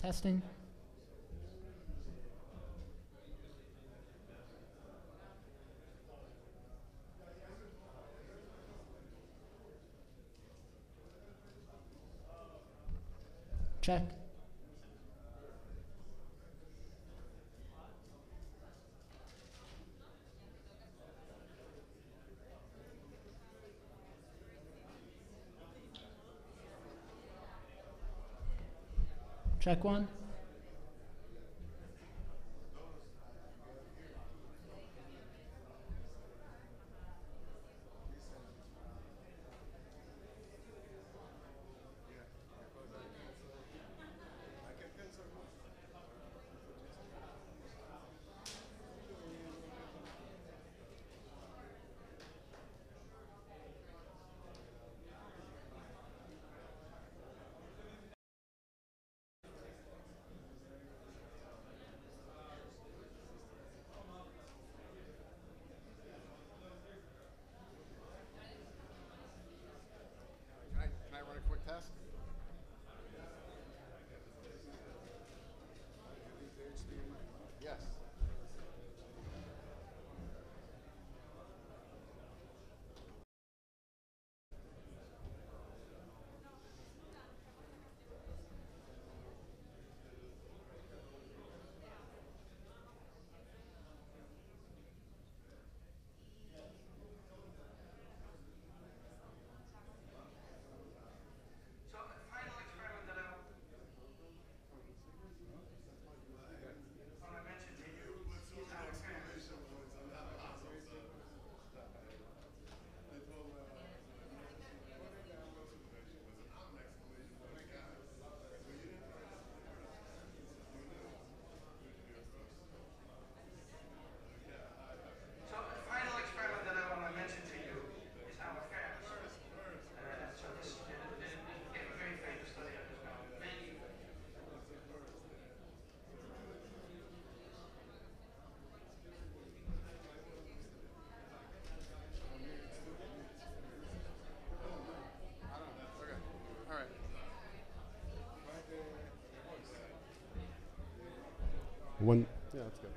Testing. Check. Check one. Can I run a quick test? Yes. So a final experiment that I want to mention to you is our parents. So a final experiment that I want to mention to you is our affairs. So this became a very famous study of this now. Many I don't know. Okay. All right. One. Yeah, that's good.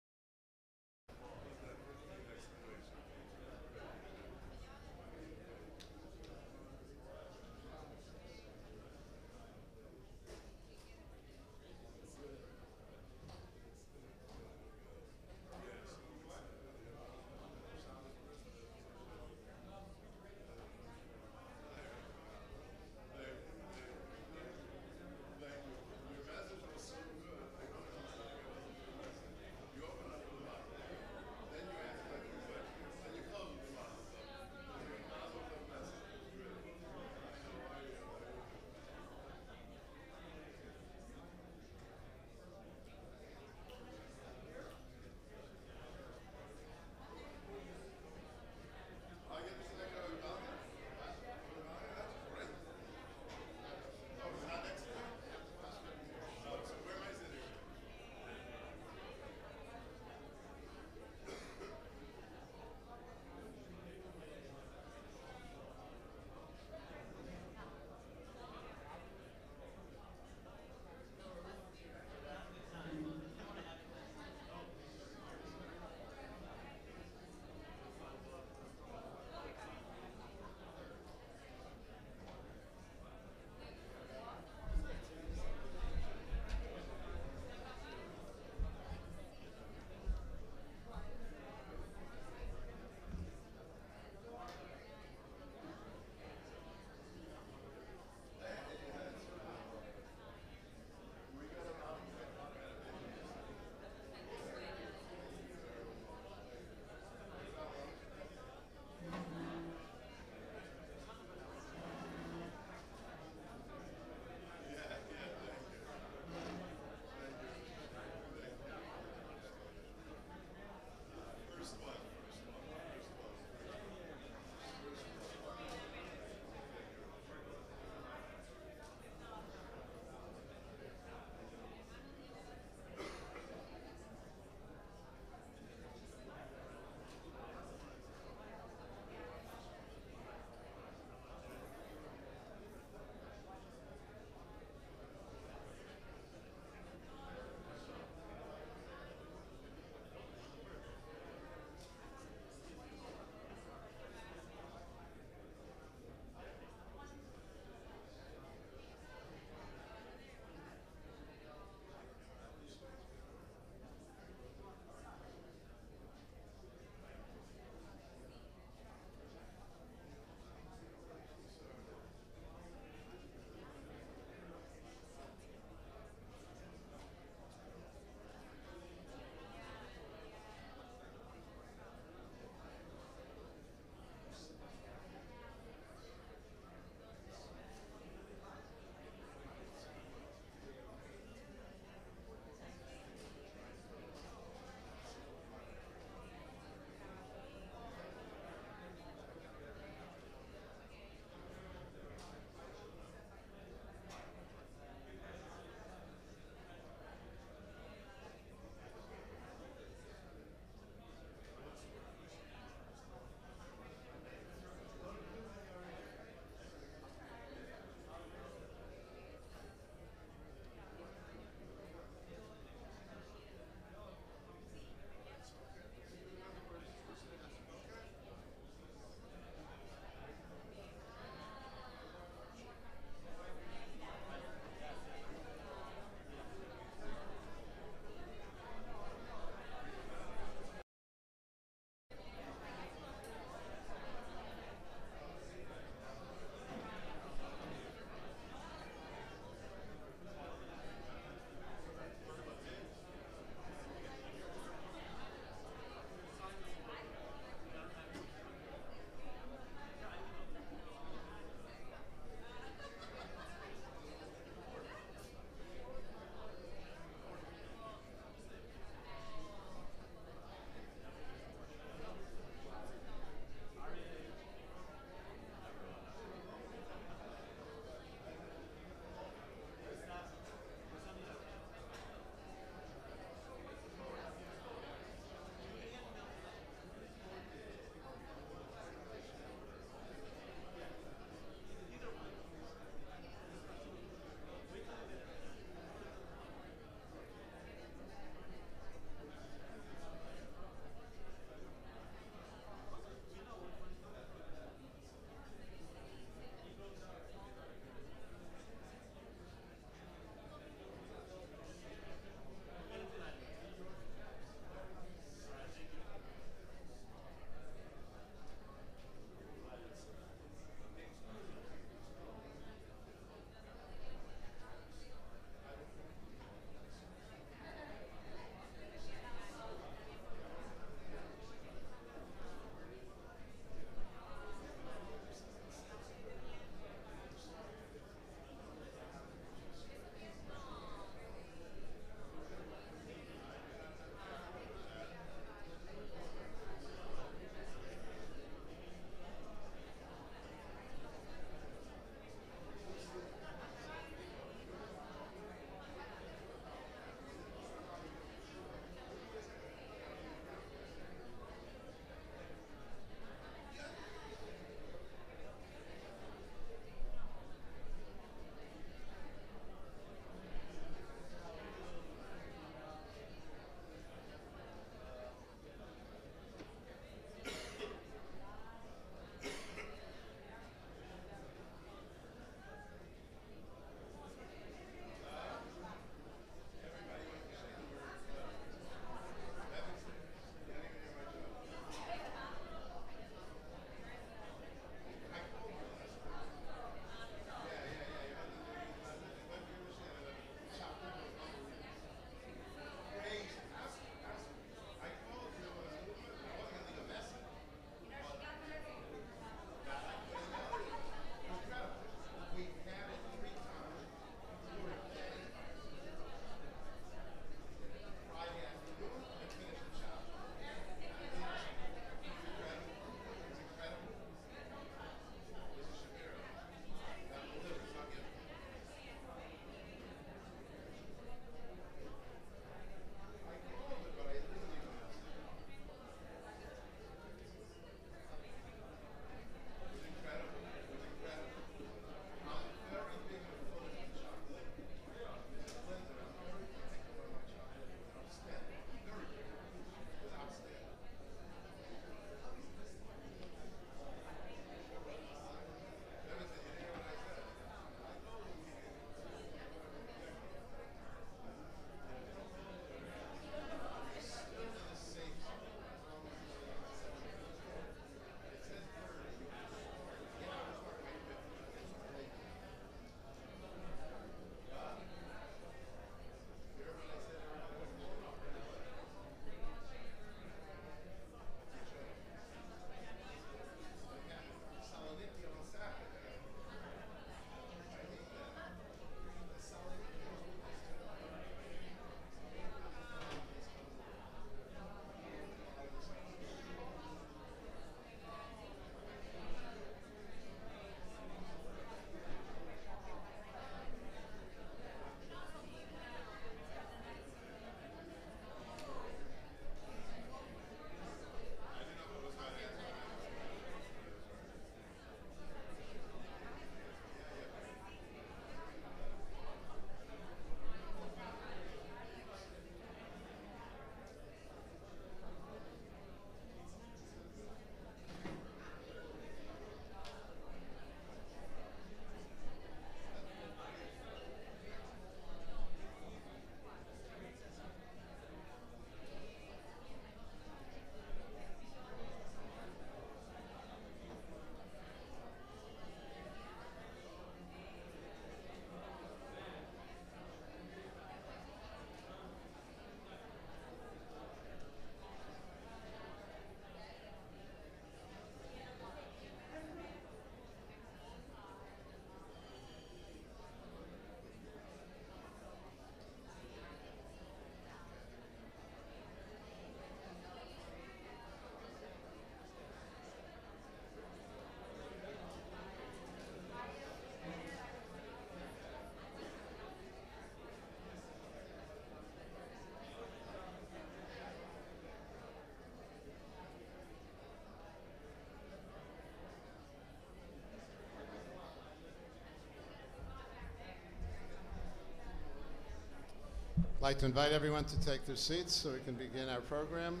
like to invite everyone to take their seats so we can begin our program.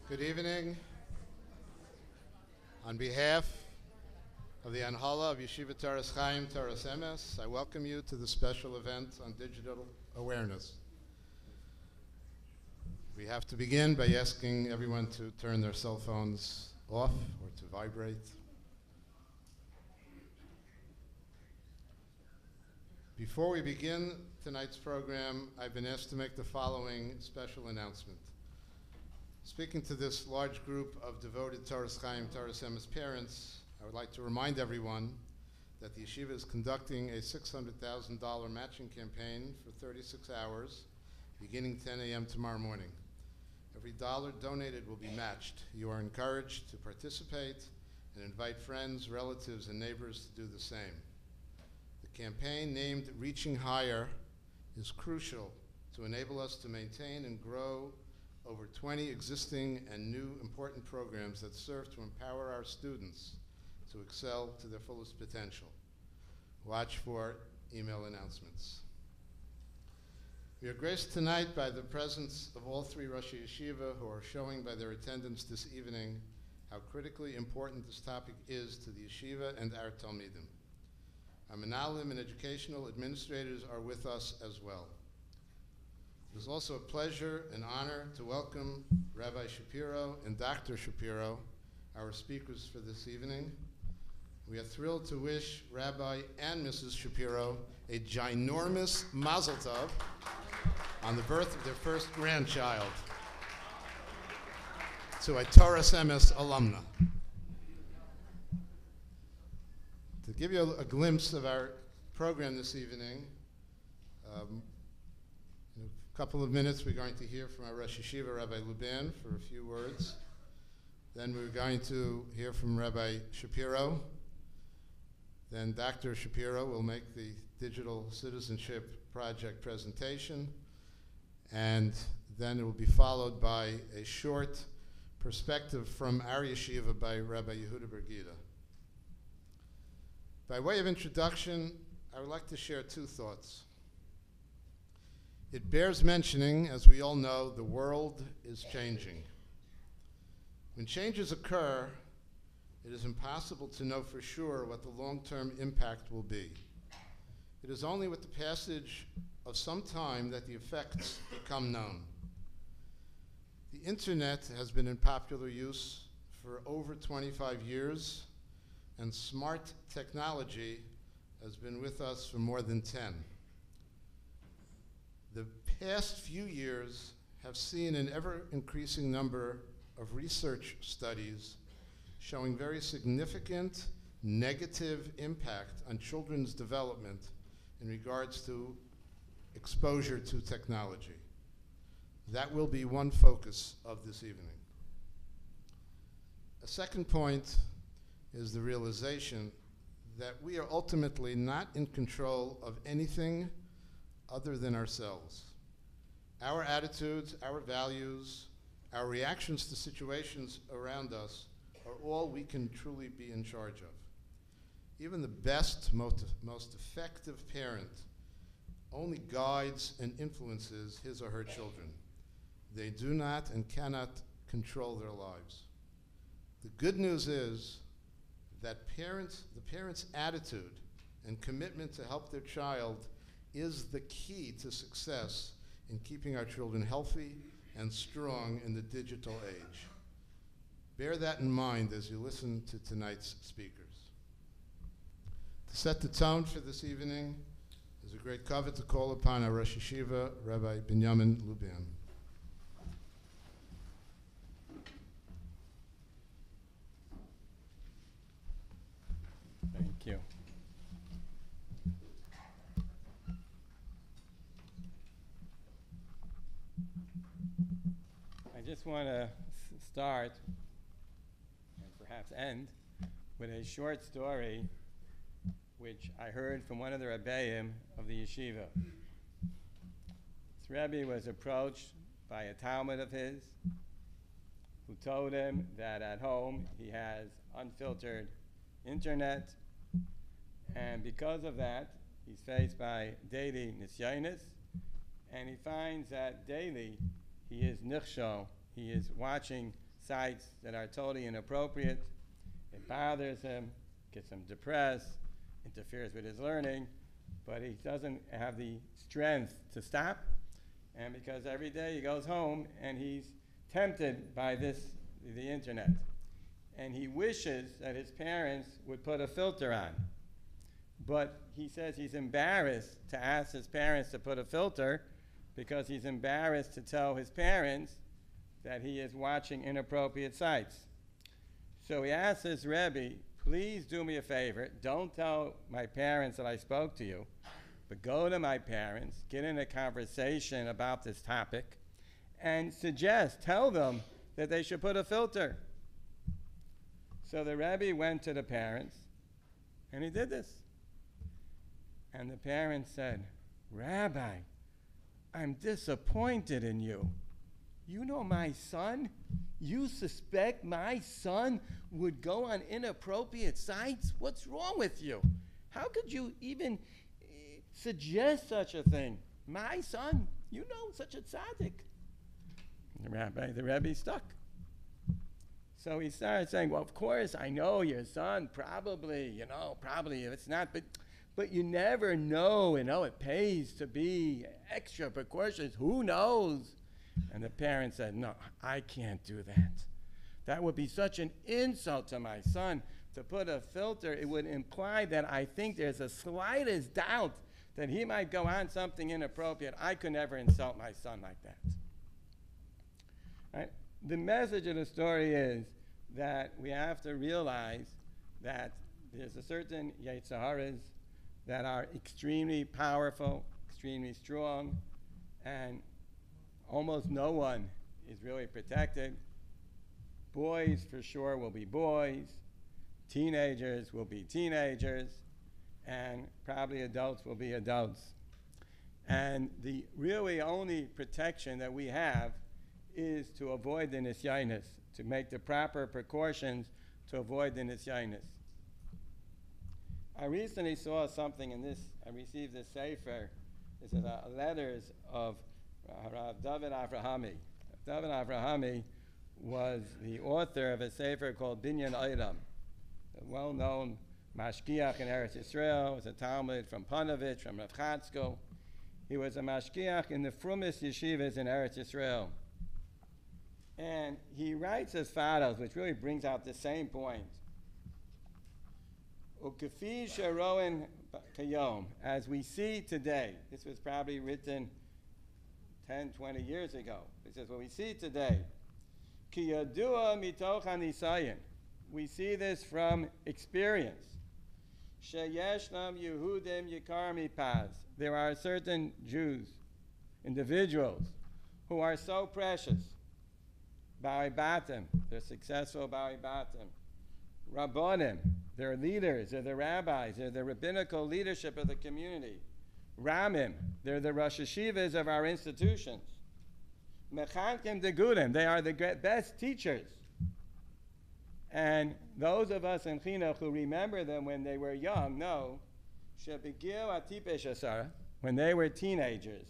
Good evening. On behalf of the Anhala of Yeshiva Toras Chaim Toras Emes, I welcome you to the special event on digital awareness. We have to begin by asking everyone to turn their cell phones off or to vibrate. Before we begin tonight's program, I've been asked to make the following special announcement. Speaking to this large group of devoted Toras Chaim, Toras Emes parents, I would like to remind everyone that the yeshiva is conducting a $600,000 matching campaign for 36 hours, beginning 10 a.m. tomorrow morning. Every dollar donated will be matched. You are encouraged to participate and invite friends, relatives, and neighbors to do the same. The campaign, named Reaching Higher, is crucial to enable us to maintain and grow over 20 existing and new important programs that serve to empower our students to excel to their fullest potential. Watch for email announcements. We are graced tonight by the presence of all three Rosh Yeshiva who are showing by their attendance this evening how critically important this topic is to the yeshiva and our Talmidim. Our Menalim and educational administrators are with us as well. It is also a pleasure and honor to welcome Rabbi Shapiro and Dr. Shapiro, our speakers for this evening. We are thrilled to wish Rabbi and Mrs. Shapiro a ginormous mazel tov on the birth of their first grandchild, to a Toras Emes alumna. To give you a glimpse of our program this evening, in a couple of minutes we're going to hear from our Rosh Yeshiva, Rabbi Luban, for a few words. Then we're going to hear from Rabbi Shapiro. Then Dr. Shapiro will make the Digital Citizenship Project presentation. And then it will be followed by a short perspective from our yeshiva by Rabbi Yehuda Bergida. By way of introduction, I would like to share two thoughts. It bears mentioning, as we all know, the world is changing. When changes occur, it is impossible to know for sure what the long-term impact will be. It is only with the passage of some time that the effects become known. The internet has been in popular use for over 25 years, and smart technology has been with us for more than 10. The past few years have seen an ever-increasing number of research studies showing very significant negative impact on children's development in regards to exposure to technology. That will be one focus of this evening. A second point is the realization that we are ultimately not in control of anything other than ourselves. Our attitudes, our values, our reactions to situations around us are all we can truly be in charge of. Even the best, most effective parent only guides and influences his or her children. They do not and cannot control their lives. The good news is that the parents' attitude and commitment to help their child is the key to success in keeping our children healthy and strong in the digital age. Bear that in mind as you listen to tonight's speakers. To set the tone for this evening is a great kavod to call upon our Rosh Yeshiva, Rabbi Binyamin Lubian. Thank you. I just want to start and perhaps end with a short story which I heard from one of the Rebbeim of the yeshiva. This Rebbe was approached by a Talmud of his who told him that at home he has unfiltered internet, and because of that he's faced by daily nisyonos, and he finds that daily he is nichshol, he is watching sites that are totally inappropriate. It bothers him, gets him depressed, interferes with his learning, but he doesn't have the strength to stop, and because every day he goes home and he's tempted by the internet, and he wishes that his parents would put a filter on, but he says he's embarrassed to ask his parents to put a filter because he's embarrassed to tell his parents that he is watching inappropriate sites. So he asks his Rebbe, please do me a favor, don't tell my parents that I spoke to you, but go to my parents, get in a conversation about this topic, and tell them that they should put a filter. So the Rebbe went to the parents, and he did this. And the parents said, Rabbi, I'm disappointed in you. You know my son? You suspect my son would go on inappropriate sites? What's wrong with you? How could you even suggest such a thing? My son, you know, such a tzaddik. The Rebbe stuck. So he started saying, well, of course, I know your son, probably if it's not, but you never know, it pays to be extra precautions. Who knows? And the parents said, no, I can't do that. That would be such an insult to my son. To put a filter, it would imply that I think there's a slightest doubt that he might go on something inappropriate. I could never insult my son like that. Right? The message of the story is that we have to realize that there's a certain Yetzaharas that are extremely powerful, extremely strong, and almost no one is really protected. Boys for sure will be boys, teenagers will be teenagers, and probably adults will be adults. And the really only protection that we have is to avoid the nisyonos, to make the proper precautions to avoid the nisyonos. I recently saw something in this, I received this sefer. This is letters of Rav David Avrahami. David Avrahami was the author of a sefer called Binyan Olam, a well-known mashgiach in Eretz Yisrael. Was a Talmud from Panovich, from Rav Chatzko. He was a mashgiach in the frumest yeshivas in Eretz Yisrael. And he writes as follows, which really brings out the same point. Ukefi sheroen kayom, as we see today, this was probably written 10, 20 years ago. It says, what we see today, ki yadua mitoch hanisayin, we see this from experience. Sheyeshnam Yehudim yikar mipaz, there are certain Jews, individuals, who are so precious. Baribatim, they're successful Baribatim. Rabbonim, they're leaders, they're the rabbis, they're the rabbinical leadership of the community. Ramim, they're the Rosh Yeshivas of our institutions. Mechankim degudim, they are the best teachers. And those of us in Chinuch who remember them when they were young know, shebegil atipesh asara, when they were teenagers,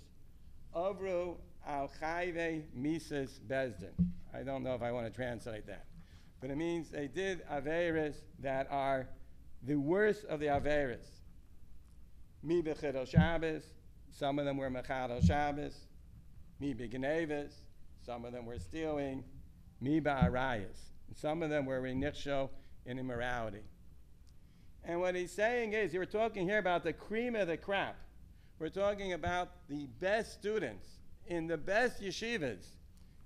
avru al chayve mises bezdin. I don't know if I want to translate that. But it means they did averis that are the worst of the averis. Mi bechidol Shabbos, some of them were mechadol Shabbos. Mi begenevis, some of them were stealing. Mi ba'arayas, some of them were renichsho in immorality. And what he's saying is, we're talking here about the cream of the crop. We're talking about the best students in the best yeshivas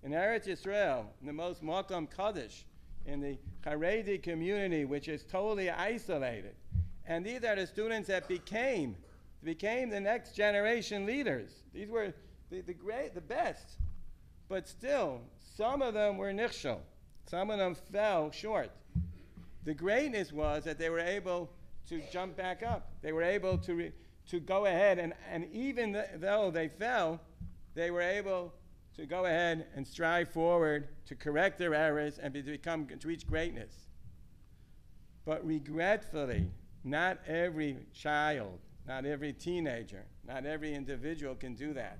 in Eretz Yisrael, in the most Makom Kaddish, in the Haredi community, which is totally isolated. And these are the students that became the next generation leaders. These were the best. But still, some of them were nichshel. Some of them fell short. The greatness was that they were able to jump back up. They were able to go ahead, and even though they fell, they were able to go ahead and strive forward to correct their errors and to reach greatness. But regretfully, not every child, not every teenager, not every individual can do that.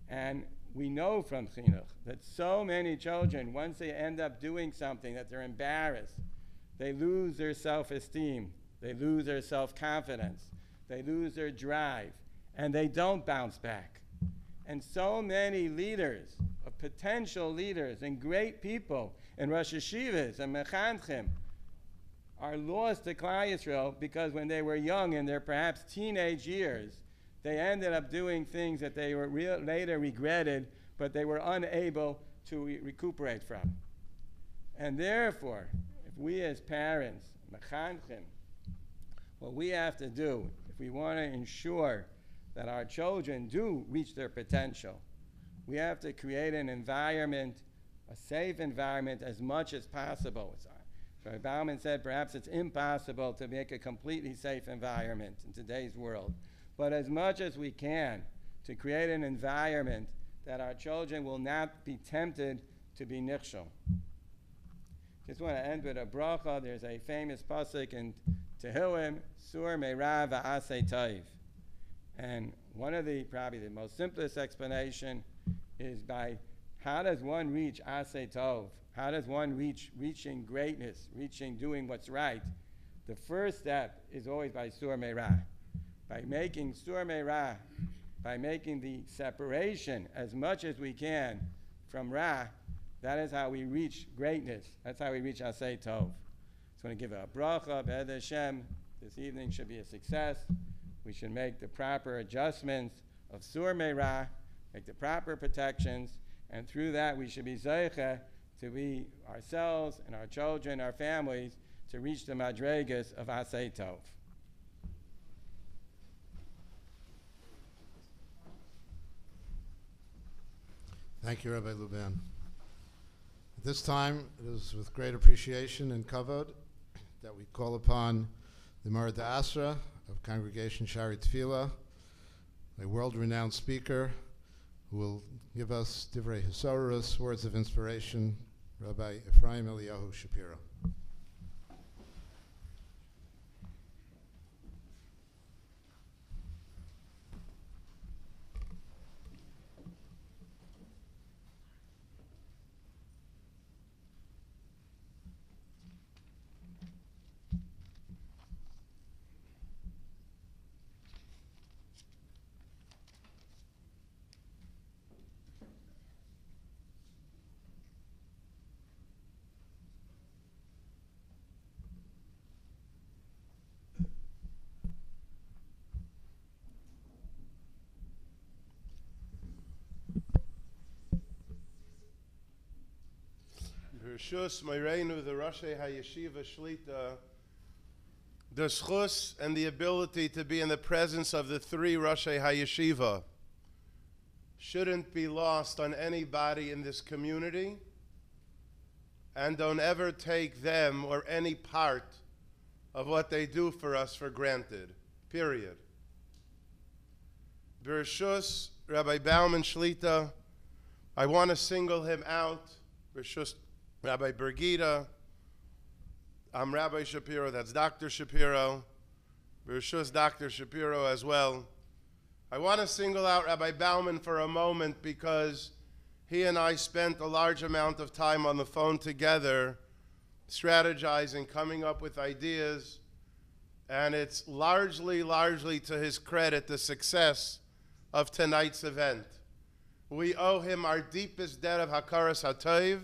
And we know from chinuch that so many children, once they end up doing something that they're embarrassed, they lose their self-esteem, they lose their self-confidence, they lose their drive, and they don't bounce back. And so many leaders, potential leaders, and great people in Rosh Yeshivas and Mechanchim are lost to Klal Yisrael because when they were young in their perhaps teenage years, they ended up doing things that they were later regretted, but they were unable to recuperate from. And therefore, if we as parents, Mechanchim, what we have to do, if we want to ensure that our children do reach their potential, we have to create an environment, a safe environment as much as possible. Rabbi Bauman said perhaps it's impossible to make a completely safe environment in today's world, but as much as we can to create an environment that our children will not be tempted to be nichshel. Just want to end with a bracha. There's a famous pasuk in Tehillim, Sur Meirav Va'aseh Tov. And one of probably the most simplest explanation is by how does one reach Aseh Tov? How does one reaching greatness, doing what's right? The first step is always by Sur Meirah. By making Sur Meirah, by making the separation as much as we can from Ra, that is how we reach greatness. That's how we reach Aseh Tov. So I want to give a bracha, Be'ez Hashem. This evening should be a success. We should make the proper adjustments of Sur Meirah, make the proper protections, and through that we should be Zeicha to be ourselves and our children, our families, to reach the Madregas of Aseh Tov. Thank you, Rabbi Luban. At this time, it is with great appreciation and kavod that we call upon the Marad Asra of Congregation Shari Tefillah, a world-renowned speaker who will give us Divrei Hisorus, words of inspiration, Rabbi Ephraim Eliyahu Shapiro. Rishus Meirenu, the Rashi HaYeshiva Shlita, the schus and the ability to be in the presence of the three Rashi HaYeshiva shouldn't be lost on anybody in this community, and don't ever take them or any part of what they do for us for granted, period. Rishus Rabbi Bauman Shlita, I want to single him out. Rishus Rabbi Bergita, I'm Rabbi Shapiro, that's Dr. Shapiro. Rishus Dr. Shapiro as well. I want to single out Rabbi Bauman for a moment because he and I spent a large amount of time on the phone together, strategizing, coming up with ideas, and it's largely to his credit, the success of tonight's event. We owe him our deepest debt of Hakaras HaTov,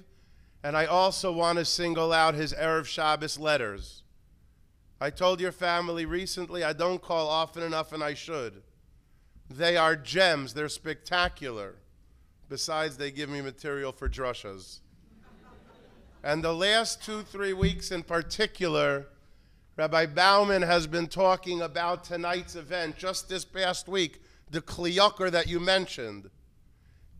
and I also want to single out his Erev Shabbos letters. I told your family recently I don't call often enough, and I should. They are gems. They're spectacular. Besides, they give me material for drushas. And the last 2-3 weeks in particular, Rabbi Bauman has been talking about tonight's event. Just this past week, the kliyuker that you mentioned.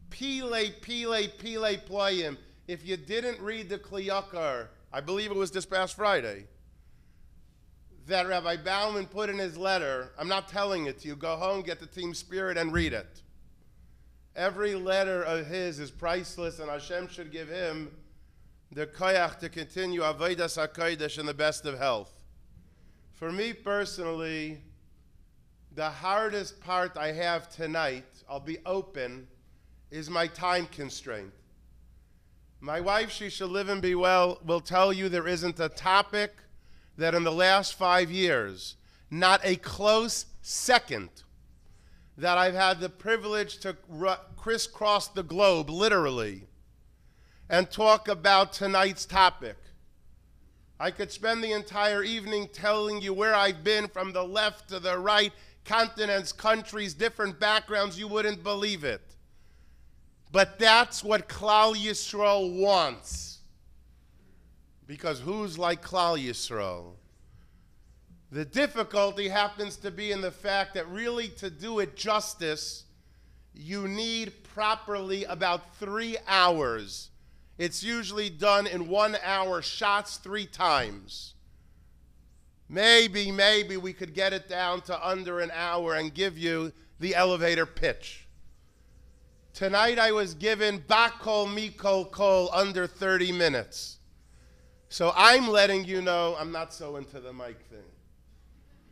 Pile ployim. If you didn't read the kliyuker, I believe it was this past Friday, that Rabbi Bauman put in his letter, I'm not telling it to you, go home, get the team spirit, and read it. Every letter of his is priceless, and Hashem should give him the koyach to continue avodas hakodesh in the best of health. For me personally, the hardest part I have tonight, I'll be open, is my time constraint. My wife, she shall live and be well, will tell you there isn't a topic that in the last 5 years, not a close second, that I've had the privilege to crisscross the globe, literally, and talk about tonight's topic. I could spend the entire evening telling you where I've been from the left to the right, continents, countries, different backgrounds, you wouldn't believe it. But that's what Klal Yisrael wants. Because who's like Klal Yisrael? The difficulty happens to be in the fact that really to do it justice, you need properly about 3 hours. It's usually done in 1 hour shots 3 times. Maybe we could get it down to under an hour and give you the elevator pitch. Tonight I was given bakol mikol kol under 30 minutes. So I'm letting you know, I'm not so into the mic thing.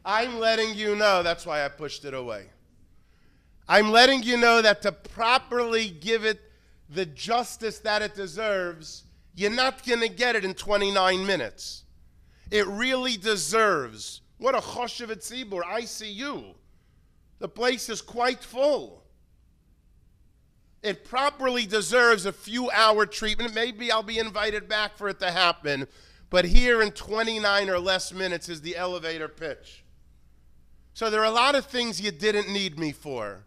I'm letting you know, that's why I pushed it away. I'm letting you know that to properly give it the justice that it deserves, you're not going to get it in 29 minutes. It really deserves, what a choshev tzibur, ICU. The place is quite full. It properly deserves a few hour treatment. Maybe I'll be invited back for it to happen. But here in 29 or less minutes is the elevator pitch. So there are a lot of things you didn't need me for.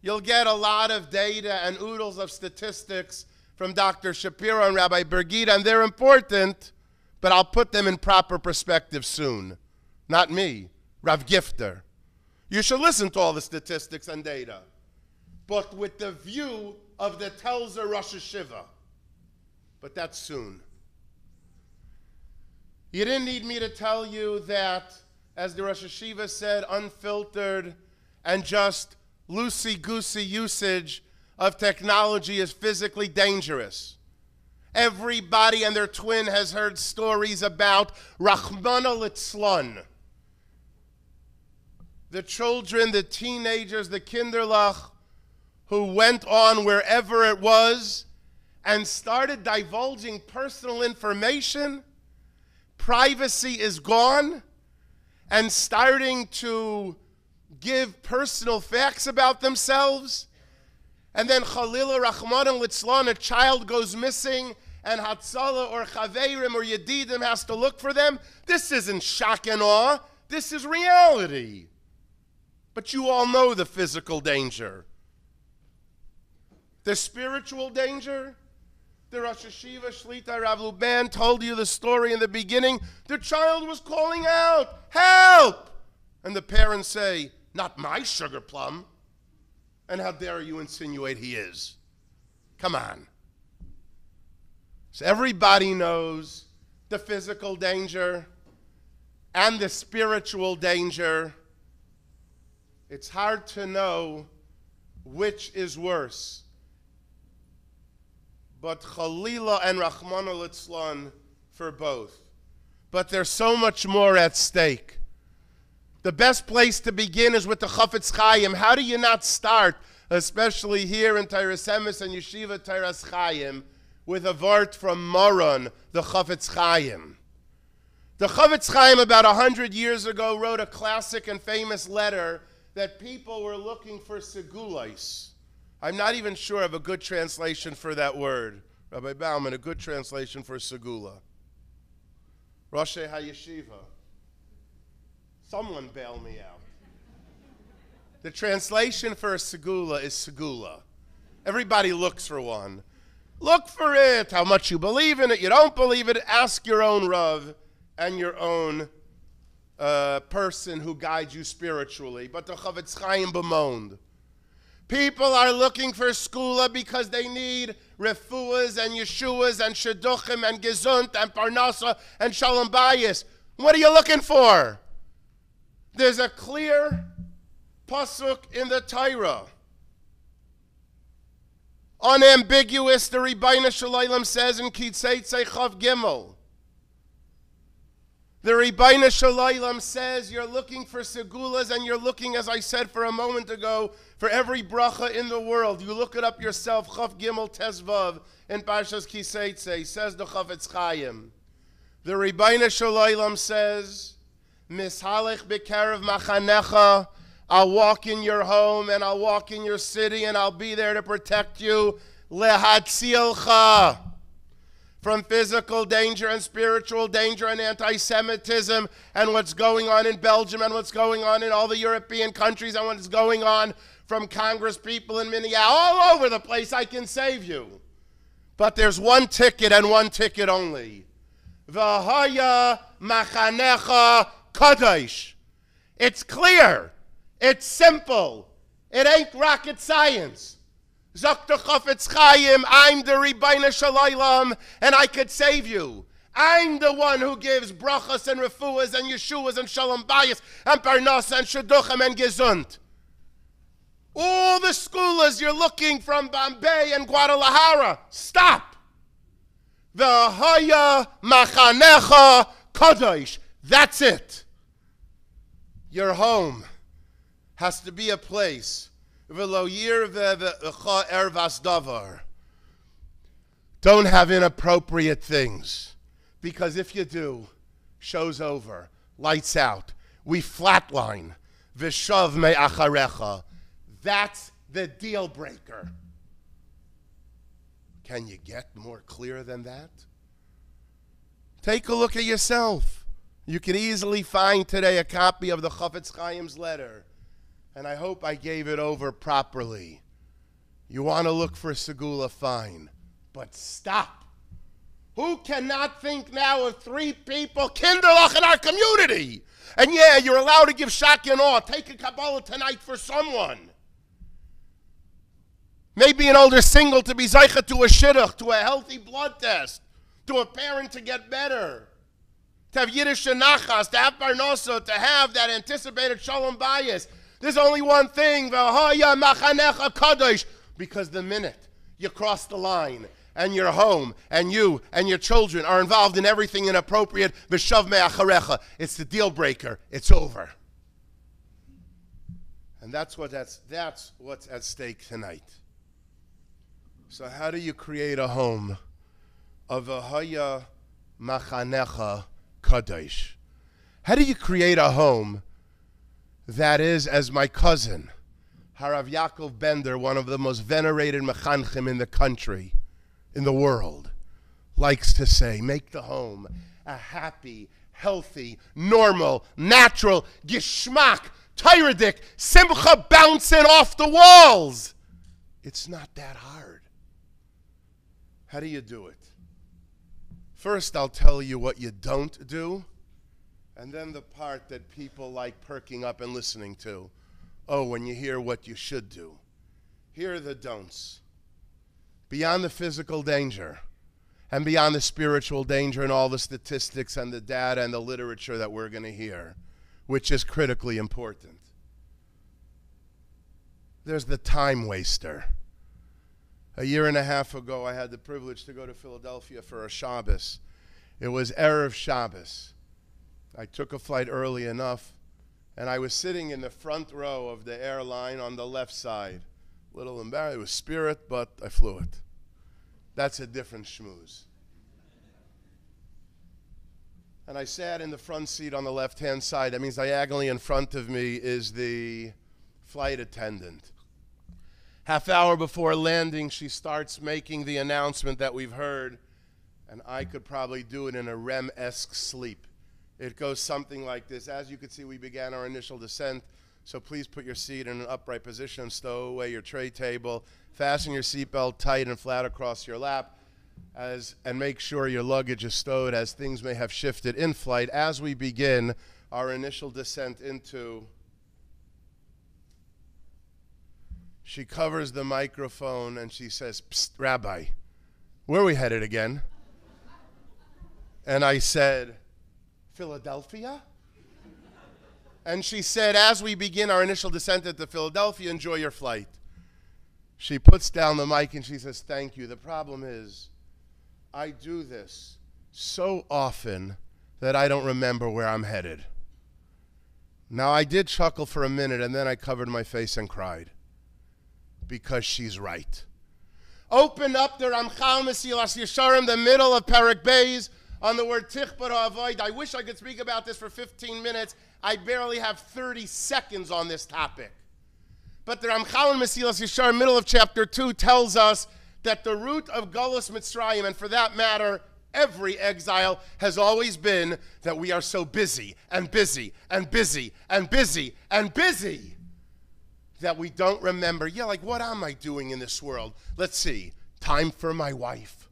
You'll get a lot of data and oodles of statistics from Dr. Shapiro and Rabbi Bergita, and they're important, but I'll put them in proper perspective soon. Not me, Rav Gifter. You should listen to all the statistics and data, but with the view of the Telzer Rosh Hashiva. But that's soon. You didn't need me to tell you that, as the Rosh Hashiva said, unfiltered and just loosey-goosey usage of technology is physically dangerous. Everybody and their twin has heard stories about Rachmana litzlan. The children, the teenagers, the kinderlach, who went on wherever it was and started divulging personal information. Privacy is gone, and starting to give personal facts about themselves. And then Chalila Rachmana litzlan, a child goes missing, and Hatzala or Chaveirim or Yedidim has to look for them. This isn't shock and awe. This is reality. But you all know the physical danger. The spiritual danger, the Rosh Hashiva Shlita Rav Luban told you the story in the beginning. The child was calling out, help! And the parents say, not my sugar plum. And how dare you insinuate he is? Come on. So everybody knows the physical danger and the spiritual danger. It's hard to know which is worse. But Chalila and Rachmana litzlan for both. But there's so much more at stake. The best place to begin is with the Chafetz Chaim. How do you not start, especially here in Teiras Emes and Yeshiva Teiras Chaim, with a vart from Moron, the Chafetz Chaim? The Chafetz Chaim about 100 years ago wrote a classic and famous letter that people were looking for segulais. I'm not even sure of a good translation for that word. Rabbi Bauman, a good translation for segula. Roshei HaYeshiva. Someone bail me out. The translation for a segula is segula. Everybody looks for one. Look for it, how much you believe in it, you don't believe it, ask your own Rav and your own person who guides you spiritually. But the Chafetz Chaim bemoaned. People are looking for skula because they need refuas and yeshuas and shidduchim and gezunt and parnasa and shalom bayis. What are you looking for? There's a clear pasuk in the Torah. Unambiguous, the Rebbeinu Shalom says in Kitzetzei Chav Gimel. The Rebbeinu Shalom says you're looking for segulas and you're looking, as I said for a moment ago, for every bracha in the world. You look it up yourself, Chav Gimel Tezvav in Parshas Kitzetzei, says the Chafetz Chaim. The Rebbeinu Shalom says, Mishalech b'kerev machanecha, I'll walk in your home and I'll walk in your city and I'll be there to protect you. Lehatzilcha, from physical danger and spiritual danger and anti-Semitism and what's going on in Belgium and what's going on in all the European countries and what's going on from Congress people in Minneapolis, all over the place, I can save you. But there's one ticket and one ticket only. V'haya machanecha kadosh. It's clear. It's simple. It ain't rocket science. Zok the Chafetz Chaim, I'm the Rebbeinu Shalom, and I could save you. I'm the one who gives brachas and refuas and yeshuas and shalom bayis and parnasa and shidduchim and gezunt. All the schools you're looking from Bombay and Guadalajara, stop. V'haya machanecha kadosh. That's it. Your home has to be a place. Don't have inappropriate things. Because if you do, show's over. Lights out. We flatline. V'shav me'acharecha. That's the deal breaker. Can you get more clear than that? Take a look at yourself. You can easily find today a copy of the Chafetz Chaim's letter. And I hope I gave it over properly. You want to look for segula, fine. But stop. Who cannot think now of 3 people, kinderlach, in our community? And yeah, you're allowed to give shak and awe. Take a Kabbalah tonight for someone. Maybe an older single to be zeicha to a shidduch, to a healthy blood test, to a parent to get better, to have Yiddish shenachas, to have parnosa, to have that anticipated shalom bayis. There's only one thing, v'haya machanecha kadosh, because the minute you cross the line and your home and you and your children are involved in everything inappropriate, v'shav me'acharecha, it's the deal breaker. It's over. And that's what's at stake tonight. So how do you create a home of v'haya machanecha kadosh? How do you create a home that is, as my cousin, Harav Yaakov Bender, one of the most venerated mechanchim in the country, in the world, likes to say, make the home a happy, healthy, normal, natural, gishmak, tyradik, simcha bouncing off the walls. It's not that hard. How do you do it? First, I'll tell you what you don't do. And then the part that people like perking up and listening to. Oh, when you hear what you should do. Here are the don'ts. Beyond the physical danger and beyond the spiritual danger and all the statistics and the data and the literature that we're going to hear, which is critically important. There's the time waster. A year and a half ago, I had the privilege to go to Philadelphia for a Shabbos. It was Erev Shabbos. I took a flight early enough, And I was sitting in the front row of the airline on the left side. A little embarrassed. It was Spirit, but I flew it. That's a different schmooze. And I sat in the front seat on the left-hand side. That means diagonally in front of me is the flight attendant. Half hour before landing, she starts making the announcement that we've heard, and I could probably do it in a REM-esque sleep. It goes something like this. As you can see, we began our initial descent, so please put your seat in an upright position and stow away your tray table. Fasten your seatbelt tight and flat across your lap, and make sure your luggage is stowed as things may have shifted in flight as we begin our initial descent into. She covers the microphone and she says, "Psst, Rabbi, where are we headed again?" And I said, "Philadelphia?" And she said, "As we begin our initial descent into Philadelphia, enjoy your flight." She puts down the mic and she says, "Thank you. The problem is, I do this so often that I don't remember where I'm headed." Now, I did chuckle for a minute, and then I covered my face and cried. Because she's right. Open up the Ramchal Mesilas Yesharim, the middle of Perek Beis, on the word Tichbar Ha'avoid. I wish I could speak about this for 15 minutes. I barely have 30 seconds on this topic. But the Ramchal in Mesilas Yesharim, middle of chapter 2, tells us that the root of Golus Mitzrayim, and for that matter, every exile, has always been that we are so busy and busy and busy and busy and busy that we don't remember, like, what am I doing in this world? Let's see. Time for my wife.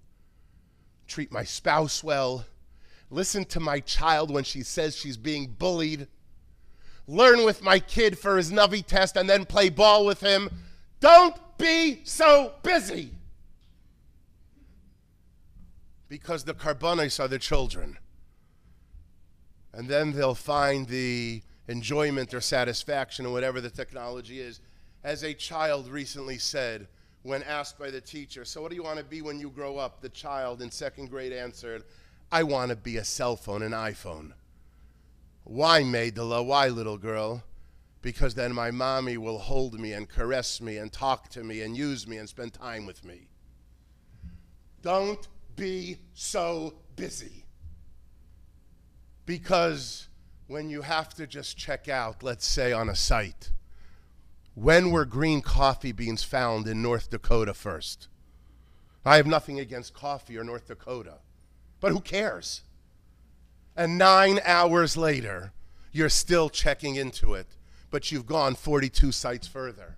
Treat my spouse well. Listen to my child when she says she's being bullied. Learn with my kid for his Navi test and then play ball with him. Don't be so busy. Because the karbanos are the children. And then they'll find the enjoyment or satisfaction in whatever the technology is. As a child recently said when asked by the teacher, "So what do you want to be when you grow up?" The child in second grade answered, "I want to be a cell phone, an iPhone." "Why, Maidala? Why, little girl?" "Because then my mommy will hold me and caress me and talk to me and use me and spend time with me." Don't be so busy. Because when you have to just check out, let's say on a site, when were green coffee beans found in North Dakota first? I have nothing against coffee or North Dakota, but who cares? And 9 hours later, you're still checking into it, but you've gone 42 sites further.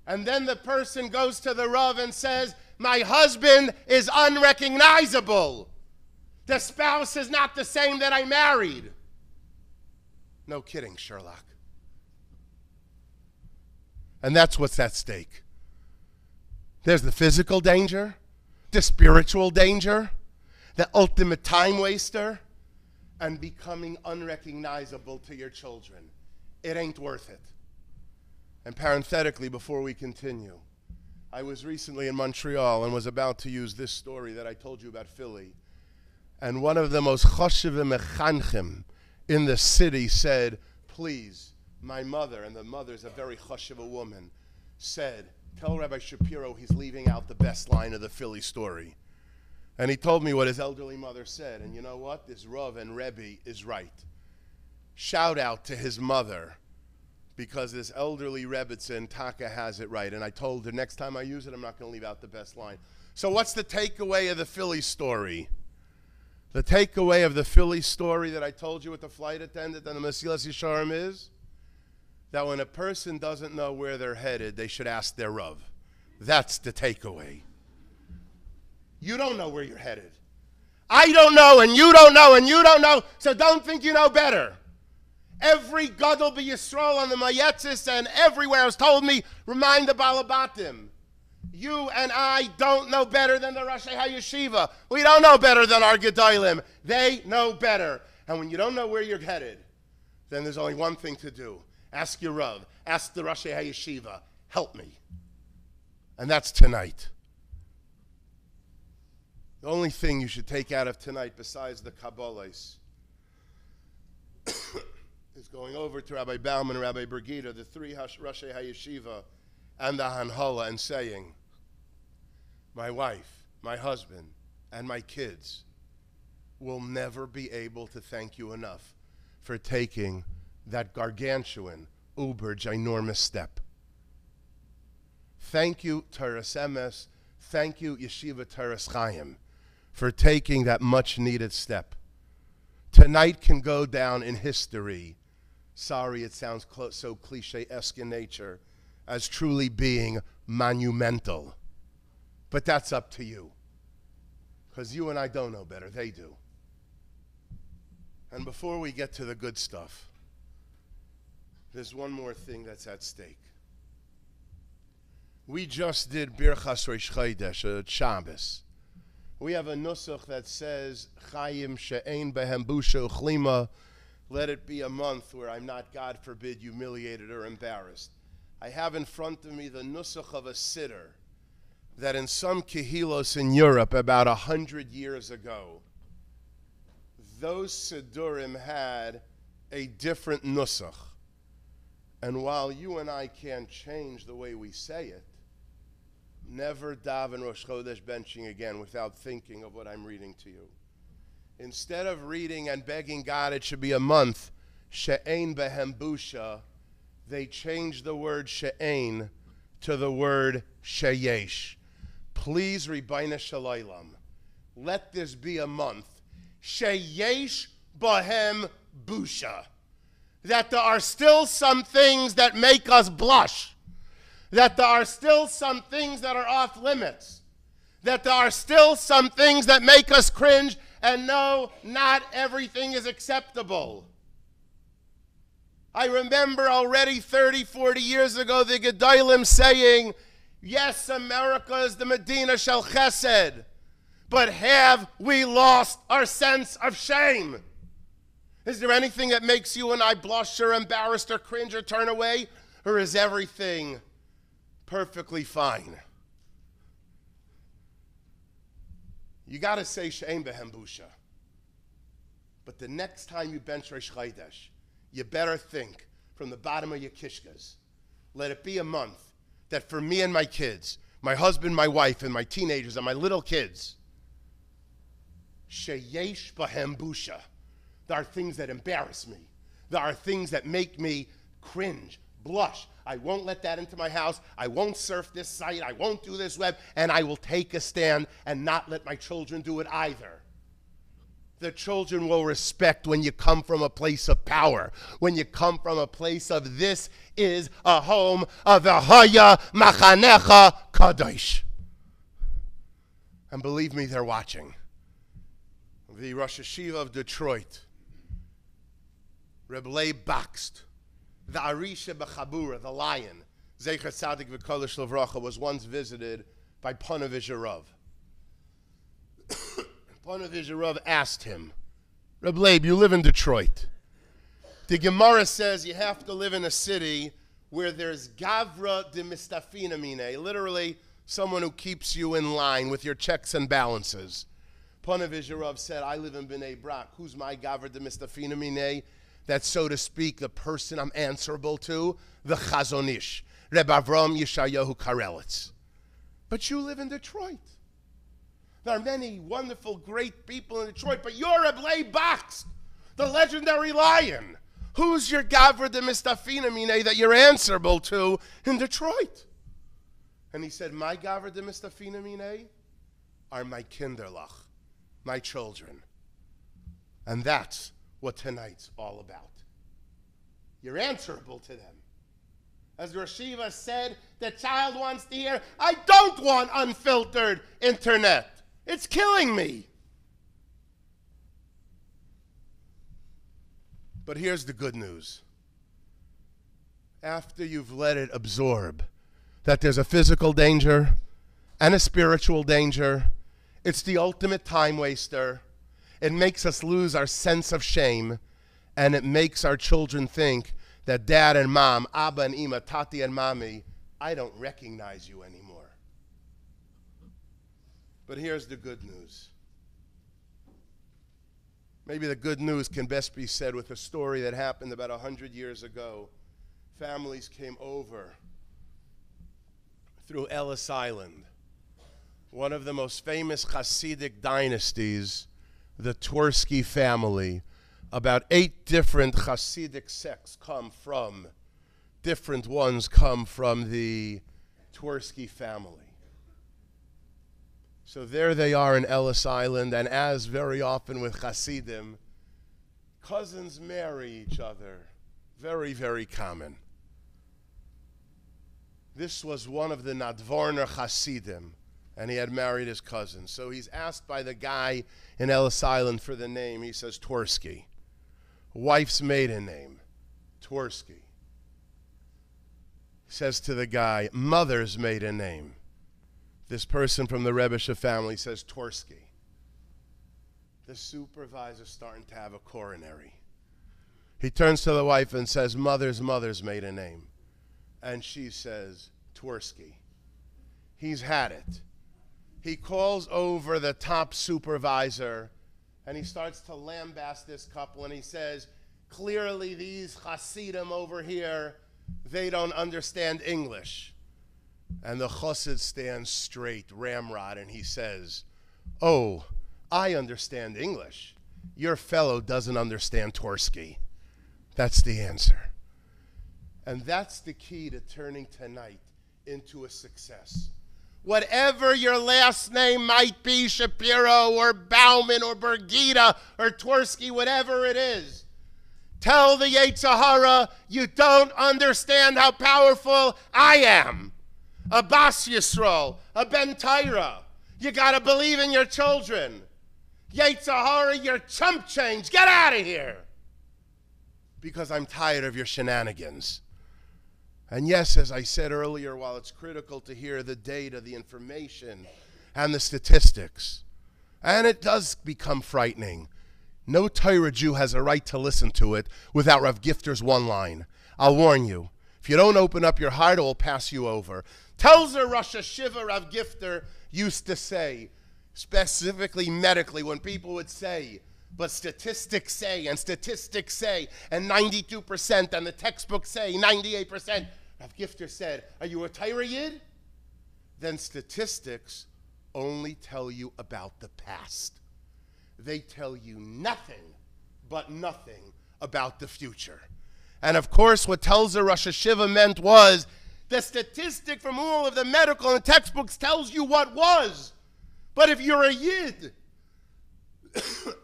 And then the person goes to the Rav and says, "My husband is unrecognizable. The spouse is not the same that I married." No kidding, Sherlock. And that's what's at stake. There's the physical danger, the spiritual danger, the ultimate time waster, and becoming unrecognizable to your children. It ain't worth it. And parenthetically, before we continue, I was recently in Montreal and was about to use this story that I told you about Philly. And one of the most choshev mechanchim in the city said, "Please, my mother," and the mother's a very choshev woman, said, "Tell Rabbi Shapiro he's leaving out the best line of the Philly story." And he told me what his elderly mother said. And you know what? This Rav and Rebbe is right. Shout out to his mother, because this elderly Rebbitzin, Taka, has it right. And I told her next time I use it, I'm not going to leave out the best line. So what's the takeaway of the Philly story? The takeaway of the Philly story that I told you with the flight attendant and the Mesilas Yesharim is that when a person doesn't know where they're headed, they should ask their Rav. That's the takeaway. You don't know where you're headed. I don't know, and you don't know, and you don't know, so don't think you know better. Every Gadol B'Yisrael on the Mayetzis and everywhere has told me, remind the Balabatim. You and I don't know better than the Rashi HaYeshiva. We don't know better than our Gedolim. They know better. And when you don't know where you're headed, then there's only one thing to do. Ask your Rav. Ask the Rashi HaYeshiva. Help me. And that's tonight. The only thing you should take out of tonight besides the Kabbalahs is going over to Rabbi Bauman and Rabbi Brigida, the three Rashi HaYeshiva, and the Hanhala, and saying, my wife, my husband, and my kids will never be able to thank you enough for taking that gargantuan, uber, ginormous step. Thank you, Toras Emes. Thank you, Yeshiva Toras Chaim, for taking that much-needed step. Tonight can go down in history, sorry it sounds so cliche-esque in nature, as truly being monumental. But that's up to you, because you and I don't know better, they do. And before we get to the good stuff, there's one more thing that's at stake. We just did Birchas Rosh Chodesh at Shabbos. We have a nusach that says, Chayim she'ein behem busha uchlima, let it be a month where I'm not, God forbid, humiliated or embarrassed. I have in front of me the nusach of a siddur that in some kehilos in Europe about 100 years ago, those siddurim had a different nusach. And while you and I can't change the way we say it, never daven Rosh Chodesh benching again without thinking of what I'm reading to you. Instead of reading and begging God it should be a month, she'ein behem busha, they changed the word she'ein to the word sheyesh. Please, Ribono Shel Olam, let this be a month, sheyesh behem busha, that there are still some things that make us blush, that there are still some things that are off limits, that there are still some things that make us cringe, and no, not everything is acceptable. I remember already 30, 40 years ago the Gedolim saying, yes, America is the Medina Shel Chesed, but have we lost our sense of shame? Is there anything that makes you and I blush or embarrassed or cringe or turn away? Or is everything perfectly fine? You got to say she'ein behem busha. But the next time you bench Rosh Chodesh, you better think from the bottom of your kishkas. Let it be a month that for me and my kids, my husband, my wife, and my teenagers, and my little kids, sheyesh behem busha. There are things that embarrass me. There are things that make me cringe, blush. I won't let that into my house. I won't surf this site. I won't do this web. And I will take a stand and not let my children do it either. The children will respect when you come from a place of power, when you come from a place of this is a home of the Haya Machanecha Kadosh. And believe me, they're watching. The Rosh Hashiva of Detroit, Reb Leib Bakst, the Arisha B'Chabura, the lion, Zecher Tzadik V'Kodesh Levracha, was once visited by Ponevezher Rav. Ponevezher Rav asked him, Reb Leib, you live in Detroit. The Gemara says you have to live in a city where there's Gavra de Mistafina Mine, literally someone who keeps you in line with your checks and balances. Ponevezher Rav said, I live in Bnei Brak. Who's my Gavra de Mistafina Mine? That's, so to speak, the person I'm answerable to, the Chazon Ish, Reb Avram Yeshayahu Karelitz. But you live in Detroit. There are many wonderful, great people in Detroit, but you're Reb Leib Bakst, the legendary lion. Who's your Gavra de Mistafina Mine that you're answerable to in Detroit? And he said, my Gavra de Mistafina Mine are my Kinderlach, my children. And that's what tonight's all about. You're answerable to them. As Rosh Hashiva said, the child wants to hear, I don't want unfiltered internet. It's killing me. But here's the good news. After you've let it absorb that there's a physical danger and a spiritual danger, it's the ultimate time waster. It makes us lose our sense of shame, and it makes our children think that dad and mom, Abba and Ima, Tati and Mami, I don't recognize you anymore. But here's the good news. Maybe the good news can best be said with a story that happened about 100 years ago. Families came over through Ellis Island, one of the most famous Hasidic dynasties, the Torski family. About 8 different Hasidic sects come from, different ones come from the Torski family. So there they are in Ellis Island, and as very often with Hasidim, cousins marry each other. Very, very common. This was one of the Nadvorner Hasidim, and he had married his cousin. So he's asked by the guy in Ellis Island for the name. He says Torski. Wife's maiden name, Torski. Says to the guy, mother's maiden name. This person from the Rebbe's family says Torski. The supervisor's starting to have a coronary. He turns to the wife and says, mother's maiden name. And she says, Torski. He's had it. He calls over the top supervisor and he starts to lambast this couple and he says, clearly these Hasidim over here, they don't understand English. And the chassid stands straight, ramrod, and he says, oh, I understand English. Your fellow doesn't understand Torski. That's the answer. And that's the key to turning tonight into a success. Whatever your last name might be, Shapiro or Bauman or Bergita or Torski, whatever it is, tell the Yetzer Hara, you don't understand how powerful I am. A Bas Yisrael, a Ben Taira. You got to believe in your children. Yetzer Hara, you're chump change. Get out of here. Because I'm tired of your shenanigans. And yes, as I said earlier, while it's critical to hear the data, the information, and the statistics, and it does become frightening, no Torah Jew has a right to listen to it without Rav Gifter's one line. I'll warn you, if you don't open up your heart, it will pass you over. Tells her Rosh Hashiva Rav Gifter used to say, specifically medically, when people would say, but statistics say, and 92%, and the textbooks say 98%. Rav Gifter said, are you a Torah Yid? Then statistics only tell you about the past. They tell you nothing but nothing about the future. And of course, what tells the Rosh Hashiva meant was, the statistic from all of the medical and textbooks tells you what was. But if you're a Yid,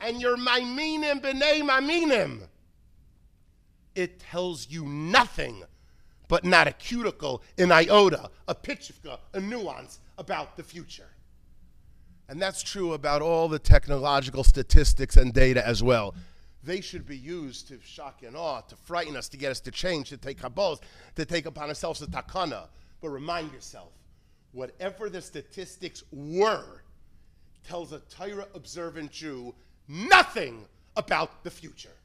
and you're Maiminim b'nei Maiminim, it tells you nothing but not a cuticle, an iota, a pitchka, a nuance about the future. And that's true about all the technological statistics and data as well. They should be used to shock and awe, to frighten us, to get us to change, to take kabos, to take upon ourselves a takana. But remind yourself, whatever the statistics were, tells a Torah observant Jew nothing about the future.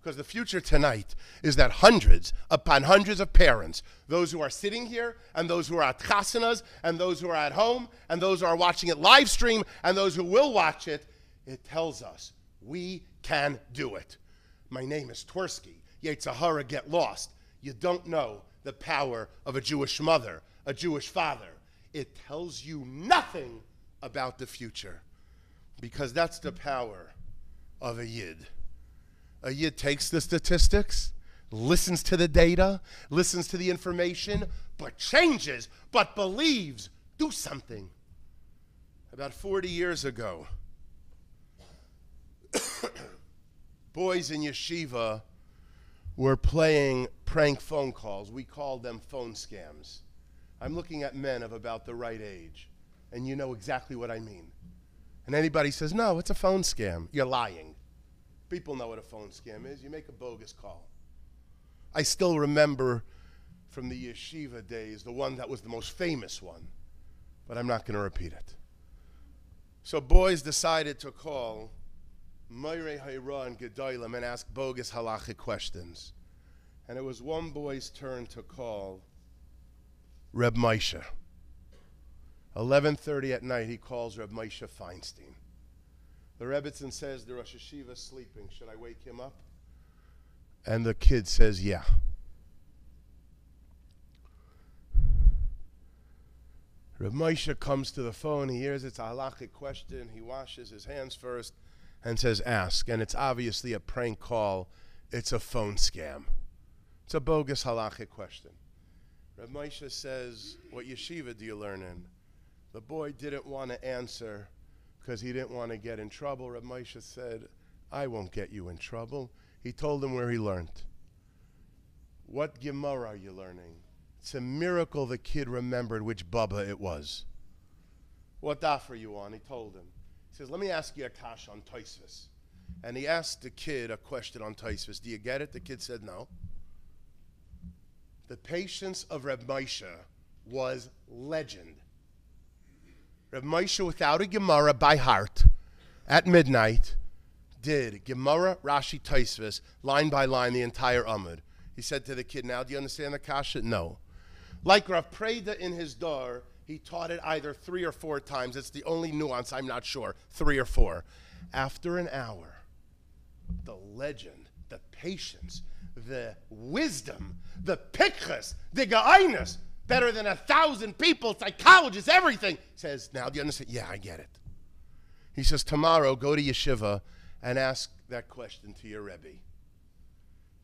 Because the future tonight is that hundreds upon hundreds of parents, those who are sitting here, and those who are at chasanas, and those who are at home, and those who are watching it live stream, and those who will watch it, it tells us we can do it. My name is Torski. Yetzer Hara, get lost. You don't know the power of a Jewish mother, a Jewish father. It tells you nothing about the future, because that's the power of a Yid. A Yid takes the statistics, listens to the data, listens to the information, but changes, but believes. Do something. About 40 years ago, boys in yeshiva were playing prank phone calls. We called them phone scams. I'm looking at men of about the right age, and you know exactly what I mean. And anybody says, no, it's a phone scam, you're lying. People know what a phone scam is. You make a bogus call. I still remember from the yeshiva days the one that was the most famous one, but I'm not going to repeat it. So boys decided to call Meirei Hayra and Gedolim and ask bogus halachic questions. And it was one boy's turn to call Reb Moshe. 11:30 at night, he calls Reb Moshe Feinstein. The Rebbitzin says the Rosh Hashiva is sleeping. Should I wake him up? And the kid says, yeah. Reb Moshe comes to the phone. He hears it's a halachic question. He washes his hands first and says, ask. And it's obviously a prank call. It's a phone scam. It's a bogus halachic question. Reb Moshe says, what yeshiva do you learn in? The boy didn't want to answer because he didn't want to get in trouble. Reb Moshe said, I won't get you in trouble. He told him where he learned. What Gemara are you learning? It's a miracle the kid remembered which Bubba it was. What daf are you on? He told him. He says, let me ask you a kash on Tosfos. And he asked the kid a question on Tosfos. Do you get it? The kid said no. The patience of Reb Moshe was legend. Reb Moshe, without a Gemara by heart, at midnight, did Gemara, Rashi, Tosfos, line by line, the entire Amud. He said to the kid, now do you understand the kasha? No. Like Rav Preda in his door, he taught it either 3 or 4 times. It's the only nuance, I'm not sure, 3 or 4. After an hour, the legend, the patience, the wisdom, the pikchas, the ge'inus, better than 1,000 people, psychologists, everything, says, now do you understand? Yeah, I get it. He says, tomorrow, go to yeshiva and ask that question to your Rebbe.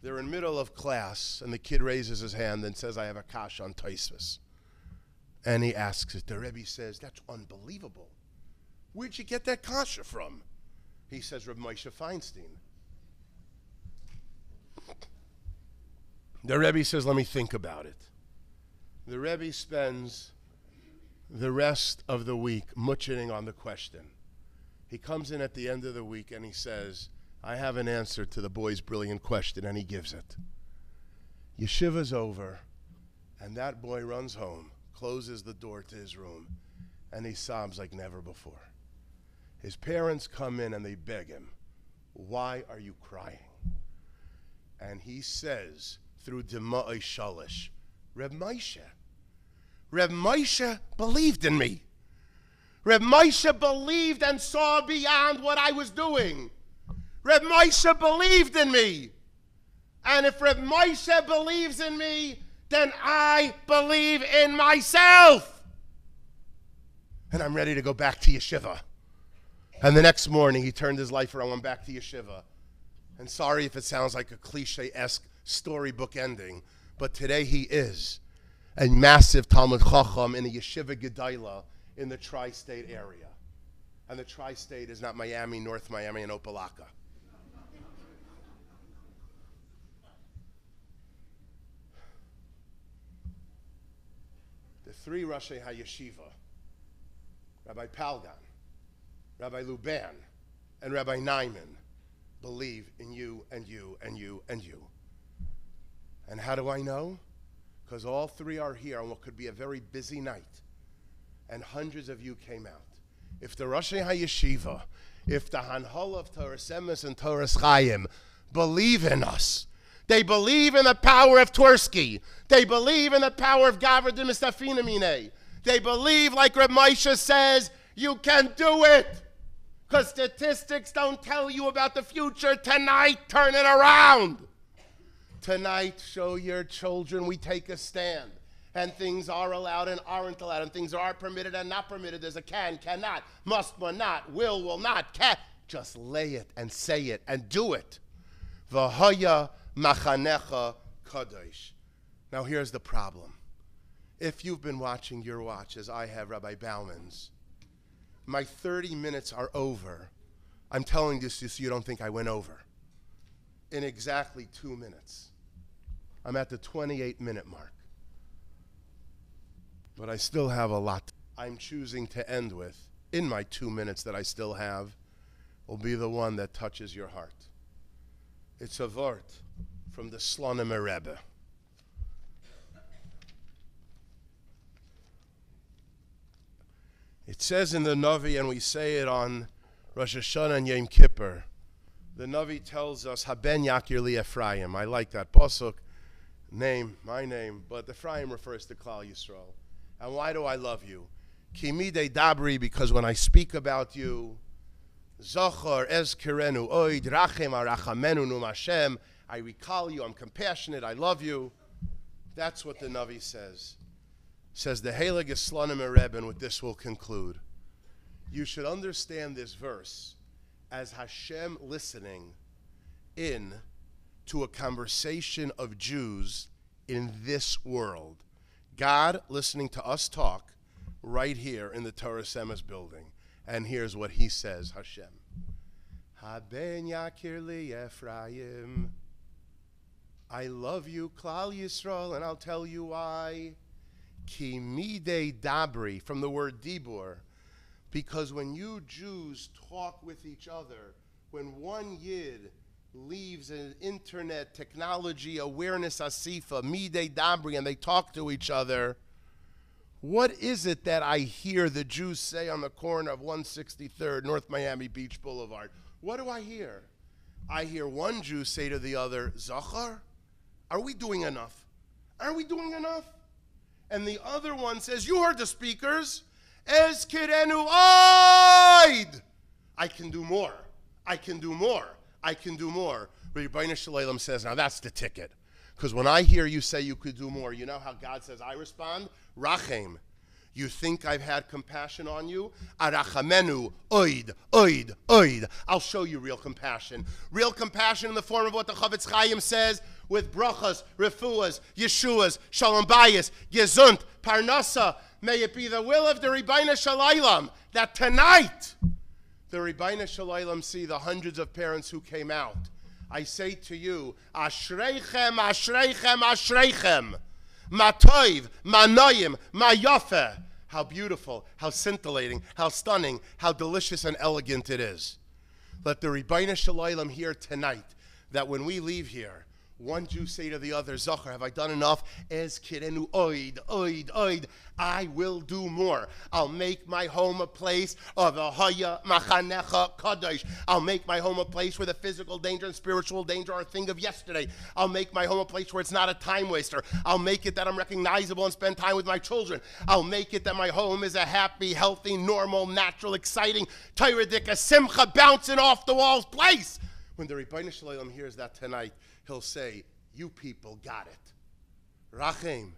They're in middle of class, and the kid raises his hand and says, I have a kash on Tosfos. And he asks it. The Rebbe says, that's unbelievable. Where'd you get that kasha from? He says, Reb Moshe Feinstein. The Rebbe says, let me think about it. The Rebbe spends the rest of the week mutching on the question. He comes in at the end of the week and he says, I have an answer to the boy's brilliant question, and he gives it. Yeshiva's over, and that boy runs home, closes the door to his room, and he sobs like never before. His parents come in and they beg him, why are you crying? And he says, through Dema'ai Shalish, Reb Moshe believed in me. Reb Moshe believed and saw beyond what I was doing. Reb Moshe believed in me. And if Reb Moshe believes in me, then I believe in myself. And I'm ready to go back to yeshiva. And the next morning, he turned his life around, went back to yeshiva. And sorry if it sounds like a cliche-esque storybook ending, but today he is a massive Talmud Chacham in a yeshiva Gedaila in the tri-state area. And the tri-state is not Miami, North Miami, and Opelika. The 3 Rashi HaYeshiva, Rabbi Palgan, Rabbi Luban, and Rabbi Nyman, believe in you and you and you and you. And how do I know? Because all 3 are here on what could be a very busy night. And hundreds of you came out. If the Rashi HaYeshiva, if the Hanhol of Torahs Emes and Torahs Chaim believe in us, they believe in the power of Torski. They believe in the power of Gavra de Mistafinamine. They believe, like Reb Moshe says, you can do it. Because statistics don't tell you about the future. Tonight, turn it around. Tonight, show your children we take a stand. And things are allowed and aren't allowed. And things are permitted and not permitted. There's a can, cannot, must, will not, will not, can. Just lay it and say it and do it. V'haya machanecha kadosh. Now here's the problem. If you've been watching your watch, as I have, Rabbi Bauman's, my 30 minutes are over. I'm telling this so you don't think I went over. In exactly 2 minutes. I'm at the 28-minute mark. But I still have a lot I'm choosing to end with, in my 2 minutes that I still have, will be the one that touches your heart. It's a vort from the Slonim Rebbe. It says in the Navi, and we say it on Rosh Hashanah and Yom Kippur, the Navi tells us, Haben Yakir li Ephraim. I like that pasuk, name, my name, but Ephraim refers to Klal Yisrael. And why do I love you? Ki midei dabri, because when I speak about you, Zachar ezkerenu oid rachem arachamenu num Hashem. I recall you, I'm compassionate, I love you. That's what the Navi says. Says the Heilige Slonim Rebbe, and with this we'll conclude. You should understand this verse as Hashem listening in to a conversation of Jews in this world. God listening to us talk right here in the Torah Semes building. And here's what he says, Hashem. Haben yakir li Ephraim. I love you, Klal Yisrael, and I'll tell you why. Ki midei dabri, from the word dibur, because when you Jews talk with each other, when one Yid leaves an internet technology awareness asifa, midei dabri, and they talk to each other, what is it that I hear the Jews say on the corner of 163rd North Miami Beach Boulevard? What do I hear? I hear one Jew say to the other, Zachar, are we doing enough? Are we doing enough? And the other one says, you heard the speakers. Ez kirenu oid. I can do more. I can do more. I can do more. But Rebbeinu Shalom says, now that's the ticket. Because when I hear you say you could do more, you know how God says I respond? Rachem. You think I've had compassion on you? Arachamenu, oid, oid, oid. I'll show you real compassion. Real compassion in the form of what the Chavetz Chaim says, with brachas, refuas, yeshuas, shalom bayis, gesund, parnasa. May it be the will of the Rebbeinu Shalom that tonight the Rebbeinu Shalom see the hundreds of parents who came out. I say to you, Ashreichem, Ashreichem, Ashreichem. Matoiv, Manoyim, Mayafe. How beautiful, how scintillating, how stunning, how delicious and elegant it is. Let the Rebbeinu Shalom hear tonight that when we leave here, one Jew say to the other, Zachar, have I done enough? Ez kirenu oid, oid, oid. I will do more. I'll make my home a place of a haya machanecha kadosh. I'll make my home a place where the physical danger and spiritual danger are a thing of yesterday. I'll make my home a place where it's not a time waster. I'll make it that I'm recognizable and spend time with my children. I'll make it that my home is a happy, healthy, normal, natural, exciting, Torah dika, simcha, bouncing off the walls place. When the Rebbeinu Shalom hears that tonight, he'll say, you people got it. Rachem,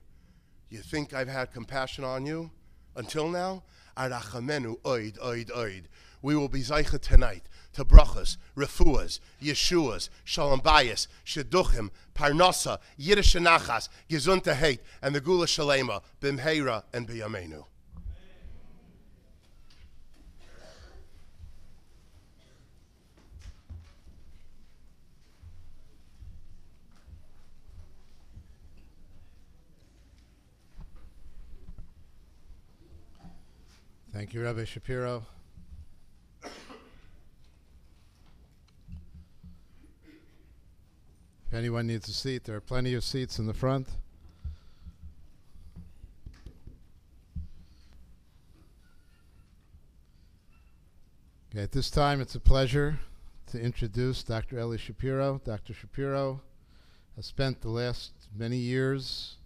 you think I've had compassion on you until now? Arachamenu oid, oid, oid. We will be zeicha tonight to brachas, refuas, yeshuas, shalom bayis, shidduchim, parnasa, yiddish nachas, gesundheit, heit, and the gula shalema, bimheira and biyamenu. Thank you, Rabbi Shapiro. If anyone needs a seat, there are plenty of seats in the front. Okay, at this time, it's a pleasure to introduce Dr. Eli Shapiro. Dr. Shapiro has spent the last many years.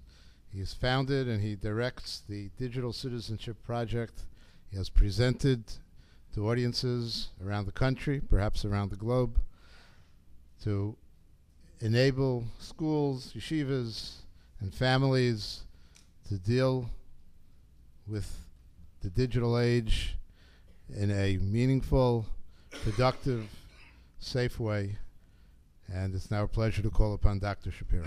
He has founded and he directs the Digital Citizenship Project. He has presented to audiences around the country, perhaps around the globe, to enable schools, yeshivas, and families to deal with the digital age in a meaningful, productive, safe way. And it's now a pleasure to call upon Dr. Shapiro.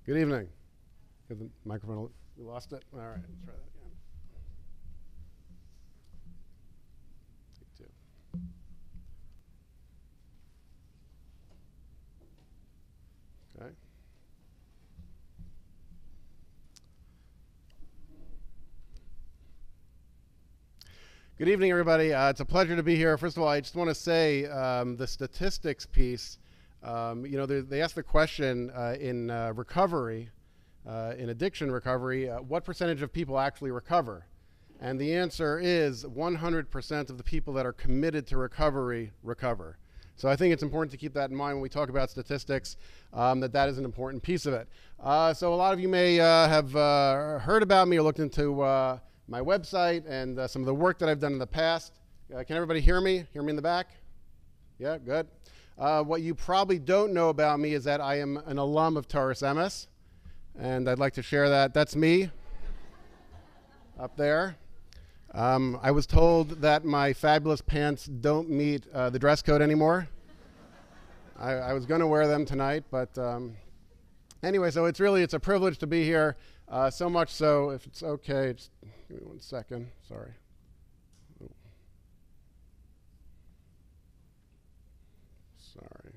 Good evening. Get the microphone. We lost it? All right, let's try that again. Take two. Okay. Good evening, everybody. It's a pleasure to be here. First of all, I just want to say the statistics piece. They asked the question in recovery, in addiction recovery, what percentage of people actually recover? And the answer is 100% of the people that are committed to recovery recover. So I think it's important to keep that in mind when we talk about statistics, that is an important piece of it. So a lot of you may have heard about me or looked into my website and some of the work that I've done in the past. Can everybody hear me? Hear me in the back? Yeah, good. What you probably don't know about me is that I am an alum of Taurus MS, and I'd like to share that. That's me up there. I was told that my fabulous pants don't meet the dress code anymore. I was going to wear them tonight, but anyway, so it's a privilege to be here. So much so, if it's okay, just give me 1 second. Sorry. Sorry.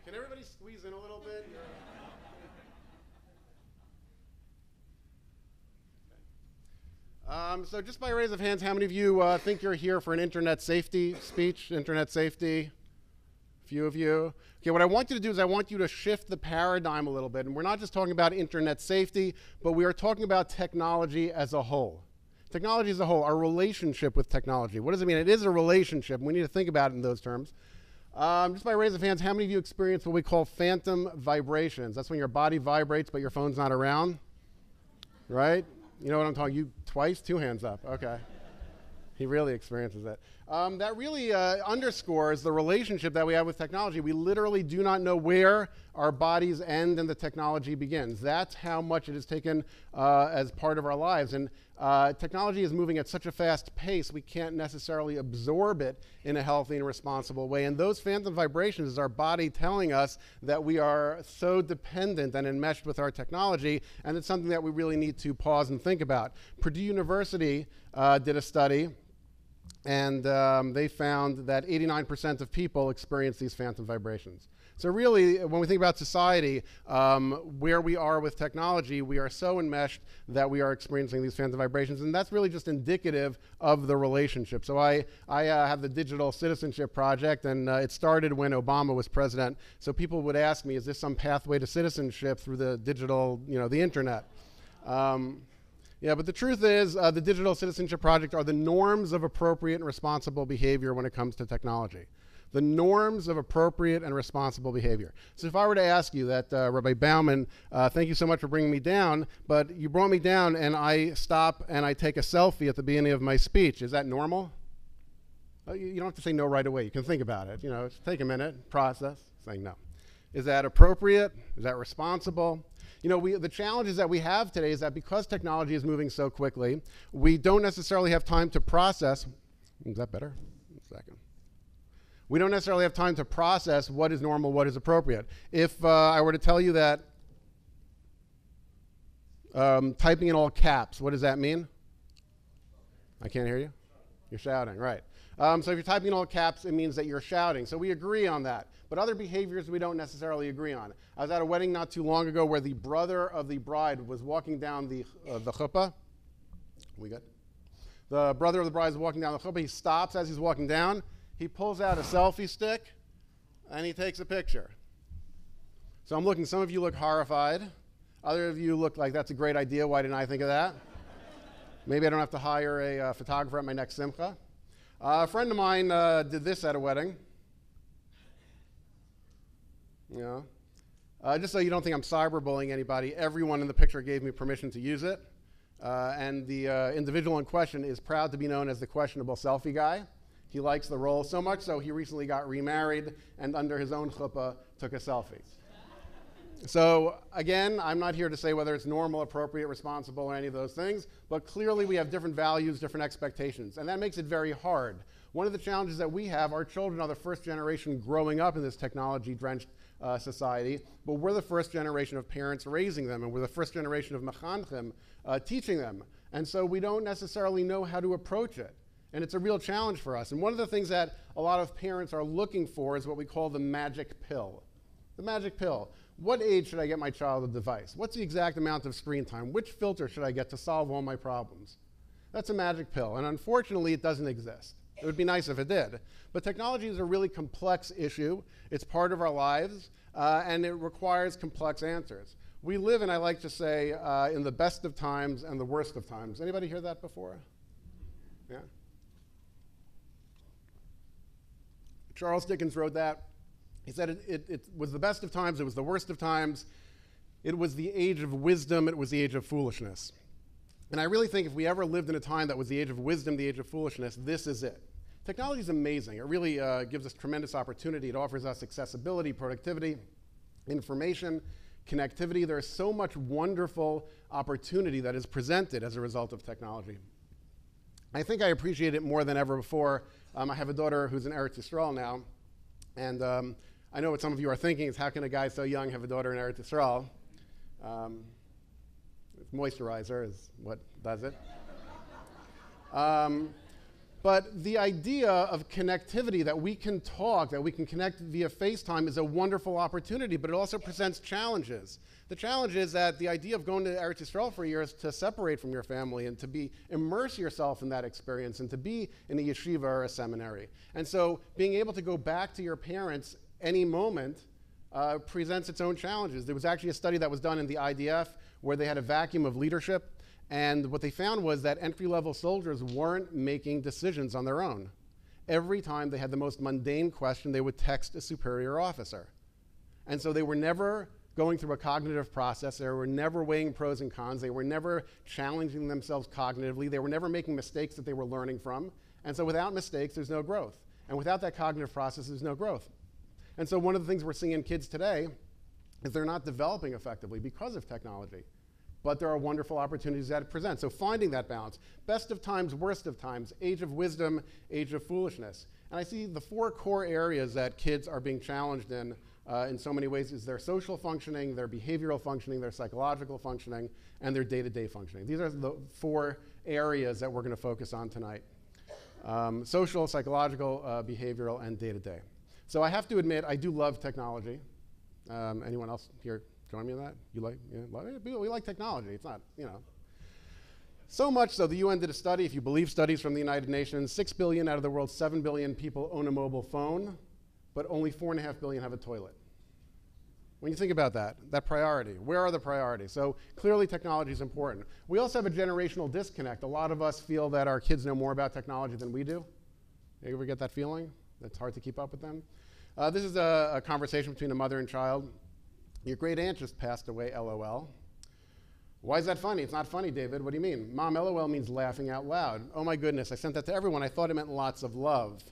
Can everybody squeeze in a little bit? So just by raise of hands, how many of you think you're here for an internet safety speech? Internet safety? A few of you. Okay, what I want you to do is I want you to shift the paradigm a little bit. And we're not just talking about internet safety, but we are talking about technology as a whole. Technology as a whole, our relationship with technology. What does it mean? It is a relationship. And we need to think about it in those terms. Just by raise of hands, how many of you experience what we call phantom vibrations? That's when your body vibrates, but your phone's not around, right? You know what I'm talking? You twice? 2 hands up. Okay. He really experiences it. That really underscores the relationship that we have with technology. We literally do not know where our bodies end and the technology begins. That's how much it has taken as part of our lives. And technology is moving at such a fast pace, we can't necessarily absorb it in a healthy and responsible way. And those phantom vibrations is our body telling us that we are so dependent and enmeshed with our technology, and it's something that we really need to pause and think about. Purdue University did a study, and they found that 89% of people experience these phantom vibrations. So really, when we think about society, where we are with technology, we are so enmeshed that we are experiencing these phantom vibrations, and that's really just indicative of the relationship. So I have the Digital Citizenship Project, and it started when Obama was president. So people would ask me, is this some pathway to citizenship through the digital, the internet? Yeah, but the truth is, the Digital Citizenship Project are the norms of appropriate and responsible behavior when it comes to technology. The norms of appropriate and responsible behavior. So if I were to ask you that, Rabbi Bauman, thank you so much for bringing me down, but you brought me down and I stop and I take a selfie at the beginning of my speech. Is that normal? You don't have to say no right away. You can think about it. Just take a minute, process, saying no. Is that appropriate? Is that responsible? The challenges that we have today is that because technology is moving so quickly, we don't necessarily have time to process. Is that better? 1 second. We don't necessarily have time to process what is normal, what is appropriate. If I were to tell you that typing in all caps, what does that mean? I can't hear you? You're shouting, right. So if you're typing in all caps, it means that you're shouting. So we agree on that. But other behaviors we don't necessarily agree on. I was at a wedding not too long ago where the brother of the bride was walking down the chuppah. We good? The brother of the bride is walking down the chuppah. He stops as he's walking down. He pulls out a selfie stick, and he takes a picture. So I'm looking, some of you look horrified. Other of you look like that's a great idea. Why didn't I think of that? Maybe I don't have to hire a photographer at my next simcha. A friend of mine did this at a wedding. Just so you don't think I'm cyberbullying anybody, everyone in the picture gave me permission to use it. And the individual in question is proud to be known as the questionable selfie guy. He likes the role so much so he recently got remarried and under his own chuppah took a selfie. So again, I'm not here to say whether it's normal, appropriate, responsible, or any of those things, but clearly we have different values, different expectations, and that makes it very hard. One of the challenges that we have, our children are the first generation growing up in this technology-drenched society, but we're the first generation of parents raising them, and we're the first generation of mechanchim teaching them. And so we don't necessarily know how to approach it. And it's a real challenge for us. And one of the things that a lot of parents are looking for is what we call the magic pill. The magic pill. What age should I get my child a device? What's the exact amount of screen time? Which filter should I get to solve all my problems? That's a magic pill. And unfortunately, it doesn't exist. It would be nice if it did. But technology is a really complex issue. It's part of our lives, and it requires complex answers. We live in, I like to say, in the best of times and the worst of times. Anybody hear that before? Yeah? Charles Dickens wrote that. He said it was the best of times, it was the worst of times. It was the age of wisdom, it was the age of foolishness. And I really think if we ever lived in a time that was the age of wisdom, the age of foolishness, this is it. Technology is amazing. It really gives us tremendous opportunity. It offers us accessibility, productivity, information, connectivity. There is so much wonderful opportunity that is presented as a result of technology. I think I appreciate it more than ever before. I have a daughter who's in Eretz Yisrael now, and I know what some of you are thinking is, how can a guy so young have a daughter in Eretz Yisrael? Moisturizer is what does it. But the idea of connectivity, that we can talk, that we can connect via FaceTime, is a wonderful opportunity, but it also presents challenges. The challenge is that the idea of going to Eretz Yisrael for a year is to separate from your family and to immerse yourself in that experience and to be in a yeshiva or a seminary. And so being able to go back to your parents any moment presents its own challenges. There was actually a study that was done in the IDF where they had a vacuum of leadership. And what they found was that entry-level soldiers weren't making decisions on their own. Every time they had the most mundane question, they would text a superior officer. And so they were never going through a cognitive process. They were never weighing pros and cons. They were never challenging themselves cognitively. They were never making mistakes that they were learning from. And so without mistakes, there's no growth. And without that cognitive process, there's no growth. And so one of the things we're seeing in kids today is they're not developing effectively because of technology. But there are wonderful opportunities that it presents. So finding that balance. Best of times, worst of times, age of wisdom, age of foolishness. And I see the 4 core areas that kids are being challenged in so many ways is their social functioning, their behavioral functioning, their psychological functioning, and their day-to-day functioning. These are the 4 areas that we're going to focus on tonight. Social, psychological, behavioral, and day-to-day. So I have to admit, I do love technology. Anyone else here join me in that? You like, yeah, we like technology. It's not, So much so, the UN did a study, if you believe studies from the United Nations, 6 billion out of the world's 7 billion people own a mobile phone, but only 4.5 billion have a toilet. When you think about that priority, where are the priorities? So clearly technology is important. We also have a generational disconnect. A lot of us feel that our kids know more about technology than we do. You ever get that feeling? That's hard to keep up with them? This is a conversation between a mother and child. Your great aunt just passed away, LOL. Why is that funny? It's not funny, David. What do you mean? Mom, LOL means laughing out loud. Oh my goodness, I sent that to everyone. I thought it meant lots of love.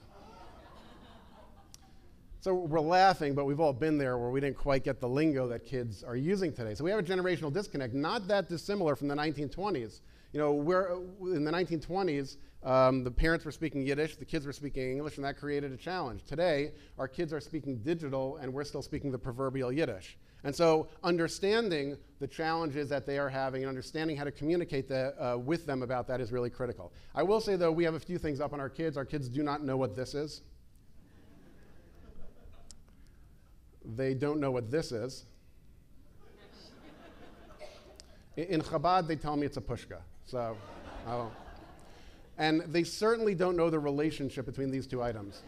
So we're laughing, but we've all been there where we didn't quite get the lingo that kids are using today. So we have a generational disconnect, not that dissimilar from the 1920s. In the 1920s, the parents were speaking Yiddish, the kids were speaking English, and that created a challenge. Today, our kids are speaking digital, and we're still speaking the proverbial Yiddish. And so understanding the challenges that they are having and understanding how to communicate with them about that is really critical. I will say, though, we have a few things up on our kids. Our kids do not know what this is. They don't know what this is. In Chabad, they tell me it's a pushka. So, and they certainly don't know the relationship between these 2 items.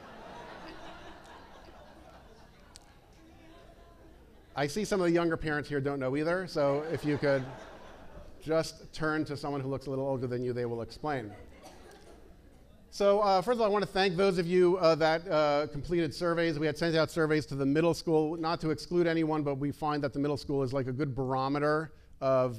I see some of the younger parents here don't know either, so if you could just turn to someone who looks a little older than you, they will explain. So first of all, I want to thank those of you that completed surveys. We had sent out surveys to the middle school, not to exclude anyone, but we find that the middle school is like a good barometer of,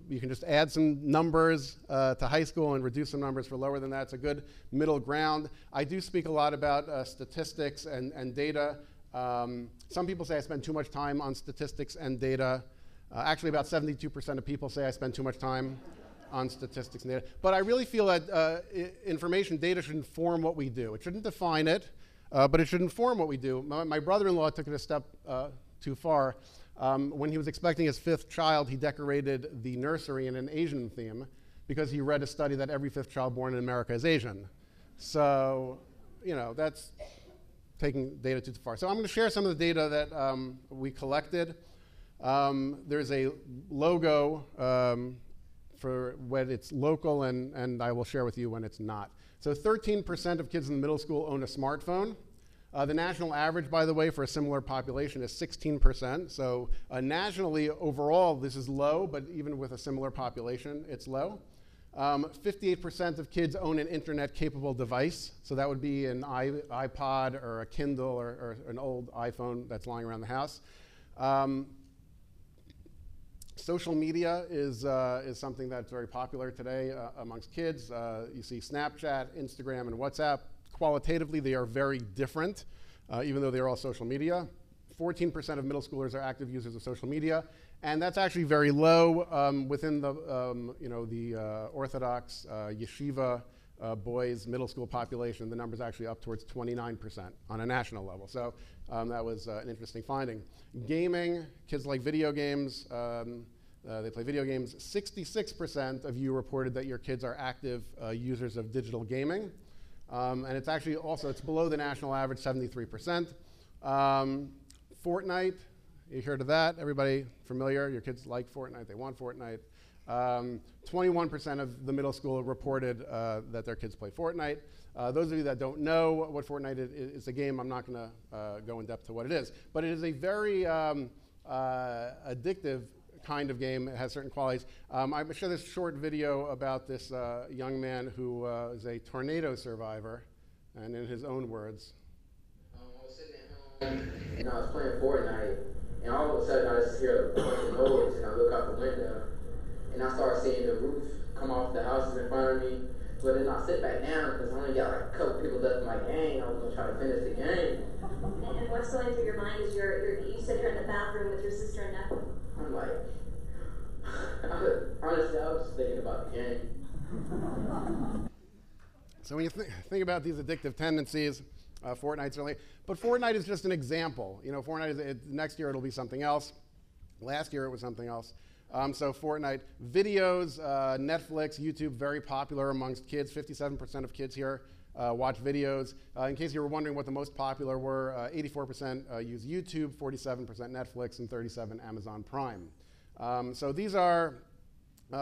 you can just add some numbers to high school and reduce some numbers for lower than that. It's a good middle ground. I do speak a lot about statistics and data. Some people say I spend too much time on statistics and data. Actually, about 72% of people say I spend too much time on statistics and data. But I really feel that information, data should inform what we do. It shouldn't define it, but it should inform what we do. My brother-in-law took it a step too far. When he was expecting his 5th child, he decorated the nursery in an Asian theme because he read a study that every 5th child born in America is Asian. So, that's taking data too far. So I'm going to share some of the data that we collected. There's a logo for when it's local, and I will share with you when it's not. So 13% of kids in the middle school own a smartphone. The national average, by the way, for a similar population is 16%. So nationally, overall, this is low, but even with a similar population, it's low. 58% of kids own an internet-capable device. So that would be an iPod or a Kindle or an old iPhone that's lying around the house. Social media is something that's very popular today amongst kids. You see Snapchat, Instagram, and WhatsApp. Qualitatively, they are very different, even though they're all social media. 14% of middle schoolers are active users of social media, and that's actually very low within the Orthodox yeshiva boys middle school population. The number's actually up towards 29% on a national level. So that was an interesting finding. Gaming, kids like video games. They play video games. 66% of you reported that your kids are active users of digital gaming. And it's actually also, it's below the national average, 73%. Fortnite, you heard of that? Everybody familiar? Your kids like Fortnite, they want Fortnite. 21% of the middle school reported that their kids play Fortnite. Those of you that don't know what Fortnite is, it's a game. I'm not going to go in depth to what it is. But it is a very addictive kind of game. It has certain qualities. I'm going to show this short video about this young man who is a tornado survivor, and in his own words. I was sitting at home and I was playing Fortnite, and all of a sudden I just hear a bunch of noise, and I look out the window and I start seeing the roof come off the houses in front of me. But then I sit back down because I only got like a couple people left in my gang. I was gonna try to finish the game. And what's going through your mind is you said you're in the bathroom with your sister and nephew. I'm like, honestly, I was just thinking about the game. So when you think about these addictive tendencies, Fortnite certainly, but Fortnite is just an example. You know, Fortnite is, next year it'll be something else. Last year it was something else. So Fortnite, videos, Netflix, YouTube, very popular amongst kids. 57% of kids here watch videos. In case you were wondering what the most popular were, 84% use YouTube, 47% Netflix, and 37% Amazon Prime. So these are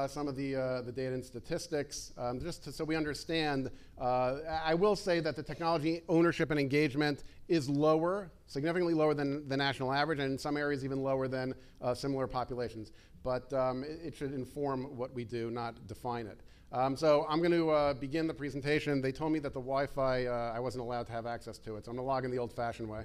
some of the data and statistics. So we understand, I will say that the technology ownership and engagement is lower, significantly lower than the national average, and in some areas even lower than similar populations. But it should inform what we do, not define it. So I'm going to begin the presentation. They told me that the Wi-Fi, I wasn't allowed to have access to it, so I'm going to log in the old-fashioned way.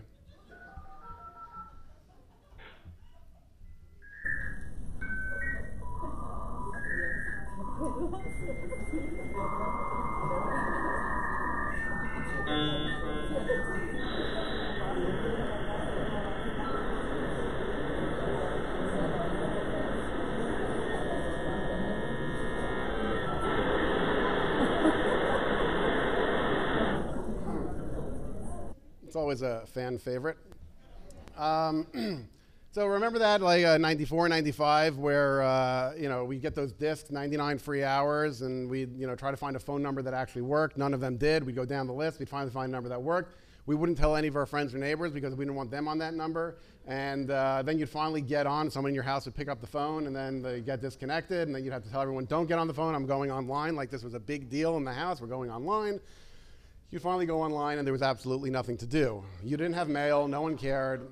It's always a fan favorite. So remember that, like 94, 95, where we get those discs, 99 free hours, and we try to find a phone number that actually worked. None of them did. We'd go down the list. We'd finally find a number that worked. We wouldn't tell any of our friends or neighbors because we didn't want them on that number. And then you'd finally get on. Someone in your house would pick up the phone, and then they get disconnected. And then you'd have to tell everyone, don't get on the phone. I'm going online. Like this was a big deal in the house. We're going online. You'd finally go online, and there was absolutely nothing to do. You didn't have mail. No one cared.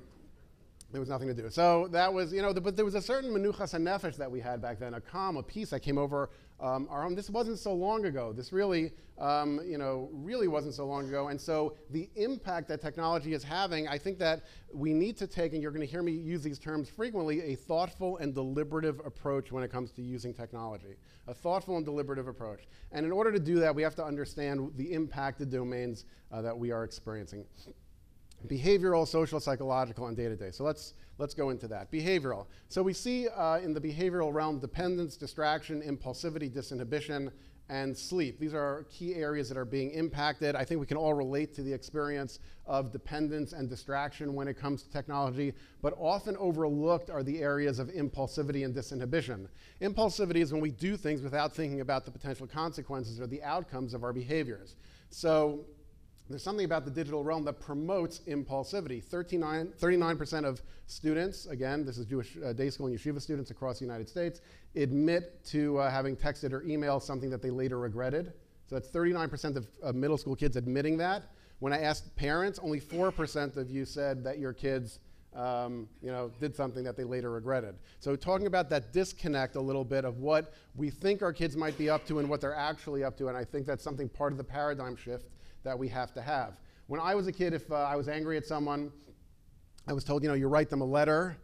There was nothing to do. So that was, but there was a certain menuchas hanefesh that we had back then, a calm, a peace that came over our own. This wasn't so long ago. This really, really wasn't so long ago. And so the impact that technology is having, I think that we need to take, and you're going to hear me use these terms frequently, a thoughtful and deliberative approach when it comes to using technology. A thoughtful and deliberative approach. And in order to do that, we have to understand the impacted domains that we are experiencing. Behavioral, social, psychological, and day-to-day. So let's go into that. Behavioral. So we see in the behavioral realm dependence, distraction, impulsivity, disinhibition, and sleep. These are key areas that are being impacted. I think we can all relate to the experience of dependence and distraction when it comes to technology, but often overlooked are the areas of impulsivity and disinhibition. Impulsivity is when we do things without thinking about the potential consequences or the outcomes of our behaviors. So there's something about the digital realm that promotes impulsivity. 39% of students, again, this is Jewish day school and yeshiva students across the United States, admit to having texted or emailed something that they later regretted. So that's 39% of middle school kids admitting that. When I asked parents, only 4% of you said that your kids did something that they later regretted. So talking about that disconnect a little bit of what we think our kids might be up to and what they're actually up to, and I think that's something part of the paradigm shift that we have to have. When I was a kid, if I was angry at someone, I was told, you write them a letter,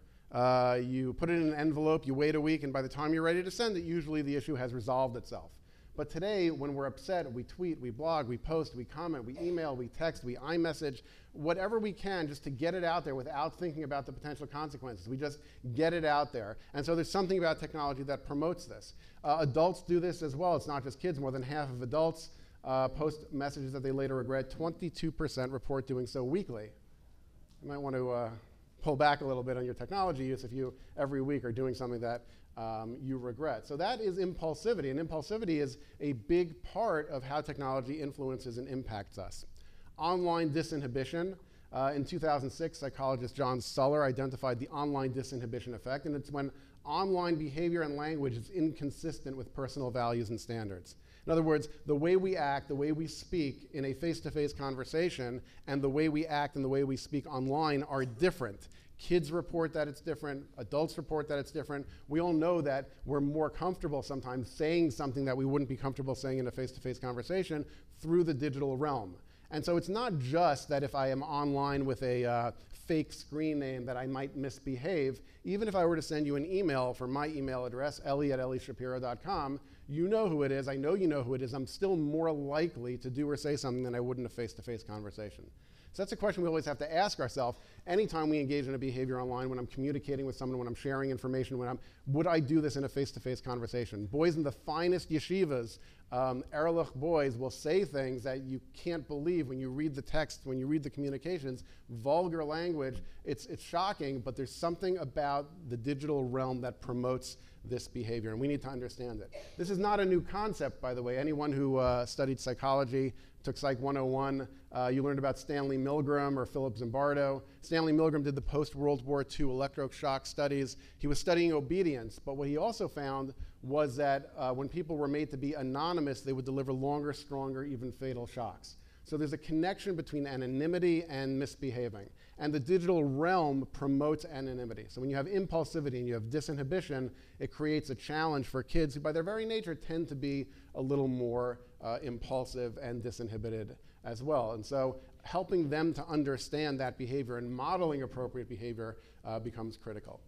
you put it in an envelope, you wait a week, and by the time you're ready to send it, usually the issue has resolved itself. But today, when we're upset, we tweet, we blog, we post, we comment, we email, we text, we iMessage, whatever we can just to get it out there without thinking about the potential consequences. We just get it out there. And so there's something about technology that promotes this. Adults do this as well. It's not just kids. More than half of adults post messages that they later regret. 22% report doing so weekly. You might want to pull back a little bit on your technology use if you every week are doing something that you regret. So that is impulsivity, and impulsivity is a big part of how technology influences and impacts us. Online disinhibition. In 2006, psychologist John Suller identified the online disinhibition effect, and it's when online behavior and language is inconsistent with personal values and standards. In other words, the way we act, the way we speak in a face-to-face conversation, and the way we act and the way we speak online are different. Kids report that it's different. Adults report that it's different. We all know that we're more comfortable sometimes saying something that we wouldn't be comfortable saying in a face-to-face conversation through the digital realm. And so it's not just that if I am online with a fake screen name that I might misbehave. Even if I were to send you an email from my email address, ellie@ellieshapiro.com, you know who it is, I know you know who it is, I'm still more likely to do or say something than I would in a face-to-face conversation. So that's a question we always have to ask ourselves anytime we engage in a behavior online, when I'm communicating with someone, when I'm sharing information, would I do this in a face-to-face conversation? Boys in the finest yeshivas, Erlich boys, will say things that you can't believe when you read the text, when you read the communications, vulgar language. It's shocking, but there's something about the digital realm that promotes this behavior, and we need to understand it. This is not a new concept, by the way. Anyone who studied psychology, took Psych 101, you learned about Stanley Milgram or Philip Zimbardo. Stanley Milgram did the post-World War II electroshock studies. He was studying obedience, but what he also found was that when people were made to be anonymous, they would deliver longer, stronger, even fatal shocks. So there's a connection between anonymity and misbehaving. And the digital realm promotes anonymity. So when you have impulsivity and you have disinhibition, it creates a challenge for kids who by their very nature tend to be a little more impulsive and disinhibited as well. And so helping them to understand that behavior and modeling appropriate behavior becomes critical.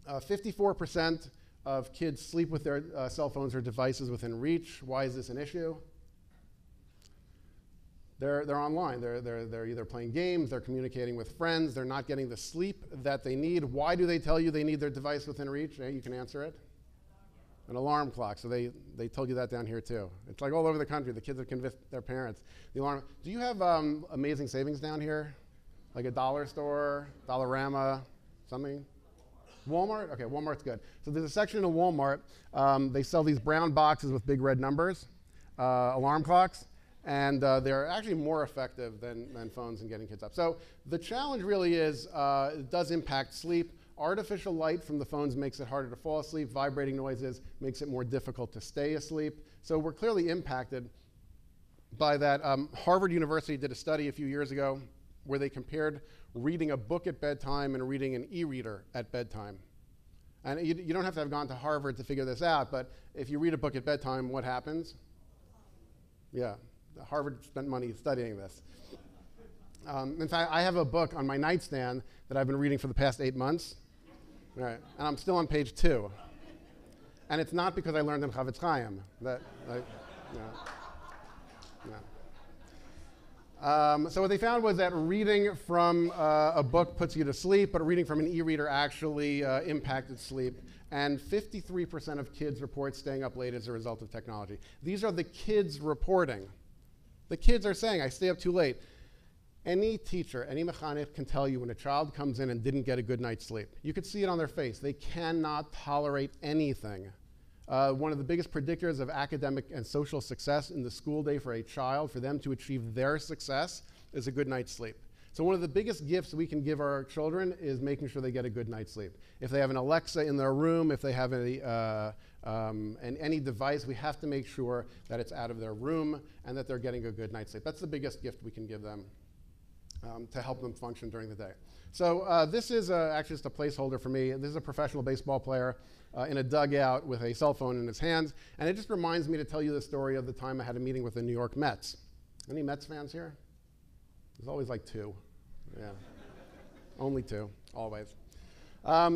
54% of kids sleep with their cell phones or devices within reach. Why is this an issue? They're online. They're either playing games, they're communicating with friends, they're not getting the sleep that they need. Why do they tell you they need their device within reach? You can answer it. An alarm clock. So they told you that down here too. It's like all over the country. The kids have convinced their parents. The alarm. Do you have amazing savings down here? Like a dollar store, Dollarama, something? Walmart? Okay, Walmart's good. So there's a section in Walmart. They sell these brown boxes with big red numbers, alarm clocks. And they're actually more effective than phones in getting kids up. So the challenge really is, it does impact sleep. Artificial light from the phones makes it harder to fall asleep. Vibrating noises makes it more difficult to stay asleep. So we're clearly impacted by that. Harvard University did a study a few years ago where they compared reading a book at bedtime and reading an e-reader at bedtime. And you don't have to have gone to Harvard to figure this out, but if you read a book at bedtime, what happens? Yeah. Harvard spent money studying this. In fact, I have a book on my nightstand that I've been reading for the past 8 months. Right. And I'm still on page 2. And it's not because I learned in Chavetz Chaim. So what they found was that reading from a book puts you to sleep, but reading from an e-reader actually impacted sleep. And 53% of kids report staying up late as a result of technology. These are the kids reporting. The kids are saying, I stay up too late. Any teacher, any mechanech can tell you when a child comes in and didn't get a good night's sleep. You could see it on their face. They cannot tolerate anything. One of the biggest predictors of academic and social success in the school day for a child, for them to achieve their success, is a good night's sleep. So one of the biggest gifts we can give our children is making sure they get a good night's sleep. If they have an Alexa in their room, if they have a And any device, we have to make sure that it's out of their room and that they're getting a good night's sleep. That's the biggest gift we can give them to help them function during the day. So this is actually just a placeholder for me. This is a professional baseball player in a dugout with a cell phone in his hands. And it just reminds me to tell you the story of the time I had a meeting with the New York Mets. Any Mets fans here? There's always like two. Yeah. Only two, always.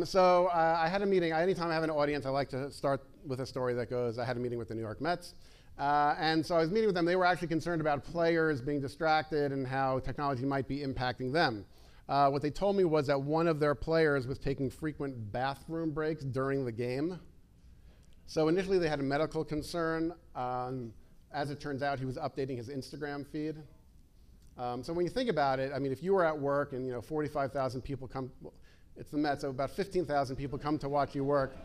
So I had a meeting. Anytime I have an audience, I like to start with a story that goes, I had a meeting with the New York Mets. And so I was meeting with them. They were actually concerned about players being distracted and how technology might be impacting them. What they told me was that one of their players was taking frequent bathroom breaks during the game. So initially they had a medical concern. As it turns out, he was updating his Instagram feed. So when you think about it, I mean, if you were at work and 45,000 people come, well, it's the Mets, so about 15,000 people come to watch you work.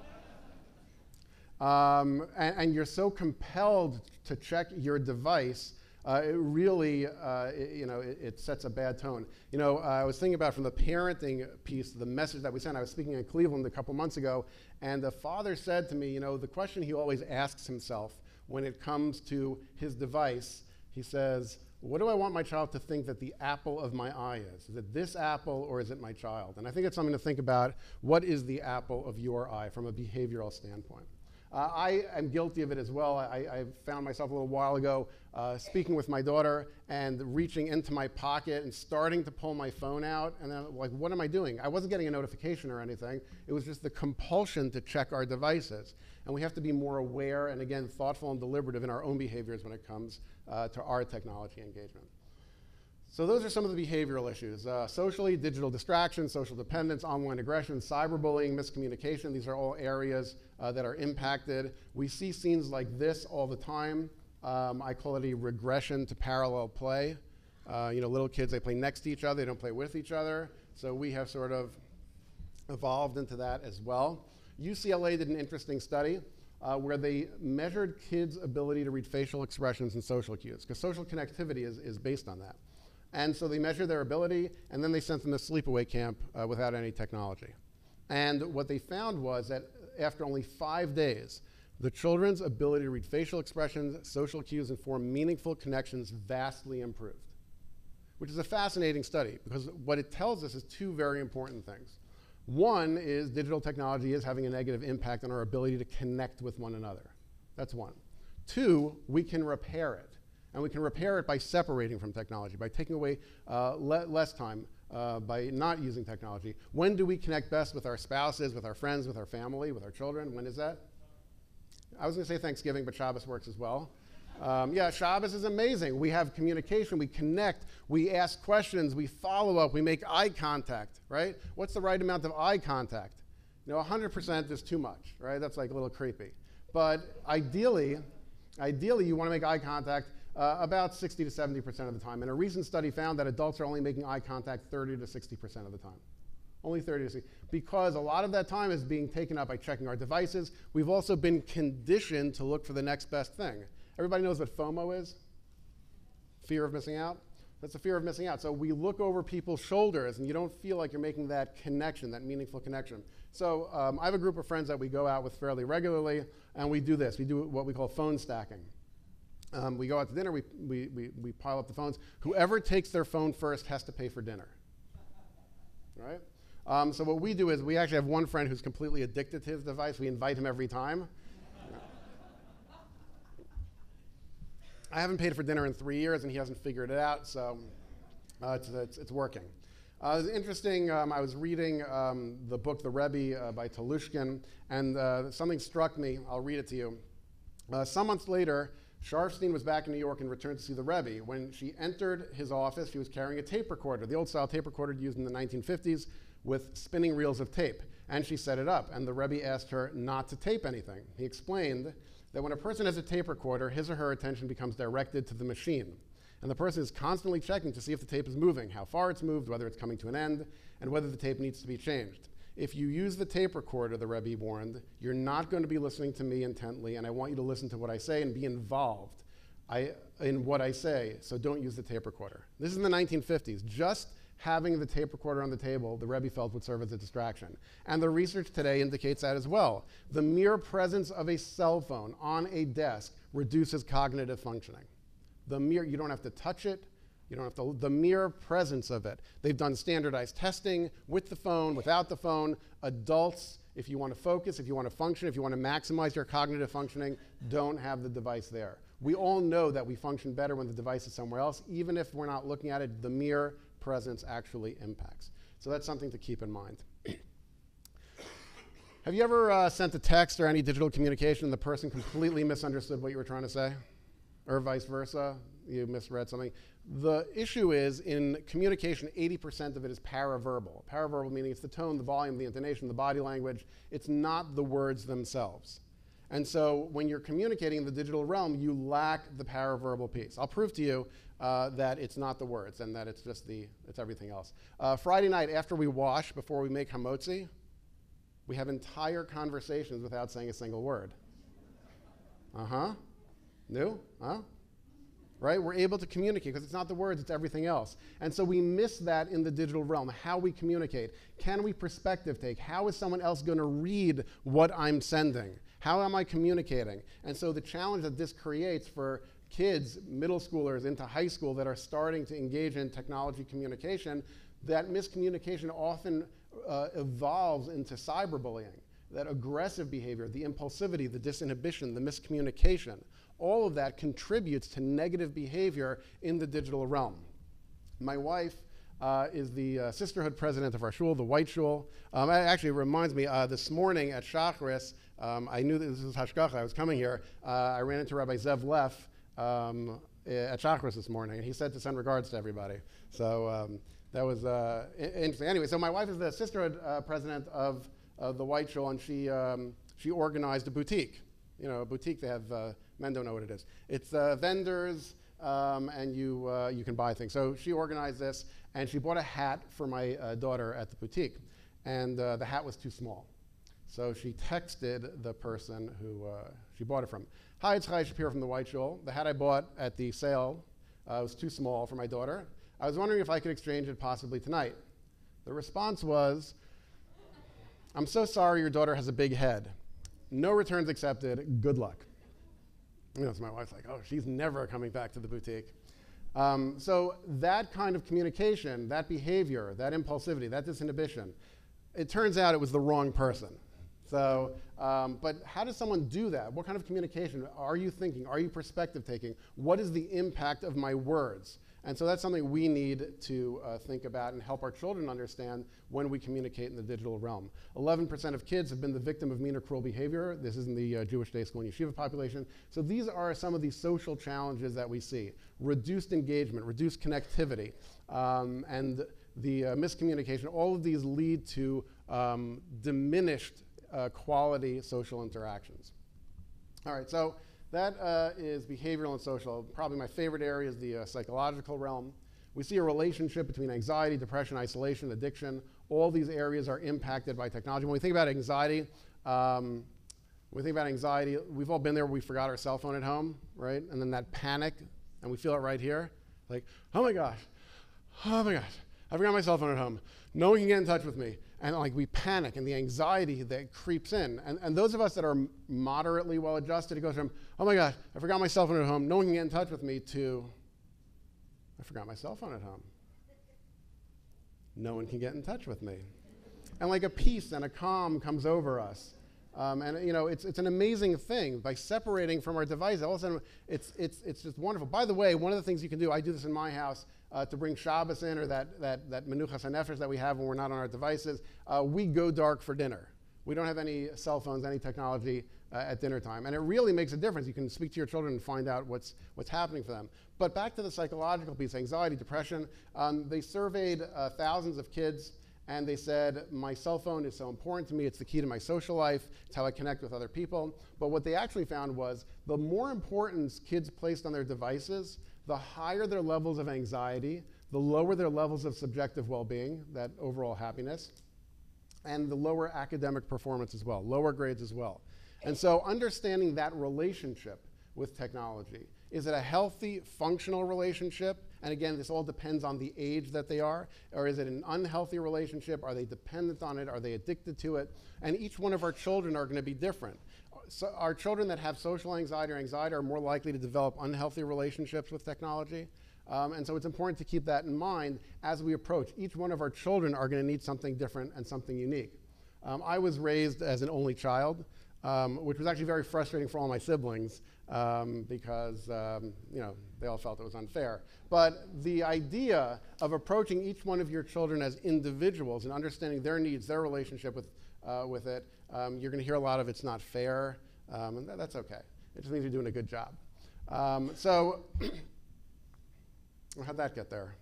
And you're so compelled to check your device, it really, it sets a bad tone. I was thinking about from the parenting piece, the message that we sent. I was speaking in Cleveland a couple months ago, and the father said to me, the question he always asks himself when it comes to his device, he says, what do I want my child to think that the apple of my eye is? Is it this apple or is it my child? And I think it's something to think about. What is the apple of your eye from a behavioral standpoint? I am guilty of it as well. I found myself a little while ago speaking with my daughter and reaching into my pocket and starting to pull my phone out. And then, like, what am I doing? I wasn't getting a notification or anything. It was just the compulsion to check our devices. And we have to be more aware and, again, thoughtful and deliberative in our own behaviors when it comes to our technology engagement. So those are some of the behavioral issues. Socially, digital distraction, social dependence, online aggression, cyberbullying, miscommunication. These are all areas that are impacted. We see scenes like this all the time. I call it a regression to parallel play. Little kids, they play next to each other. They don't play with each other. So we have sort of evolved into that as well. UCLA did an interesting study where they measured kids' ability to read facial expressions and social cues, because social connectivity is based on that. And so they measured their ability, and then they sent them to sleepaway camp without any technology. And what they found was that after only 5 days, the children's ability to read facial expressions, social cues, and form meaningful connections vastly improved, which is a fascinating study, because what it tells us is two very important things. One is digital technology is having a negative impact on our ability to connect with one another. That's one. Two, we can repair it. And we can repair it by separating from technology, by taking away less time, by not using technology. When do we connect best with our spouses, with our friends, with our family, with our children? When is that? I was going to say Thanksgiving, but Shabbos works as well. Yeah, Shabbos is amazing. We have communication, we connect, we ask questions, we follow up, we make eye contact, right? What's the right amount of eye contact? 100% is too much, right? That's like a little creepy. But ideally, you want to make eye contact about 60 to 70% of the time. And a recent study found that adults are only making eye contact 30 to 60% of the time. Only 30 to 60, because a lot of that time is being taken up by checking our devices. We've also been conditioned to look for the next best thing. Everybody knows what FOMO is? Fear of missing out? That's the fear of missing out. So we look over people's shoulders and you don't feel like you're making that connection, that meaningful connection. So I have a group of friends that we go out with fairly regularly, and we do this. We do what we call phone stacking. We go out to dinner, we pile up the phones. Whoever takes their phone first has to pay for dinner, right? So what we do is we actually have one friend who's completely addicted to his device. We invite him every time. I haven't paid for dinner in 3 years, and he hasn't figured it out, so it's working. It was interesting. I was reading the book The Rebbe by Telushkin, and something struck me. I'll read it to you. Some months later, Sharfstein was back in New York and returned to see the Rebbe. When she entered his office, she was carrying a tape recorder, the old-style tape recorder used in the 1950s with spinning reels of tape. And she set it up, and the Rebbe asked her not to tape anything. He explained that when a person has a tape recorder, his or her attention becomes directed to the machine. And the person is constantly checking to see if the tape is moving, how far it's moved, whether it's coming to an end, and whether the tape needs to be changed. If you use the tape recorder, the Rebbe warned, you're not going to be listening to me intently, and I want you to listen to what I say and be involved in what I say, so don't use the tape recorder. This is in the 1950s. Just having the tape recorder on the table, the Rebbe felt, would serve as a distraction. And the research today indicates that as well. The mere presence of a cell phone on a desk reduces cognitive functioning. You don't have to touch it. You don't have to, the mere presence of it. They've done standardized testing with the phone, without the phone. Adults, if you want to focus, if you want to function, if you want to maximize your cognitive functioning, don't have the device there. We all know that we function better when the device is somewhere else. Even if we're not looking at it, the mere presence actually impacts. So that's something to keep in mind. Have you ever sent a text or any digital communication and the person completely misunderstood what you were trying to say? Or vice versa, you misread something? The issue is, in communication, 80% of it is paraverbal. Paraverbal meaning it's the tone, the volume, the intonation, the body language. It's not the words themselves. And so when you're communicating in the digital realm, you lack the paraverbal piece. I'll prove to you that it's not the words and that it's just it's everything else. Friday night, after we wash, before we make hamotzi, we have entire conversations without saying a single word. New? Huh? Right? We're able to communicate because it's not the words, it's everything else. And so we miss that in the digital realm, how we communicate. Can we perspective take? How is someone else going to read what I'm sending? How am I communicating? And so the challenge that this creates for kids, middle schoolers into high school that are starting to engage in technology communication, that miscommunication often evolves into cyberbullying. That aggressive behavior, the impulsivity, the disinhibition, the miscommunication, all of that contributes to negative behavior in the digital realm. My wife is the sisterhood president of our shul, the White Shul. Actually, it reminds me, this morning at Shachris, I knew that this was Hashgacha, I was coming here. I ran into Rabbi Zev Leff at Shachris this morning, and he said to send regards to everybody. So that was interesting. Anyway, so my wife is the sisterhood president of the White Shul, and she organized a boutique. You know, a boutique, they have, men don't know what it is. It's vendors, and you can buy things. So she organized this, and she bought a hat for my daughter at the boutique, and the hat was too small. So she texted the person who she bought it from. Hi, it's Chai Shapiro from the White Shul. The hat I bought at the sale was too small for my daughter. I was wondering if I could exchange it possibly tonight. The response was, I'm so sorry your daughter has a big head. No returns accepted, good luck. You know, so my wife's like, oh, she's never coming back to the boutique. So that kind of communication, that behavior, that impulsivity, that disinhibition, it turns out it was the wrong person. So, but how does someone do that? What kind of communication are you thinking? Are you perspective taking? What is the impact of my words? And so that's something we need to think about and help our children understand when we communicate in the digital realm. 11% of kids have been the victim of mean or cruel behavior. This is in the Jewish day school and yeshiva population. So these are some of the social challenges that we see. Reduced engagement, reduced connectivity, and the miscommunication. All of these lead to diminished quality social interactions. All right, so that is behavioral and social. Probably my favorite area is the psychological realm. We see a relationship between anxiety, depression, isolation, addiction. All these areas are impacted by technology. When we think about anxiety, we've all been there where we forgot our cell phone at home, right? And then that panic, and we feel it right here. Like, oh my gosh, I forgot my cell phone at home. No one can get in touch with me. And like we panic, and the anxiety that creeps in. And those of us that are moderately well adjusted, it goes from, oh my gosh, I forgot my cell phone at home, no one can get in touch with me, to, I forgot my cell phone at home. No one can get in touch with me. And like a peace and a calm comes over us. And you know, it's an amazing thing. By separating from our device, all of a sudden, it's just wonderful. By the way, one of the things you can do, I do this in my house, to bring Shabbos in, or that menuchas hanefesh that we have when we're not on our devices, we go dark for dinner. We don't have any cell phones, any technology at dinner time. And it really makes a difference. You can speak to your children and find out what's happening for them. But back to the psychological piece, anxiety, depression. They surveyed thousands of kids, and they said, my cell phone is so important to me, it's the key to my social life, it's how I connect with other people. But what they actually found was, the more importance kids placed on their devices, the higher their levels of anxiety, the lower their levels of subjective well-being, that overall happiness, and the lower academic performance as well, lower grades as well. And so understanding that relationship with technology? Is it a healthy, functional relationship? And again, this all depends on the age that they are. Or is it an unhealthy relationship? Are they dependent on it? Are they addicted to it? And each one of our children are going to be different. So our children that have social anxiety or anxiety are more likely to develop unhealthy relationships with technology. And so it's important to keep that in mind as we approach. Each one of our children are going to need something different and something unique. I was raised as an only child, which was actually very frustrating for all my siblings because they all felt it was unfair. But the idea of approaching each one of your children as individuals and understanding their needs, their relationship with it, you're going to hear a lot of it's not fair, and that's okay. It just means you're doing a good job. How'd that get there?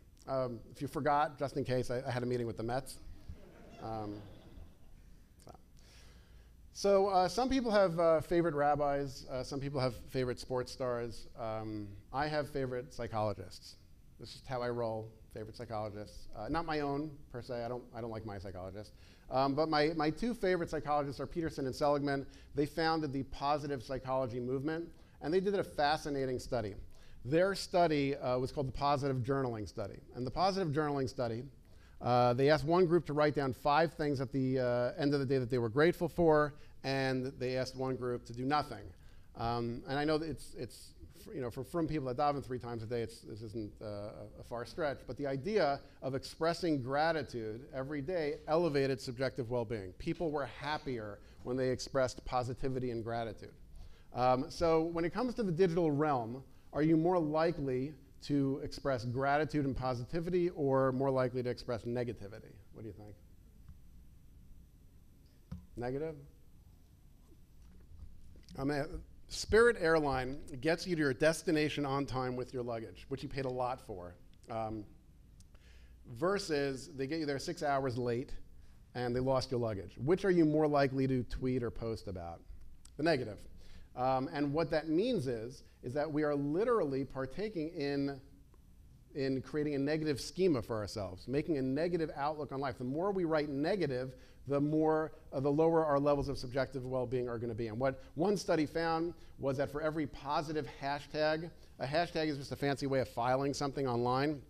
If you forgot, just in case, I had a meeting with the Mets. Some people have favorite rabbis. Some people have favorite sports stars. I have favorite psychologists. This is how I roll, favorite psychologists. Not my own, per se. I don't like my psychologist. But my two favorite psychologists are Peterson and Seligman. They founded the positive psychology movement, and they did a fascinating study. Their study was called the Positive Journaling Study. And the Positive Journaling Study, they asked one group to write down 5 things at the end of the day that they were grateful for, and they asked one group to do nothing. And I know that it's from people that daven 3 times a day, this isn't a far stretch, but the idea of expressing gratitude every day elevated subjective well-being. People were happier when they expressed positivity and gratitude. So when it comes to the digital realm, are you more likely to express gratitude and positivity or more likely to express negativity? What do you think? Negative? Spirit Airline gets you to your destination on time with your luggage, which you paid a lot for, versus they get you there 6 hours late and they lost your luggage. Which are you more likely to tweet or post about? The negative. And what that means is that we are literally partaking in creating a negative schema for ourselves, making a negative outlook on life. The more we write negative, the lower our levels of subjective well-being are going to be. And what one study found was that for every positive hashtag, a hashtag is just a fancy way of filing something online.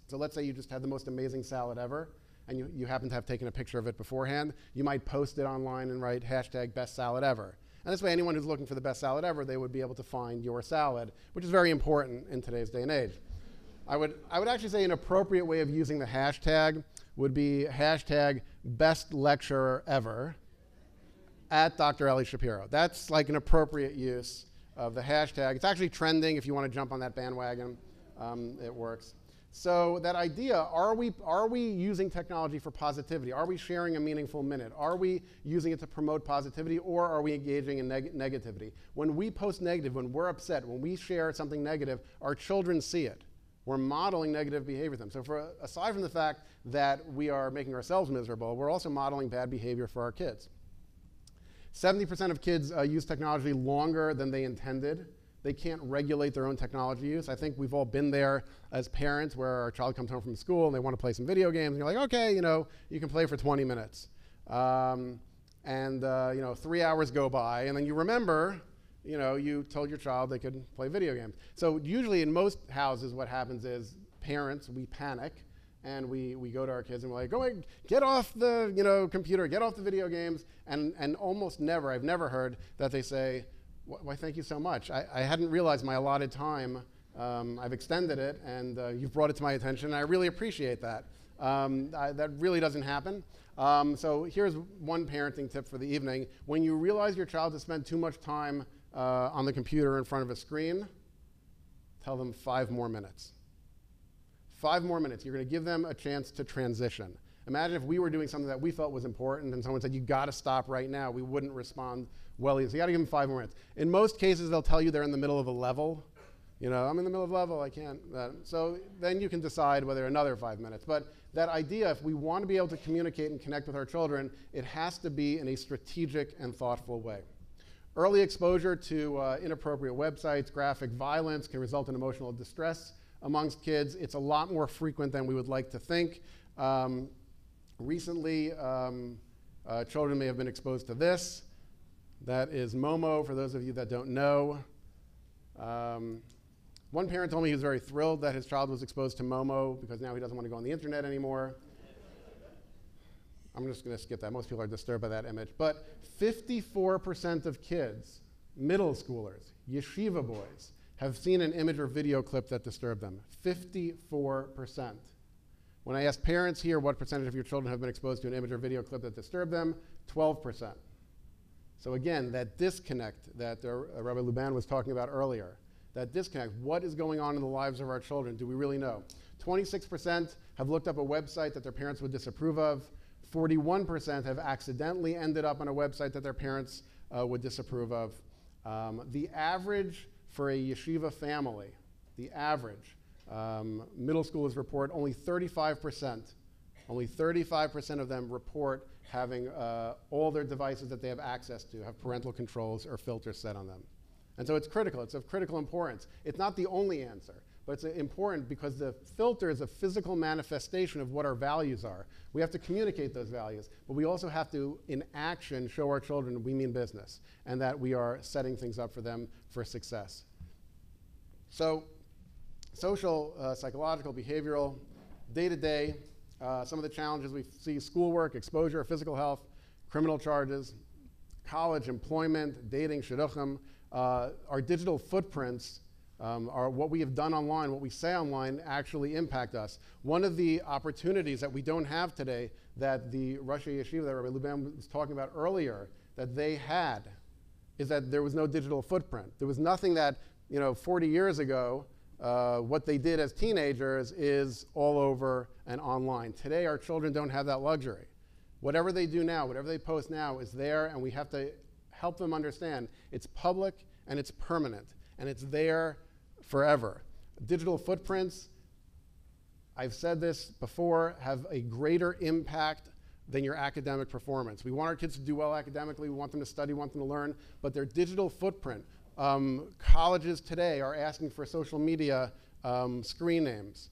So let's say you just had the most amazing salad ever, and you happen to have taken a picture of it beforehand. You might post it online and write hashtag best salad ever. And this way, anyone who's looking for the best salad ever, they would be able to find your salad, which is very important in today's day and age. I would actually say an appropriate way of using the hashtag would be hashtag best lecturer ever at Dr. Eli Shapiro. That's like an appropriate use of the hashtag. It's actually trending if you want to jump on that bandwagon. It works. So that idea, are we using technology for positivity? Are we sharing a meaningful minute? Are we using it to promote positivity, or are we engaging in negativity? When we post negative, when we're upset, when we share something negative, our children see it. We're modeling negative behavior to them. So aside from the fact that we are making ourselves miserable, we're also modeling bad behavior for our kids. 70% of kids use technology longer than they intended. They can't regulate their own technology use. I think we've all been there as parents where our child comes home from school and they want to play some video games. And you're like, okay, you can play for 20 minutes. 3 hours go by, and then you remember, you told your child they could play video games. So usually in most houses what happens is parents, we panic, and we go to our kids and we're like, go ahead, get off the computer, get off the video games. And almost never, I've never heard that they say, why, thank you so much. I hadn't realized my allotted time. I've extended it, and you've brought it to my attention, and I really appreciate that. That really doesn't happen. So here's one parenting tip for the evening. When you realize your child has spent too much time on the computer in front of a screen, tell them 5 more minutes. 5 more minutes. You're going to give them a chance to transition. Imagine if we were doing something that we felt was important and someone said, you got to stop right now. We wouldn't respond well either. So you got to give them 5 more minutes. In most cases, they'll tell you they're in the middle of a level. I'm in the middle of a level, I can't. So then you can decide whether another 5 minutes. But that idea, if we want to be able to communicate and connect with our children, it has to be in a strategic and thoughtful way. Early exposure to inappropriate websites, graphic violence can result in emotional distress amongst kids. It's a lot more frequent than we would like to think. Recently, children may have been exposed to this. That is Momo, for those of you that don't know. One parent told me he was very thrilled that his child was exposed to Momo because now he doesn't want to go on the internet anymore. I'm just going to skip that. Most people are disturbed by that image. But 54% of kids, middle schoolers, yeshiva boys, have seen an image or video clip that disturbed them. 54%. When I asked parents here what percentage of your children have been exposed to an image or video clip that disturbed them, 12%. So again, that disconnect that Rabbi Luban was talking about earlier, that disconnect, what is going on in the lives of our children? Do we really know? 26% have looked up a website that their parents would disapprove of. 41% have accidentally ended up on a website that their parents would disapprove of. The average for a yeshiva family, the average, middle schoolers report only 35% of them report having all their devices that they have access to have parental controls or filters set on them. And so it's critical. It's of critical importance. It's not the only answer, but it's important because the filter is a physical manifestation of what our values are. We have to communicate those values, but we also have to, in action, show our children we mean business and that we are setting things up for them for success. So, social, psychological, behavioral, day-to-day, some of the challenges we see: schoolwork, exposure, physical health, criminal charges, college, employment, dating, shidduchim. Our digital footprints are what we have done online, what we say online actually impact us. One of the opportunities that we don't have today that the Rosh Yeshiva that Rabbi Luban was talking about earlier, that they had, is that there was no digital footprint. There was nothing that, 40 years ago, what they did as teenagers is all over and online. Today, our children don't have that luxury. Whatever they do now, whatever they post now is there, and we have to help them understand it's public and it's permanent and it's there forever. Digital footprints, I've said this before, have a greater impact than your academic performance. We want our kids to do well academically, we want them to study, we want them to learn, but their digital footprint, colleges today are asking for social media screen names.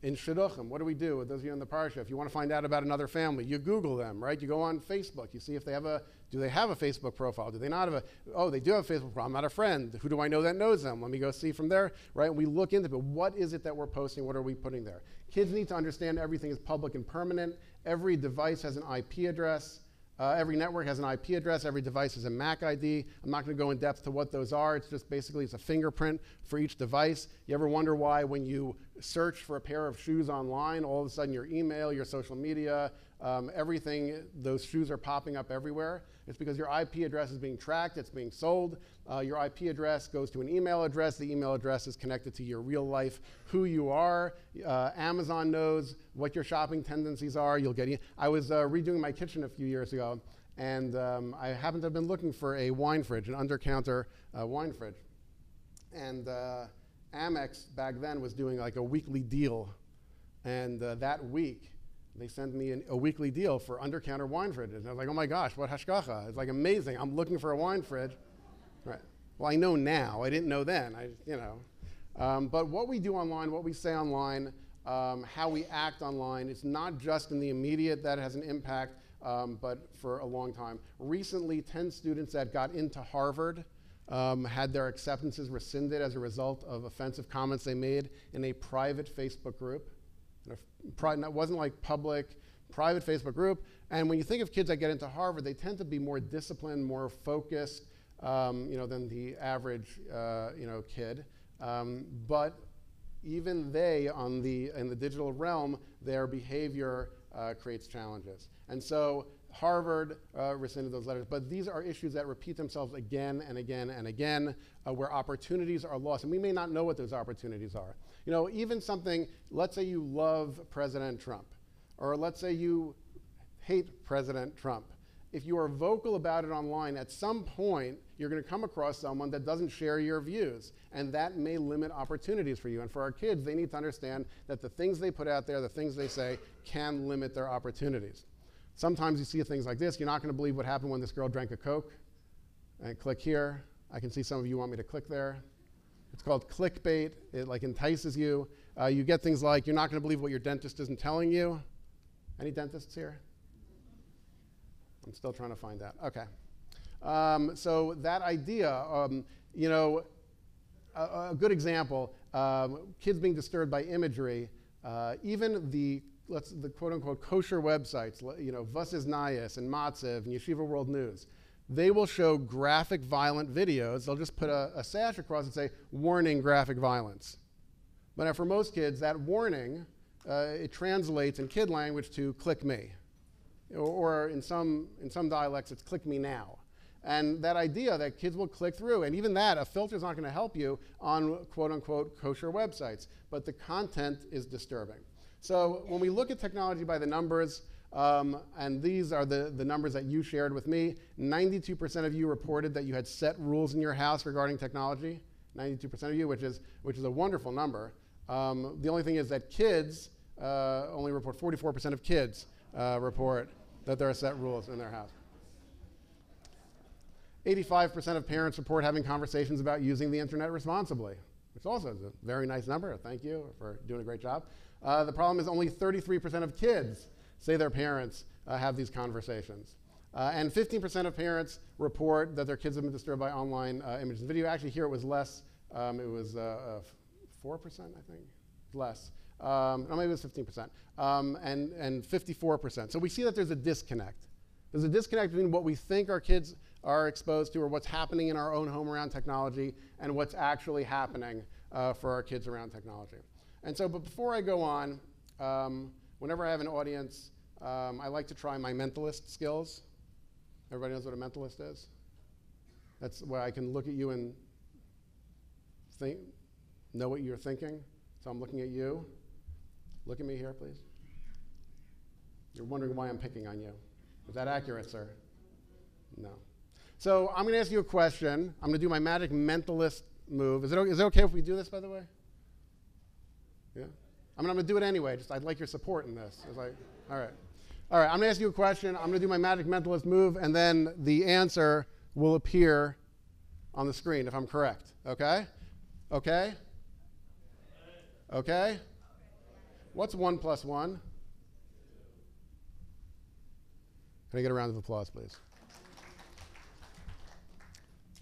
In shidduchim, what do we do with those of you in the parsha? If you want to find out about another family, you Google them, right? You go on Facebook, you see if they have do they have a Facebook profile? Do they not have oh, they do have a Facebook profile, I'm not a friend. Who do I know that knows them? Let me go see from there, right? And we look into it, but what is it that we're posting? What are we putting there? Kids need to understand everything is public and permanent. Every device has an IP address. Every network has an IP address. Every device has a MAC ID. I'm not going to go in depth to what those are. It's just basically it's a fingerprint for each device. You ever wonder why when you search for a pair of shoes online, all of a sudden your email, your social media, everything, those shoes are popping up everywhere? It's because your IP address is being tracked. It's being sold. Your IP address goes to an email address. The email address is connected to your real life, who you are. Amazon knows what your shopping tendencies are. You'll get. I was redoing my kitchen a few years ago, and I happened to have been looking for a wine fridge, an under-counter wine fridge. And Amex back then was doing like a weekly deal, and that week they sent me a weekly deal for under-counter wine fridges. And I was like, oh my gosh, what hashgacha. It's like amazing. I'm looking for a wine fridge. Right. Well, I know now. I didn't know then. But what we do online, what we say online, how we act online, it's not just in the immediate that it has an impact, but for a long time. Recently, 10 students that got into Harvard had their acceptances rescinded as a result of offensive comments they made in a private Facebook group. It wasn't like public, private Facebook group. And when you think of kids that get into Harvard, they tend to be more disciplined, more focused, than the average, kid. But even they, in the digital realm, their behavior creates challenges. And so Harvard rescinded those letters. But these are issues that repeat themselves again and again and again, where opportunities are lost. And we may not know what those opportunities are. Even something, let's say you love President Trump, or let's say you hate President Trump. If you are vocal about it online, at some point, you're going to come across someone that doesn't share your views, and that may limit opportunities for you. And for our kids, they need to understand that the things they put out there, the things they say, can limit their opportunities. Sometimes you see things like this. You're not going to believe what happened when this girl drank a Coke. And click here. I can see some of you want me to click there. It's called clickbait. It entices you. You get things like, you're not going to believe what your dentist isn't telling you. Any dentists here? I'm still trying to find that. Okay. So that idea, you know, a good example, kids being disturbed by imagery, even the quote-unquote kosher websites, you know, Vasiznayas and Matziv and Yeshiva World News, they will show graphic violent videos. They'll just put a sash across and say, warning graphic violence. But now for most kids, that warning, it translates in kid language to click me. Or in some dialects, it's click me now. And that idea that kids will click through, and even that, a filter is not going to help you on quote-unquote kosher websites, but the content is disturbing. So when we look at technology by the numbers, and these are the numbers that you shared with me, 92% of you reported that you had set rules in your house regarding technology, 92% of you, which is a wonderful number. The only thing is that kids only report, 44% of kids report that there are set rules in their house. 85% of parents report having conversations about using the internet responsibly, which also is a very nice number. Thank you for doing a great job. The problem is only 33% of kids say their parents have these conversations. And 15% of parents report that their kids have been disturbed by online images and video. Actually, here it was less. It was 4%, I think, less. No, maybe it was 15%. And 54%. So we see that there's a disconnect. There's a disconnect between what we think our kids are exposed to or what's happening in our own home around technology and what's actually happening for our kids around technology. And so, but before I go on, whenever I have an audience, I like to try my mentalist skills. Everybody knows what a mentalist is? That's where I can look at you and know what you're thinking. So I'm looking at you. Look at me here, please. You're wondering why I'm picking on you. Is that accurate, sir? No. So I'm going to ask you a question. I'm going to do my magic mentalist move. Is it okay if we do this, by the way? Yeah? I mean, I'm going to do it anyway. Just I'd like your support in this. It's like, all right. All right, I'm going to ask you a question. I'm going to do my magic mentalist move, and then the answer will appear on the screen if I'm correct. Okay? Okay? Okay? What's 1 plus 1? Can I get a round of applause, please?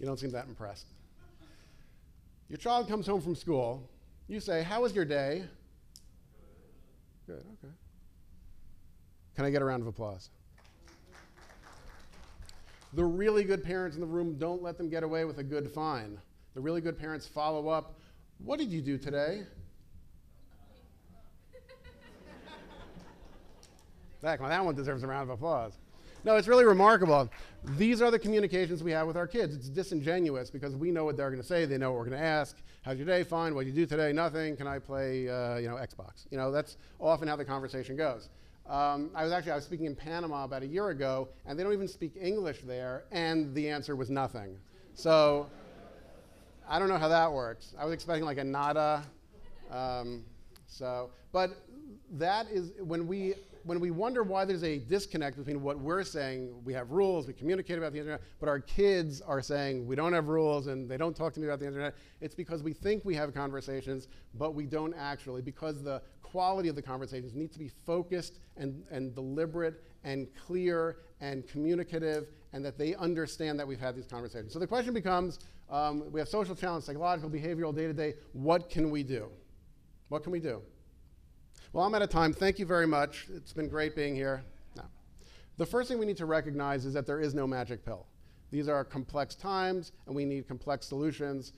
You don't seem that impressed. Your child comes home from school. You say, how was your day? Good, okay. Can I get a round of applause? The really good parents in the room, don't let them get away with a good fine. The really good parents follow up. What did you do today? That one deserves a round of applause. No, it's really remarkable. These are the communications we have with our kids. It's disingenuous because we know what they're going to say. They know what we're going to ask. How's your day? Fine. What did you do today? Nothing. Can I play, Xbox? That's often how the conversation goes. I was speaking in Panama about a year ago, and they don't even speak English there, and the answer was nothing. So I don't know how that works. I was expecting like a nada. But that is when we wonder why there's a disconnect between what we're saying, we have rules, we communicate about the internet, but our kids are saying we don't have rules and they don't talk to me about the internet. It's because we think we have conversations, but we don't actually, because the quality of the conversations need to be focused and deliberate and clear and communicative, and that they understand that we've had these conversations. So the question becomes, we have social challenge, psychological, behavioral, day-to-day. What can we do? What can we do? Well, I'm out of time. Thank you very much. It's been great being here. Now, the first thing we need to recognize is that there is no magic pill. These are complex times, and we need complex solutions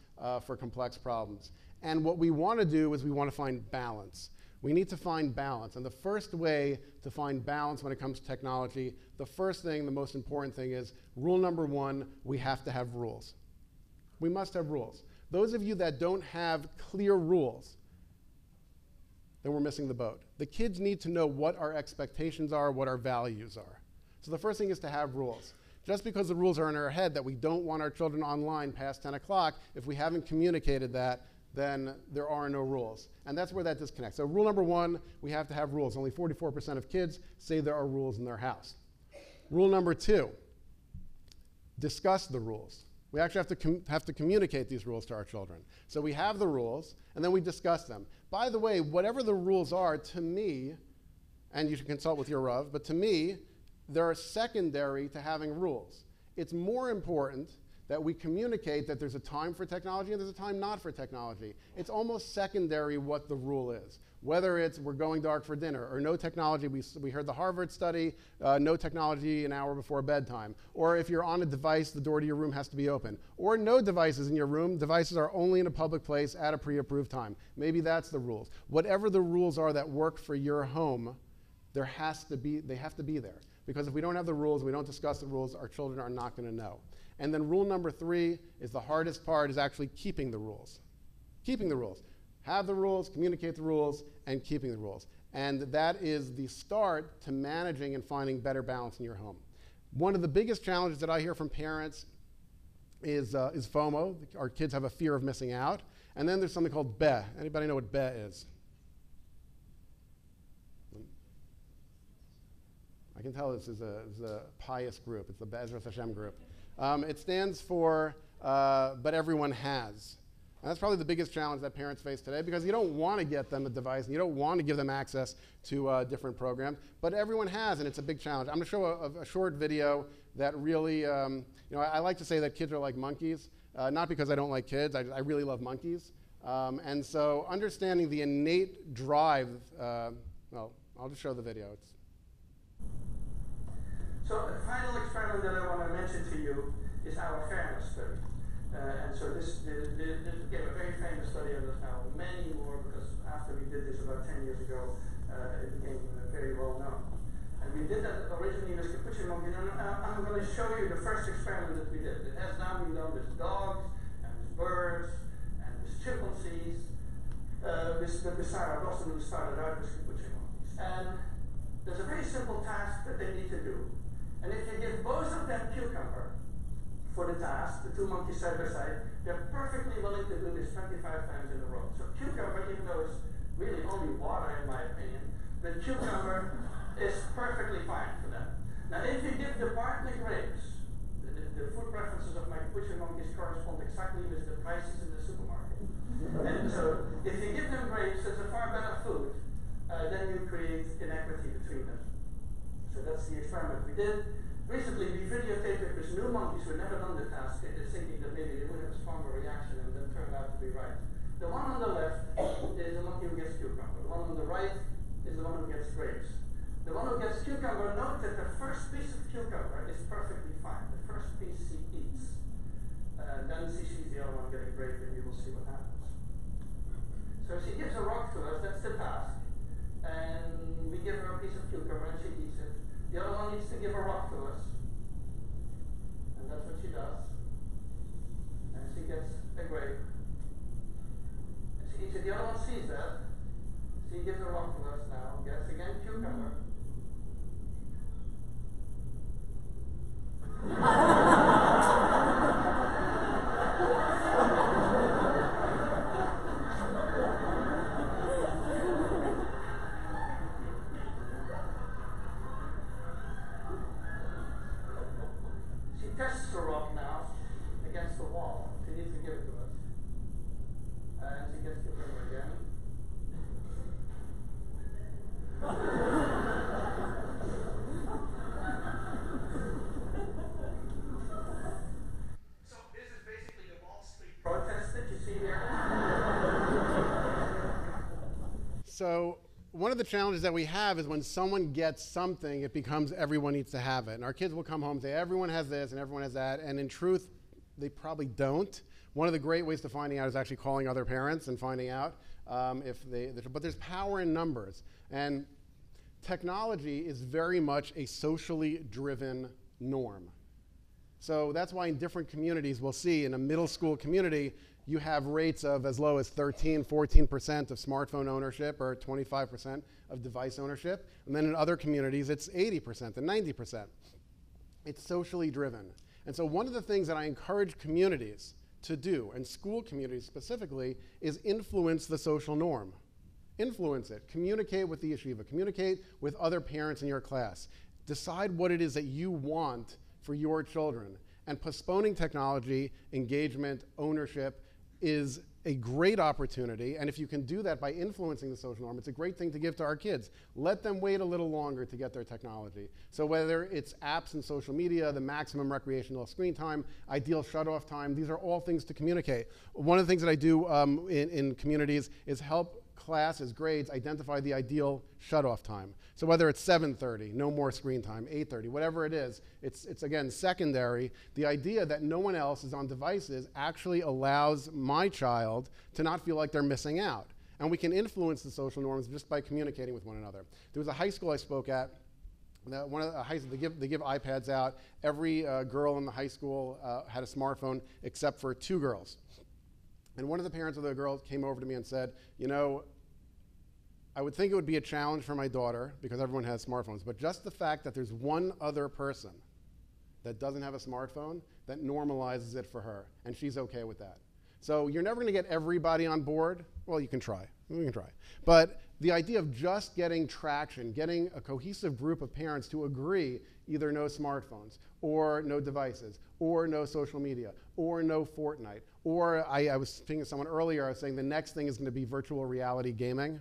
for complex problems. And what we want to do is we want to find balance. We need to find balance. And the first way to find balance when it comes to technology, the first thing, the most important thing is rule number 1, we have to have rules. We must have rules. Those of you that don't have clear rules, then we're missing the boat. The kids need to know what our expectations are, what our values are. So the first thing is to have rules. Just because the rules are in our head that we don't want our children online past 10 o'clock, if we haven't communicated that, then there are no rules. And that's where that disconnects. So rule number 1, we have to have rules. Only 44% of kids say there are rules in their house. Rule number 2, discuss the rules. We actually have to communicate these rules to our children. So we have the rules, and then we discuss them. By the way, whatever the rules are, to me, and you should consult with your Rav, but to me, they're secondary to having rules. It's more important that we communicate that there's a time for technology and there's a time not for technology. It's almost secondary what the rule is. Whether it's we're going dark for dinner, or no technology, we heard the Harvard study, no technology an hour before bedtime. Or if you're on a device, the door to your room has to be open. Or no devices in your room, devices are only in a public place at a pre-approved time. Maybe that's the rules. Whatever the rules are that work for your home, they have to be there. Because if we don't have the rules, we don't discuss the rules, our children are not going to know. And then rule number 3 is the hardest part, is actually keeping the rules. Keeping the rules. Have the rules, communicate the rules, and keeping the rules. And that is the start to managing and finding better balance in your home. One of the biggest challenges that I hear from parents is FOMO. Our kids have a fear of missing out. And then there's something called BE. Anybody know what BE is? I can tell this is a pious group. It's the Be'ezras Hashem group. It stands for but everyone has. And that's probably the biggest challenge that parents face today, because you don't want to get them a device and you don't want to give them access to different programs, but everyone has, and it's a big challenge. I'm going to show a short video that really, I like to say that kids are like monkeys, not because I don't like kids, I really love monkeys. And so understanding the innate drive, well, I'll just show the video. So the final experiment that I want to mention to you is our fairness study. And so this became a very famous study, and there's now many more, because after we did this about 10 years ago, it became very well known. And we did that originally with capuchin monkey, and I'm going to show you the first experiment that we did. It has now been done with dogs, and with birds, and with chimpanzees, with Sarah Dawson, who started out with capuchin monkeys. And there's a very simple task that they need to do. And if you give both of them cucumber for the task, the two monkeys side by side, they're perfectly willing to do this 25 times in a row. So cucumber, even though it's really only water in my opinion, but cucumber is perfectly fine for them. Now if you give the partner grapes, the food preferences of my capuchin monkeys correspond exactly with the prices in the supermarket. And so if you give them grapes, that's a far better food, then you create inequity between them. So that's the experiment we did. Recently, we videotaped it with new monkeys who had never done the task, thinking that maybe they would have a stronger reaction, and that turned out to be right. The one on the left is the monkey who gets cucumber. The one on the right is the one who gets grapes. The one who gets cucumber, note that the first piece of cucumber is perfectly fine. The first piece he eats. Then she sees the other one getting grape, and you will see what happens. So she gives a rock to us, that's the task. And we give her a piece of cucumber, and she eats it. The other one needs to give a rock to us. And that's what she does. And she gets a grape. And she eats it. The other one sees that. She gives a rock to us now. Gets again cucumber. Tests the rock now against the wall. She needs to give it to us. And she gets cucumber again. So this is basically the Wall Street protest that you see here. So one of the challenges that we have is when someone gets something, it becomes everyone needs to have it. And our kids will come home and say, everyone has this and everyone has that. And in truth, they probably don't. One of the great ways to finding out is actually calling other parents and finding out but there's power in numbers. And technology is very much a socially driven norm. So that's why in different communities, we'll see in a middle school community, you have rates of as low as 13, 14% of smartphone ownership, or 25% of device ownership. And then in other communities, it's 80% and 90%. It's socially driven. And so one of the things that I encourage communities to do, and school communities specifically, is influence the social norm. Influence it. Communicate with the yeshiva. Communicate with other parents in your class. Decide what it is that you want for your children. And postponing technology, engagement, ownership, is a great opportunity, and if you can do that by influencing the social norm, it's a great thing to give to our kids. Let them wait a little longer to get their technology. So whether it's apps and social media, the maximum recreational screen time, ideal shut-off time, these are all things to communicate. One of the things that I do in communities is help classes, grades, identify the ideal shut-off time. So whether it's 7:30, no more screen time, 8:30, whatever it is, it's again secondary. The idea that no one else is on devices actually allows my child to not feel like they're missing out. And we can influence the social norms just by communicating with one another. There was a high school I spoke at. One of the they give iPads out. Every girl in the high school had a smartphone except for 2 girls. And one of the parents of the girl came over to me and said, you know, I would think it would be a challenge for my daughter because everyone has smartphones, but just the fact that there's one other person that doesn't have a smartphone, that normalizes it for her, and she's okay with that. So you're never gonna get everybody on board. Well, you can try, But the idea of just getting traction, getting a cohesive group of parents to agree either no smartphones, or no devices, or no social media, or no Fortnite, or I was speaking to someone earlier, I was saying the next thing is gonna be virtual reality gaming.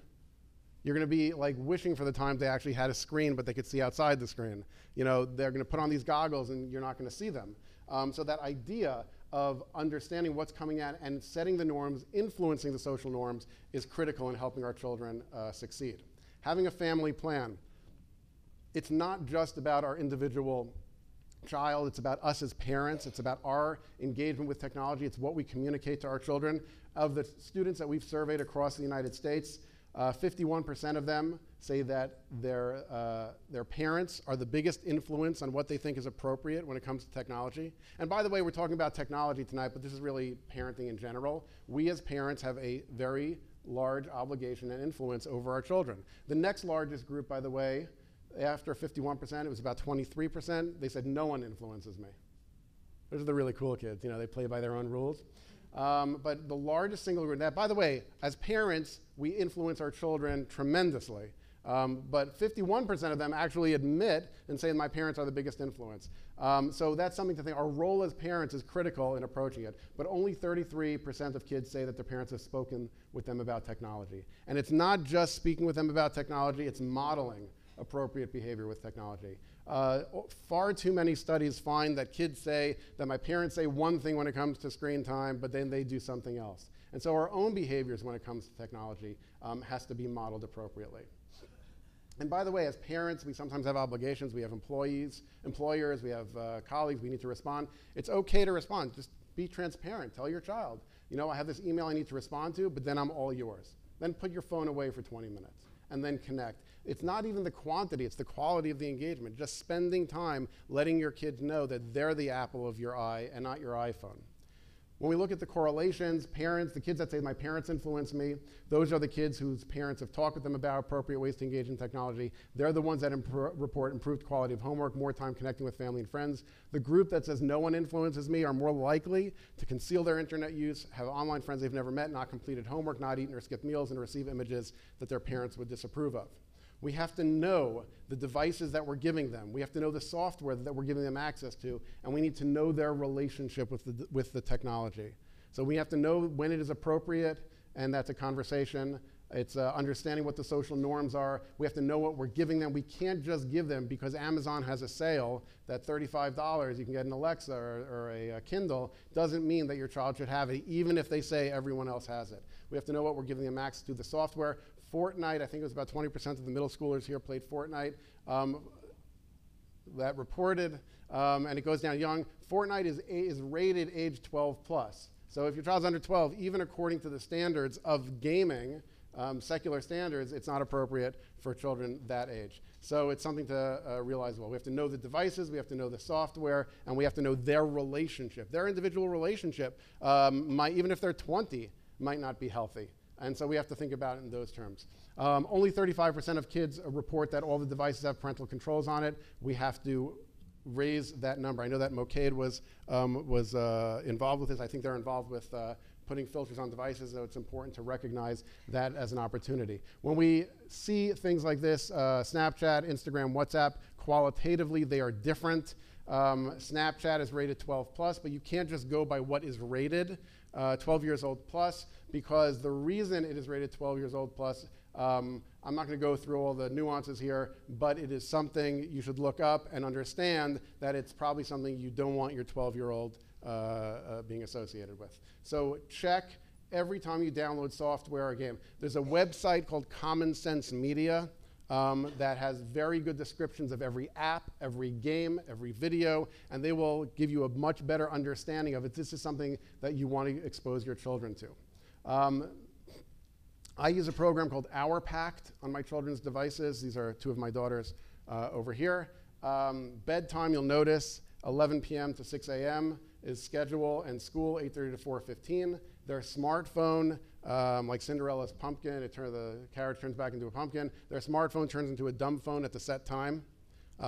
You're gonna be like wishing for the time they actually had a screen, but they could see outside the screen. You know, they're gonna put on these goggles and you're not gonna see them. So that idea of understanding what's coming at and setting the norms, influencing the social norms, is critical in helping our children succeed. Having a family plan. It's not just about our individual child, it's about us as parents, it's about our engagement with technology, it's what we communicate to our children. Of the students that we've surveyed across the United States, 51% of them say that their parents are the biggest influence on what they think is appropriate when it comes to technology. And by the way, we're talking about technology tonight, but this is really parenting in general. We as parents have a very large obligation and influence over our children. The next largest group, by the way, after 51%, it was about 23%, they said no one influences me. Those are the really cool kids, you know, they play by their own rules. But the largest single group, that, by the way, as parents, we influence our children tremendously. But 51% of them actually admit and say my parents are the biggest influence. So that's something to think. Our role as parents is critical in approaching it. But only 33% of kids say that their parents have spoken with them about technology. And it's not just speaking with them about technology, it's modeling appropriate behavior with technology. Far too many studies find that kids say that my parents say one thing when it comes to screen time, but then they do something else. And so our own behaviors when it comes to technology has to be modeled appropriately. And by the way, as parents, we sometimes have obligations. We have employers, we have colleagues, we need to respond. It's okay to respond. Just be transparent. Tell your child, you know, I have this email I need to respond to, but then I'm all yours. Then put your phone away for 20 minutes and then connect. It's not even the quantity, it's the quality of the engagement. Just spending time letting your kids know that they're the apple of your eye and not your iPhone. When we look at the correlations, parents, the kids that say my parents influence me, those are the kids whose parents have talked with them about appropriate ways to engage in technology. They're the ones that report improved quality of homework, more time connecting with family and friends. The group that says no one influences me are more likely to conceal their internet use, have online friends they've never met, not completed homework, not eaten or skipped meals, and receive images that their parents would disapprove of. We have to know the devices that we're giving them. We have to know the software that we're giving them access to, and we need to know their relationship with the technology. So we have to know when it is appropriate, and that's a conversation. It's understanding what the social norms are. We have to know what we're giving them. We can't just give them because Amazon has a sale that $35 you can get an Alexa or a Kindle doesn't mean that your child should have it, even if they say everyone else has it. We have to know what we're giving them access to, the software. Fortnite, I think it was about 20% of the middle schoolers here played Fortnite. That reported, and it goes down young. Fortnite is rated age 12 plus. So if your child's under 12, even according to the standards of gaming, secular standards, it's not appropriate for children that age. So it's something to realize well. We have to know the devices, we have to know the software, and we have to know their relationship. Their individual relationship, even if they're 20, might not be healthy. And so we have to think about it in those terms. Only 35% of kids report that all the devices have parental controls on it. We have to raise that number. I know that Mocade was involved with this. I think they're involved with putting filters on devices, so it's important to recognize that as an opportunity. When we see things like this, Snapchat, Instagram, WhatsApp, qualitatively they are different. Snapchat is rated 12 plus, but you can't just go by what is rated 12 years old plus, because the reason it is rated 12 years old plus, I'm not going to go through all the nuances here, but it is something you should look up and understand that it's probably something you don't want your 12-year-old being associated with. So check every time you download software or game. There's a website called Common Sense Media that has very good descriptions of every app, every game, every video, and they will give you a much better understanding of it. This is something that you want to expose your children to. I use a program called Hour Pact on my children's devices. These are two of my daughters over here. Bedtime, you'll notice, 11 p.m. to 6 a.m. is schedule, and school, 8:30 to 4:15. Their smartphone, like Cinderella's pumpkin, the carriage turns back into a pumpkin. Their smartphone turns into a dumb phone at the set time.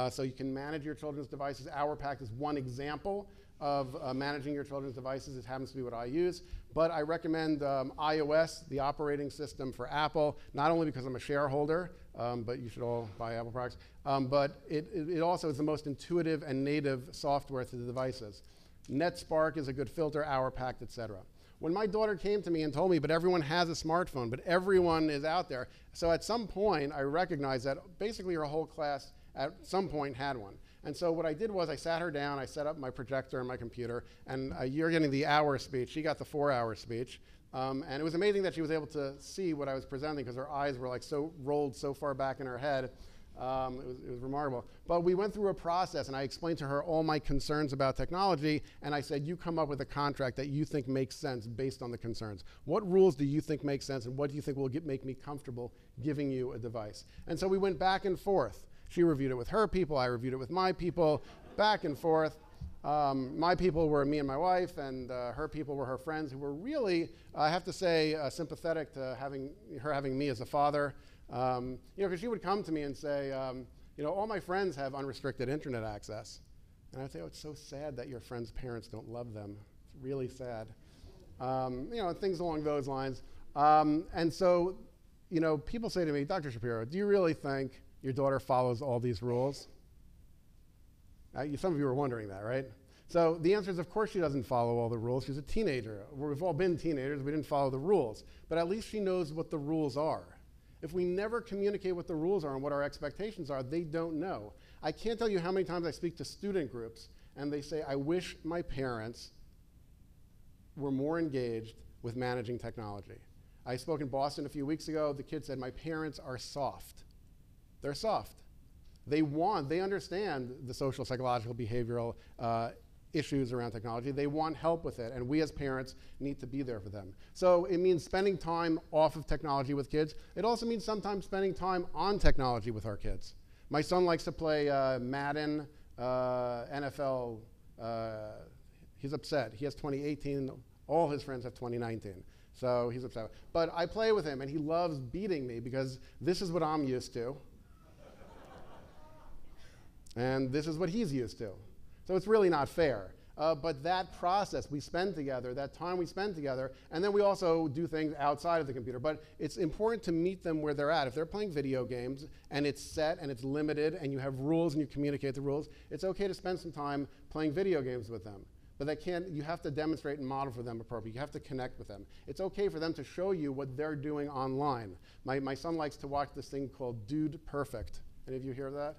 So you can manage your children's devices. Hour Pact is one example of managing your children's devices. It happens to be what I use. But I recommend iOS, the operating system for Apple, not only because I'm a shareholder, but you should all buy Apple products, but it also is the most intuitive and native software to the devices. NetSpark is a good filter, Hour Pact, etc. When my daughter came to me and told me, but everyone has a smartphone, but everyone is out there. So at some point, I recognized that basically her whole class at some point had one. And so what I did was I sat her down, I set up my projector and my computer, and you're getting the hour speech. She got the 4-hour speech. And it was amazing that she was able to see what I was presenting because her eyes were like so rolled so far back in her head. It was remarkable. But we went through a process, and I explained to her all my concerns about technology, and I said, you come up with a contract that you think makes sense based on the concerns. What rules do you think make sense, and what do you think will make me comfortable giving you a device? And so we went back and forth. She reviewed it with her people, I reviewed it with my people, back and forth. My people were me and my wife, and her people were her friends, who were really, I have to say, sympathetic to having me as a father. Because she would come to me and say, all my friends have unrestricted internet access. And I'd say, oh, it's so sad that your friends' parents don't love them. It's really sad. Things along those lines. And so, people say to me, Dr. Shapiro, do you really think your daughter follows all these rules? Some of you are wondering that, right? So the answer is, of course, she doesn't follow all the rules. She's a teenager. We've all been teenagers. We didn't follow the rules. But at least she knows what the rules are. If we never communicate what the rules are and what our expectations are, they don't know. I can't tell you how many times I speak to student groups, and they say, I wish my parents were more engaged with managing technology. I spoke in Boston a few weeks ago. The kid said, my parents are soft. They're soft. They understand the social, psychological, behavioral issues around technology. They want help with it, and we as parents need to be there for them. So it means spending time off of technology with kids. It also means sometimes spending time on technology with our kids. My son likes to play Madden, NFL. He's upset. He has 2018. All his friends have 2019. So he's upset. But I play with him, and he loves beating me because this is what I'm used to. And this is what he's used to. So it's really not fair. But that process we spend together, that time we spend together, and then we also do things outside of the computer. But it's important to meet them where they're at. If they're playing video games and it's set and it's limited and you have rules and you communicate the rules, it's okay to spend some time playing video games with them. But you have to demonstrate and model for them appropriately. You have to connect with them. It's okay for them to show you what they're doing online. My son likes to watch this thing called Dude Perfect. Any of you hear of that?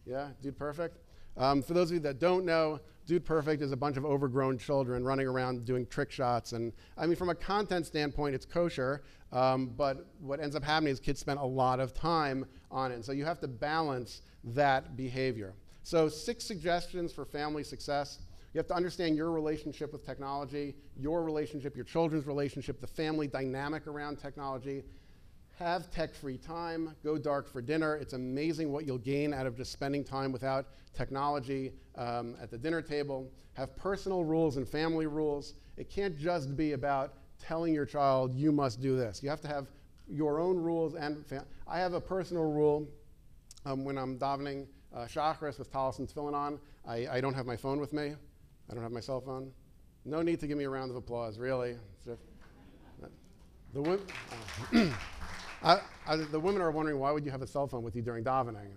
Yeah, Dude Perfect? For those of you that don't know, Dude Perfect is a bunch of overgrown children running around doing trick shots. And I mean, from a content standpoint, it's kosher. But what ends up happening is kids spend a lot of time on it. And so you have to balance that behavior. So 6 suggestions for family success. You have to understand your relationship with technology, your relationship, your children's relationship, the family dynamic around technology. Have tech-free time, go dark for dinner. It's amazing what you'll gain out of just spending time without technology at the dinner table. Have personal rules and family rules. It can't just be about telling your child, you must do this. You have to have your own rules. And I have a personal rule when I'm davening Shacharis with Talis and Tefillin on. I don't have my phone with me. I don't have my cell phone. No need to give me a round of applause, really. The women are wondering, why would you have a cell phone with you during davening?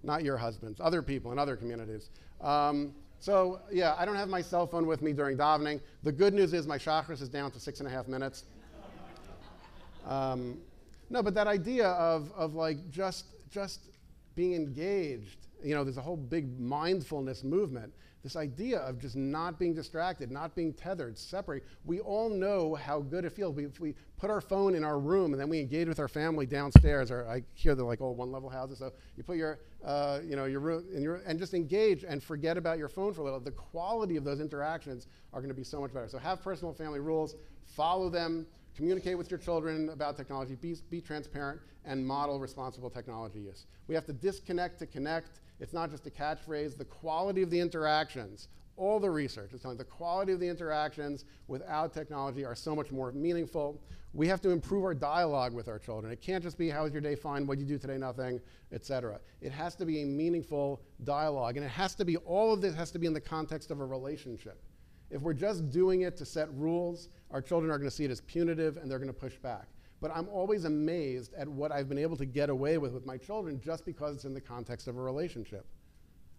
not your husbands, other people in other communities. So yeah, I don't have my cell phone with me during davening. The good news is my chakras is down to 6.5 minutes. No, but that idea of like just being engaged, you know, there's a whole big mindfulness movement. This idea of just not being distracted, not being tethered, separate. We all know how good it feels. If we put our phone in our room and then we engage with our family downstairs, or I hear they're like all one-level houses. So you put your, your room and just engage and forget about your phone for a little. The quality of those interactions are going to be so much better. So have personal family rules, follow them, communicate with your children about technology, be transparent, and model responsible technology use. We have to disconnect to connect. It's not just a catchphrase. The quality of the interactions, all the research is telling the quality of the interactions without technology are so much more meaningful. We have to improve our dialogue with our children. It can't just be, how was your day? Fine. What did you do today? Nothing, etc. It has to be a meaningful dialogue, and it has to be, all of this has to be in the context of a relationship. If we're just doing it to set rules, our children are going to see it as punitive and they're going to push back. But I'm always amazed at what I've been able to get away with my children just because it's in the context of a relationship.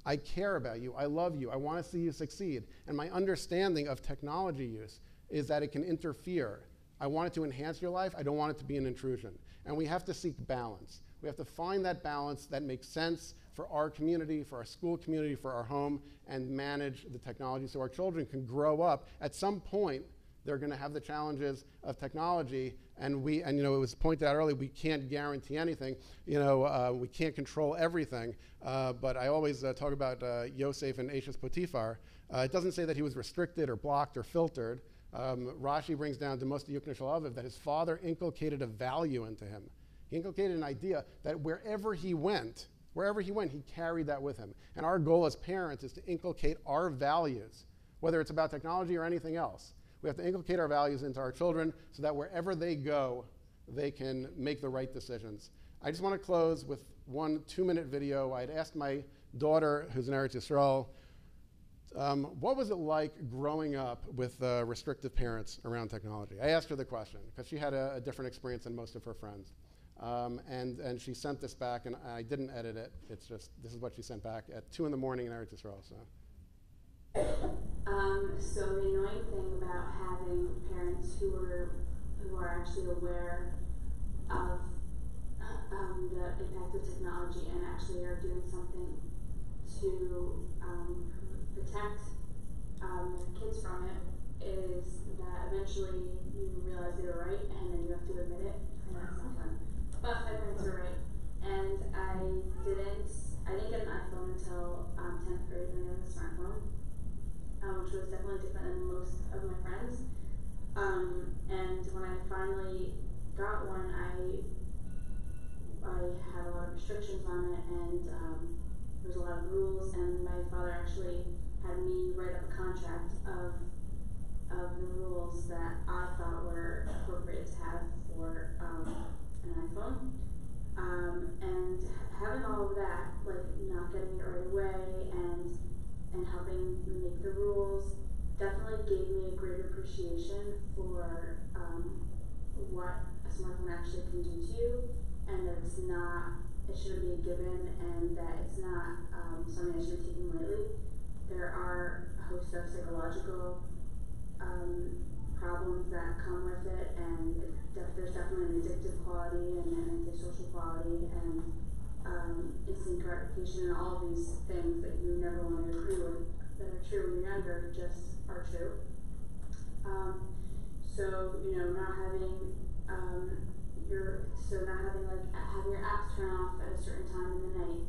I care about you, I love you, I want to see you succeed. And my understanding of technology use is that it can interfere. I want it to enhance your life, I don't want it to be an intrusion. And we have to seek balance. We have to find that balance that makes sense for our community, for our school community, for our home, and manage the technology so our children can grow up. At some point, they're going to have the challenges of technology, and you know, it was pointed out earlier, we can't guarantee anything. You know, we can't control everything. But I always talk about Yosef and Ashes Potiphar. It doesn't say that he was restricted or blocked or filtered. Rashi brings down to Moshe Yukna Shalaviv that his father inculcated a value into him. He inculcated an idea that wherever he went, he carried that with him. And our goal as parents is to inculcate our values, whether it's about technology or anything else. We have to inculcate our values into our children so that wherever they go, they can make the right decisions. I just want to close with one 2-minute video. I'd asked my daughter, who's in Eretz Yisrael, what was it like growing up with restrictive parents around technology? I asked her the question because she had a different experience than most of her friends. And she sent this back, and I didn't edit it. It's just, this is what she sent back at 2 in the morning in Eretz Yisrael. So the annoying thing about having parents who are actually aware of the impact of technology and actually are doing something to protect kids from it is that eventually you realize they were right, and then you have to admit it, and that's not fun. But my parents were right, and I didn't get an iPhone until 10th grade when I had a smartphone. Which was definitely different than most of my friends. And when I finally got one, I had a lot of restrictions on it, and there was a lot of rules, and my father actually had me write up a contract of the rules that I thought were appropriate to have for an iPhone. And having all of that, like not getting it right away and helping me make the rules definitely gave me a greater appreciation for what a smartphone actually can do to you, and that it shouldn't be a given, and that it's not something that should be taken lightly. There are a host of psychological problems that come with it, and there's definitely an addictive quality and an antisocial quality, and instant gratification, and all of these things that you never want to agree with that are true when you're younger just are true. So you know, not having having your apps turn off at a certain time in the night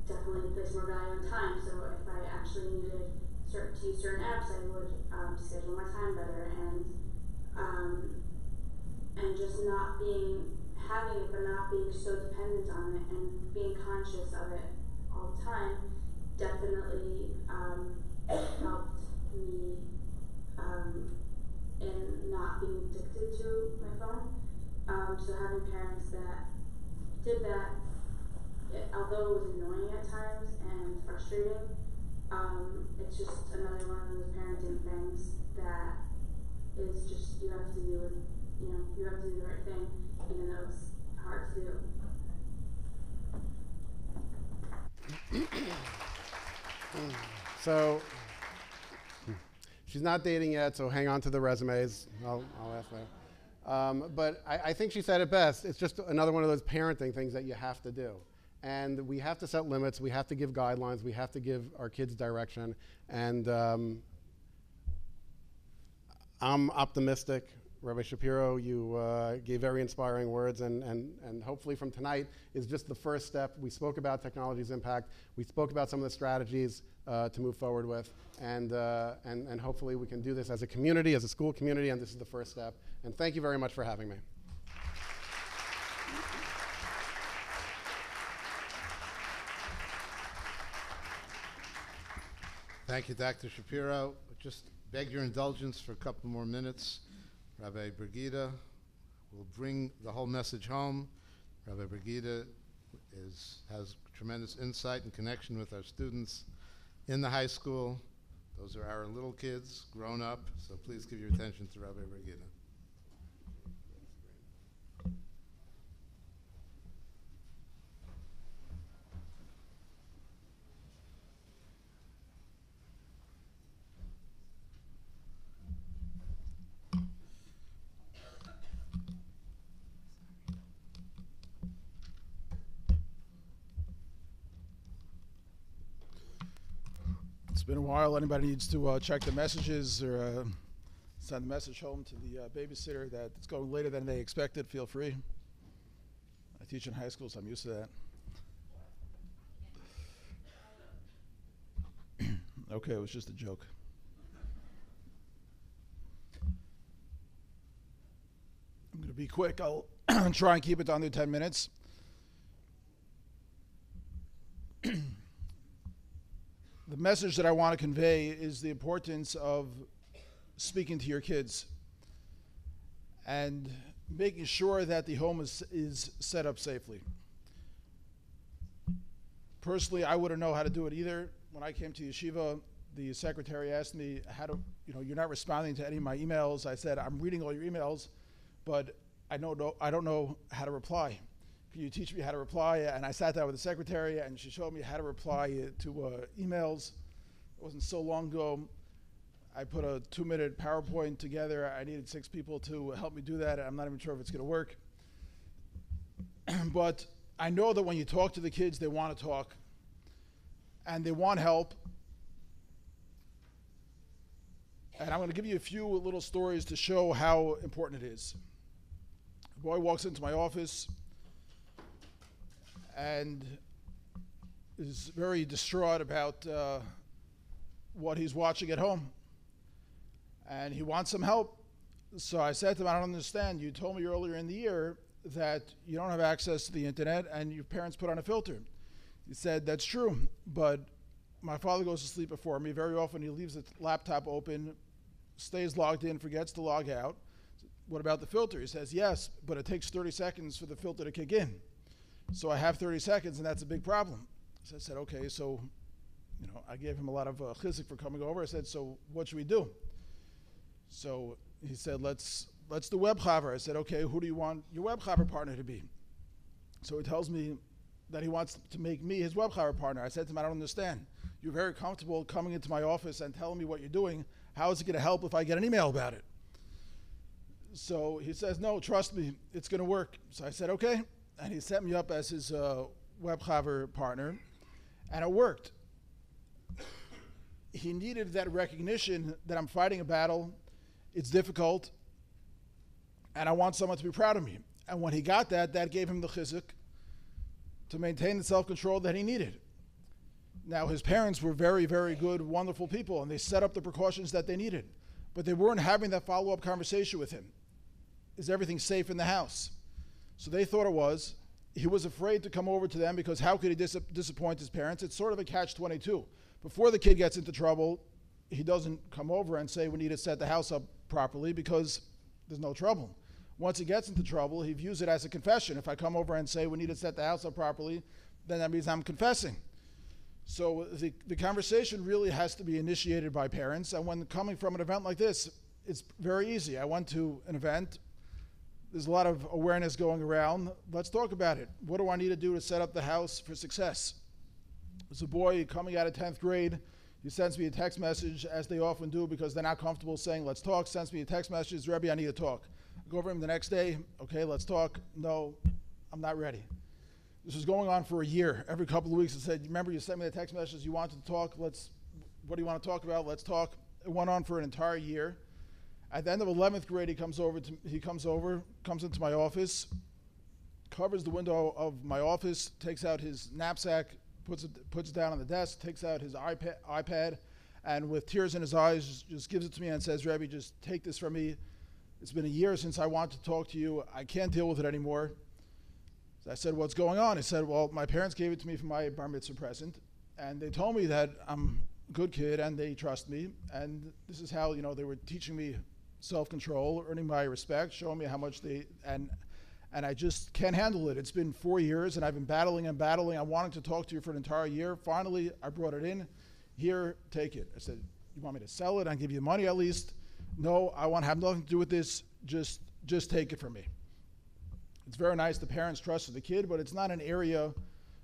definitely place more value on time. So if I actually needed to use certain apps, I would schedule my time better, and just not having it, but not being so dependent on it, and being conscious of it all the time definitely helped me in not being addicted to my phone. So having parents that did that, although it was annoying at times and frustrating, it's just another one of those parenting things that is just, you have to do the right thing, even though it's hard to do. So she's not dating yet, so hang on to the resumes. I'll ask later. But I think she said it best. It's just another one of those parenting things that you have to do. And we have to set limits. We have to give guidelines. We have to give our kids direction. And I'm optimistic. Rabbi Shapiro, you gave very inspiring words, and hopefully from tonight is just the first step. We spoke about technology's impact. We spoke about some of the strategies to move forward with, and hopefully we can do this as a community, as a school community, and this is the first step. And thank you very much for having me. Thank you, Dr. Shapiro. Just beg your indulgence for a couple more minutes. Rabbi Brigida will bring the whole message home. Rabbi Brigida has tremendous insight and connection with our students in the high school. Those are our little kids, grown up, so please give your attention to Rabbi Brigida. It's been a while. Anybody needs to check the messages or send a message home to the babysitter that it's going later than they expected, feel free. I teach in high school, so I'm used to that. Okay, it was just a joke. I'm going to be quick. I'll try and keep it under 10 minutes. The message that I want to convey is the importance of speaking to your kids and making sure that the home is set up safely. Personally, I wouldn't know how to do it either. When I came to yeshiva, the secretary asked me, you're not responding to any of my emails. I said, I'm reading all your emails, but I don't know how to reply. Can you teach me how to reply? And I sat down with the secretary, and she showed me how to reply to emails. It wasn't so long ago. I put a 2-minute PowerPoint together. I needed 6 people to help me do that. I'm not even sure if it's going to work. But I know that when you talk to the kids, they want to talk, and they want help. And I'm going to give you a few little stories to show how important it is. A boy walks into my office and is very distraught about what he's watching at home. And he wants some help. So I said to him, I don't understand. You told me earlier in the year that you don't have access to the internet and your parents put on a filter. He said, that's true, but my father goes to sleep before me. Very often he leaves the laptop open, stays logged in, forgets to log out. What about the filter? He says, yes, but it takes 30 seconds for the filter to kick in. So I have 30 seconds, and that's a big problem. So I said, okay, so, I gave him a lot of chizuk for coming over. I said, so what should we do? So he said, let's do web chaver. I said, okay, who do you want your web chaver partner to be? So he tells me that he wants to make me his web chaver partner. I said to him, I don't understand. You're very comfortable coming into my office and telling me what you're doing. How is it going to help if I get an email about it? So he says, no, trust me, it's going to work. So I said, okay. And he set me up as his web chaver partner, and it worked. He needed that recognition that I'm fighting a battle, it's difficult, and I want someone to be proud of me. And when he got that, that gave him the chizuk to maintain the self-control that he needed. Now, his parents were very, very good, wonderful people, and they set up the precautions that they needed, but they weren't having that follow-up conversation with him. Is everything safe in the house? So they thought it was. He was afraid to come over to them because how could he disappoint his parents? It's sort of a catch-22. Before the kid gets into trouble, he doesn't come over and say we need to set the house up properly because there's no trouble. Once he gets into trouble, he views it as a confession. If I come over and say we need to set the house up properly, then that means I'm confessing. So the conversation really has to be initiated by parents. And when coming from an event like this, it's very easy. I went to an event. There's a lot of awareness going around. Let's talk about it. What do I need to do to set up the house for success? There's a boy coming out of 10th grade. He sends me a text message, as they often do, because they're not comfortable saying, let's talk. Sends me a text message, Rebbe, I need to talk. I go over him the next day, okay, let's talk. No, I'm not ready. This was going on for a year. Every couple of weeks, I said, remember you sent me the text message, you wanted to talk, what do you want to talk about? Let's talk. It went on for an entire year. At the end of 11th grade, he comes into my office, covers the window of my office, takes out his knapsack, puts it down on the desk, takes out his iPad, and with tears in his eyes, just gives it to me and says, Rebbe, just take this from me. It's been a year since I want to talk to you. I can't deal with it anymore. So I said, what's going on? He said, well, my parents gave it to me for my bar mitzvah present, and they told me that I'm a good kid and they trust me, and this is how, they were teaching me self-control, earning my respect, showing me how much and I just can't handle it. It's been 4 years, and I've been battling and battling. I'm wanting to talk to you for an entire year. Finally, I brought it in. Here, take it. I said, you want me to sell it and give you money at least? No, I want to have nothing to do with this. Just take it from me. It's very nice the parents trusted the kid, but it's not an area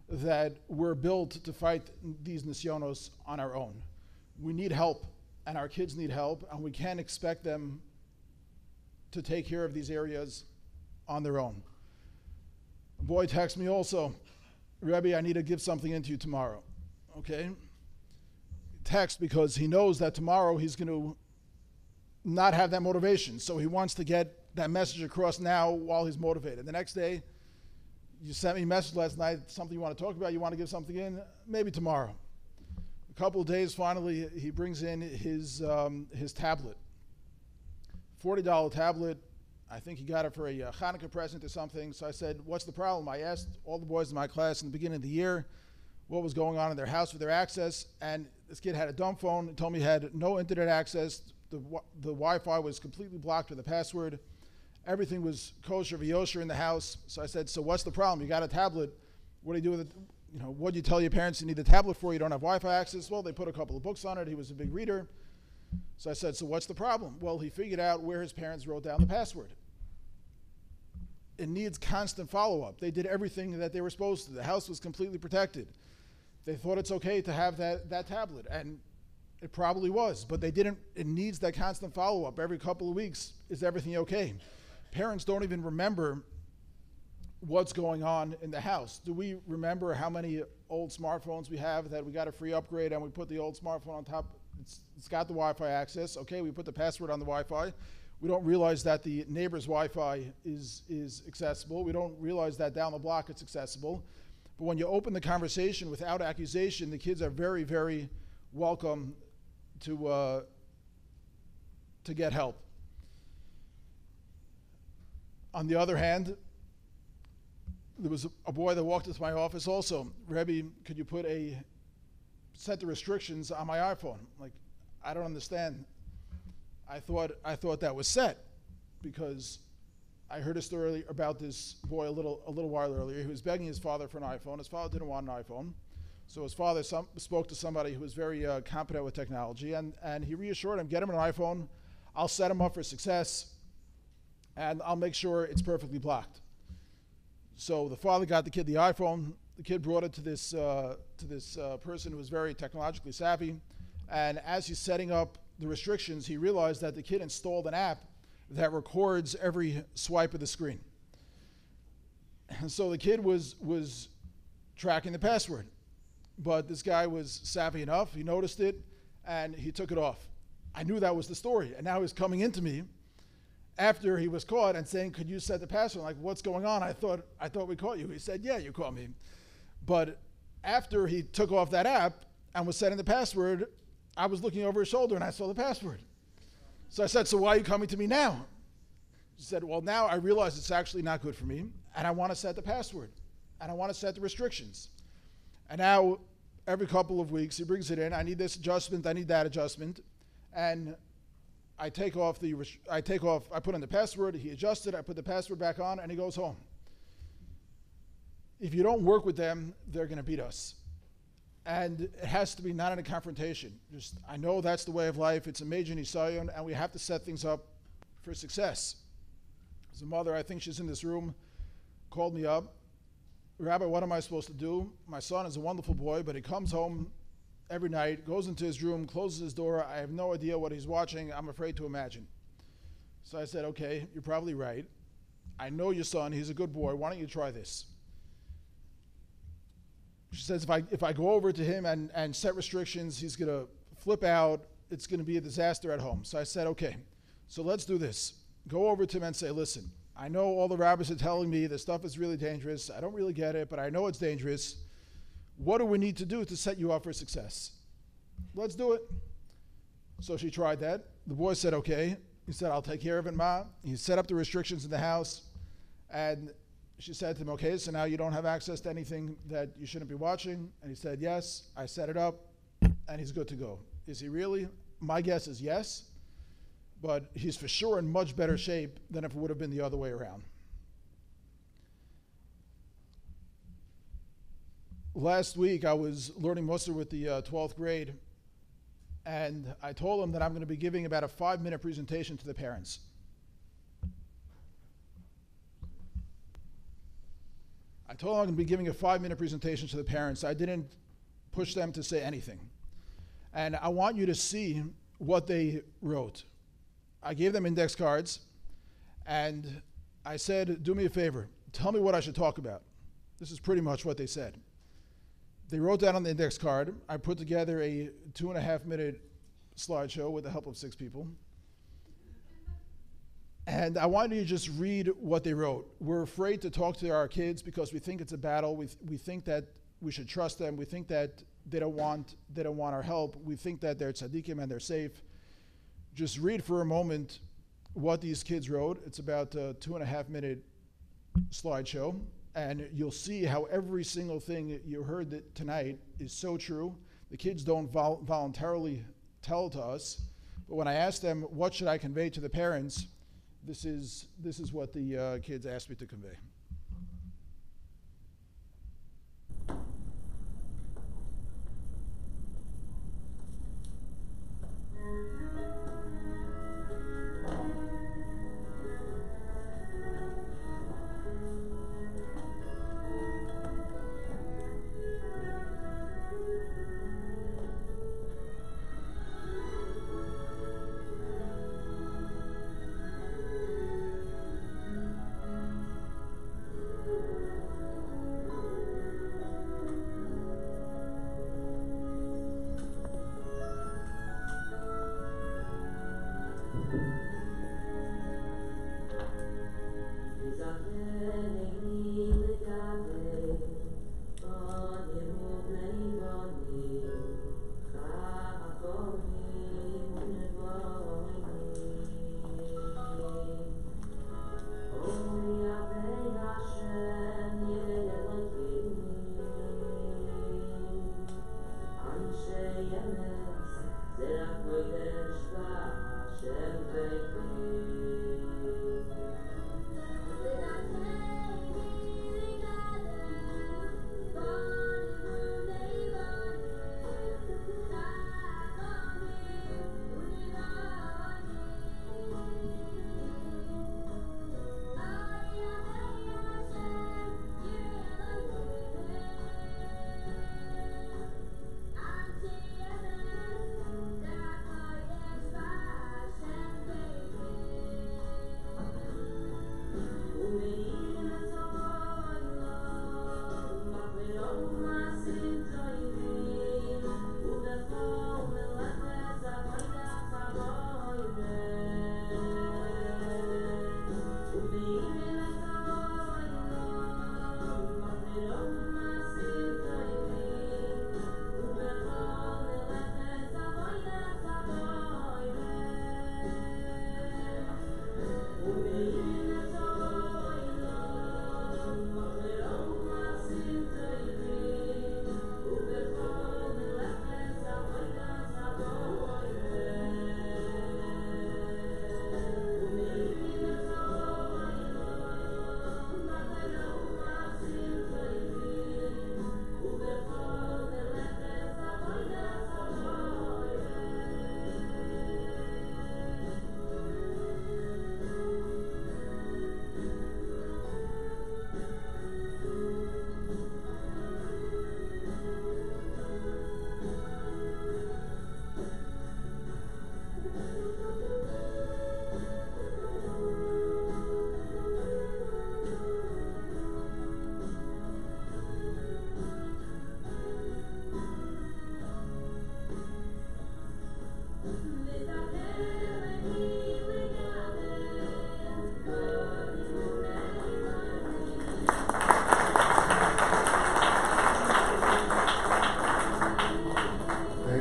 that we're built to fight these nisyonos on our own. We need help, and our kids need help, and we can't expect them to take care of these areas on their own. A boy texts me also, Rebbe, I need to give something into you tomorrow. Okay? Text because he knows that tomorrow he's going to not have that motivation. So he wants to get that message across now while he's motivated. The next day, you sent me a message last night, something you want to talk about, you want to give something in, maybe tomorrow. A couple of days, finally, he brings in his tablet. $40 tablet. I think he got it for a Hanukkah present or something. So I said, what's the problem? I asked all the boys in my class in the beginning of the year what was going on in their house with their access, and this kid had a dumb phone. He told me he had no internet access. The Wi-Fi was completely blocked with a password. Everything was kosher v'yosher in the house. So I said, so what's the problem? You got a tablet. What do you do with it? What do you tell your parents you need the tablet for? You don't have Wi-Fi access? Well, they put a couple of books on it. He was a big reader. So I said, so what's the problem? Well, he figured out where his parents wrote down the password. It needs constant follow-up. They did everything that they were supposed to. The house was completely protected. They thought it's okay to have that tablet, and it probably was, but they didn't. It needs that constant follow-up. Every couple of weeks, is everything okay? Parents don't even remember what's going on in the house. Do we remember how many old smartphones we have that we got a free upgrade and we put the old smartphone on top? It's got the Wi-Fi access. Okay, we put the password on the Wi-Fi. We don't realize that the neighbor's Wi-Fi is accessible. We don't realize that down the block it's accessible. But when you open the conversation without accusation, the kids are very, very welcome to get help. On the other hand, there was a boy that walked into my office also. Rebbe, could you set the restrictions on my iPhone? Like, I don't understand. I thought that was set because I heard a story about this boy a little while earlier. He was begging his father for an iPhone. His father didn't want an iPhone. So his father spoke to somebody who was very competent with technology, and he reassured him, get him an iPhone, I'll set him up for success, and I'll make sure it's perfectly blocked. So the father got the kid the iPhone. The kid brought it to this person who was very technologically savvy, and as he's setting up the restrictions, he realized that the kid installed an app that records every swipe of the screen. And so the kid was tracking the password. But this guy was savvy enough, he noticed it, and he took it off. I knew that was the story, and now he's coming into me after he was caught and saying, could you set the password? I'm like, what's going on? I thought we caught you. He said, yeah, you caught me. But after he took off that app and was setting the password, I was looking over his shoulder and I saw the password. So I said, so why are you coming to me now? He said, well, now I realize it's actually not good for me, and I want to set the password, and I want to set the restrictions. And now, every couple of weeks, he brings it in. I need this adjustment. I need that adjustment. And I put in the password. He adjusts it. I put the password back on, and he goes home. If you don't work with them, they're going to beat us. And it has to be not in a confrontation. I know that's the way of life. It's a major nisayon, and we have to set things up for success. As a mother, I think she's in this room, called me up. Rabbi, what am I supposed to do? My son is a wonderful boy, but he comes home every night, goes into his room, closes his door. I have no idea what he's watching. I'm afraid to imagine. So I said, okay, you're probably right. I know your son. He's a good boy. Why don't you try this? She says, if I go over to him and set restrictions, he's going to flip out. It's going to be a disaster at home. So I said, okay, so let's do this. Go over to him and say, listen, I know all the rabbis are telling me this stuff is really dangerous. I don't really get it, but I know it's dangerous. What do we need to do to set you up for success? Let's do it. So she tried that. The boy said, okay. He said, I'll take care of it, Ma. He set up the restrictions in the house. And she said to him, okay, so now you don't have access to anything that you shouldn't be watching? And he said, yes. I set it up, and he's good to go. Is he really? My guess is yes. But he's for sure in much better shape than if it would have been the other way around. Last week, I was learning Musar with the 12th grade, and I told them that I'm going to be giving about a 5-minute presentation to the parents. I told them I'm going to be giving a 5-minute presentation to the parents. I didn't push them to say anything. And I want you to see what they wrote. I gave them index cards, and I said, do me a favor, tell me what I should talk about. This is pretty much what they said. They wrote down on the index card. I put together a 2.5-minute slideshow with the help of 6 people. And I wanted you to just read what they wrote. We're afraid to talk to our kids because we think it's a battle. We think that we should trust them. We think that they don't want our help. We think that they're tzaddikim and they're safe. Just read for a moment what these kids wrote. It's about a 2.5-minute slideshow. And you'll see how every single thing you heard tonight is so true. The kids don't voluntarily tell it to us. But when I asked them, what should I convey to the parents, this is what the kids asked me to convey.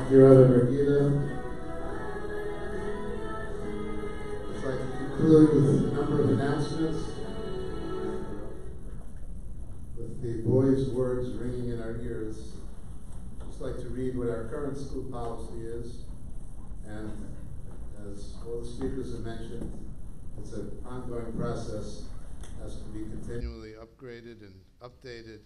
Your Honor, Brigida. I'd like to conclude with a number of announcements. With the boys' words ringing in our ears, I'd just like to read what our current school policy is. And as all the speakers have mentioned, it's an ongoing process, has to be continually upgraded and updated.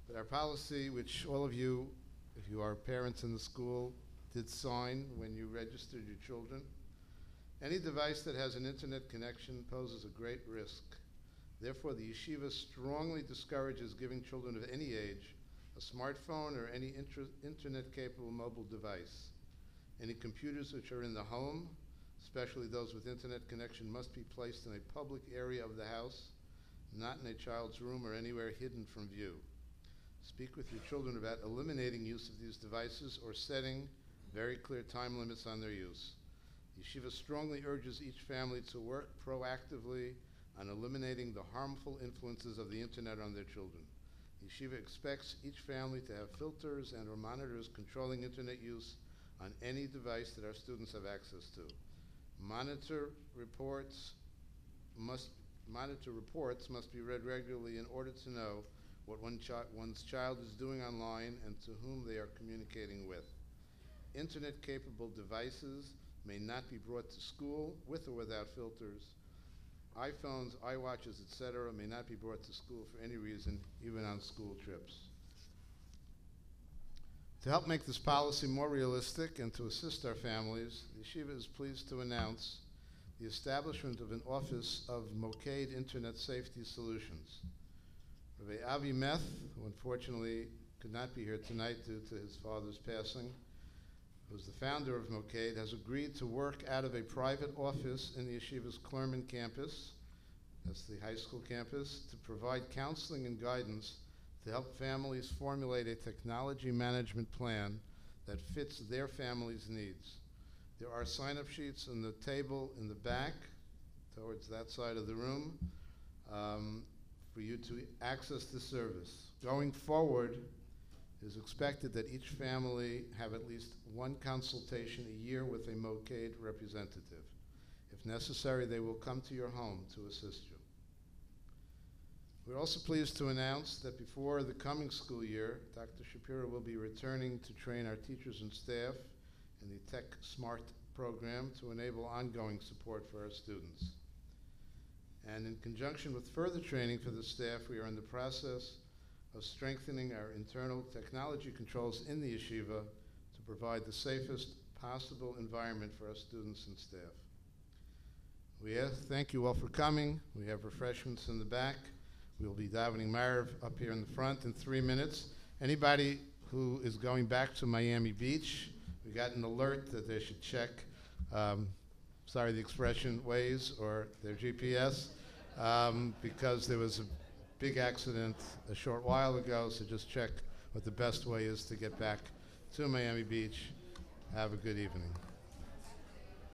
But our policy, which all of you, if you are parents in the school, did sign when you registered your children, any device that has an internet connection poses a great risk. Therefore, the yeshiva strongly discourages giving children of any age a smartphone or any internet-capable mobile device. Any computers which are in the home, especially those with internet connection, must be placed in a public area of the house, not in a child's room or anywhere hidden from view. Speak with your children about eliminating use of these devices or setting very clear time limits on their use. Yeshiva strongly urges each family to work proactively on eliminating the harmful influences of the internet on their children. Yeshiva expects each family to have filters and or monitors controlling internet use on any device that our students have access to. Monitor reports must be read regularly in order to know what one's child is doing online and to whom they are communicating with. Internet-capable devices may not be brought to school with or without filters. iPhones, iWatches, etc. may not be brought to school for any reason, even on school trips. To help make this policy more realistic and to assist our families, the yeshiva is pleased to announce the establishment of an office of Moked Internet Safety Solutions. Rabbi Avi Meth, who unfortunately could not be here tonight due to his father's passing, who's the founder of Moked, has agreed to work out of a private office in the yeshiva's Clermont campus, that's the high school campus, to provide counseling and guidance to help families formulate a technology management plan that fits their family's needs. There are sign-up sheets on the table in the back, towards that side of the room, for you to access the service. Going forward, it is expected that each family have at least one consultation a year with a Moked representative. If necessary, they will come to your home to assist you. We're also pleased to announce that before the coming school year, Dr. Shapiro will be returning to train our teachers and staff in the Tech Smart program to enable ongoing support for our students. And in conjunction with further training for the staff, we are in the process of strengthening our internal technology controls in the yeshiva to provide the safest possible environment for our students and staff. We thank you all for coming. We have refreshments in the back. We will be davening Maariv up here in the front in 3 minutes. Anybody who is going back to Miami Beach, we got an alert that they should check, sorry the expression, Waze or their GPS, because there was a big accident a short while ago, so just check what the best way is to get back to Miami Beach. Have a good evening.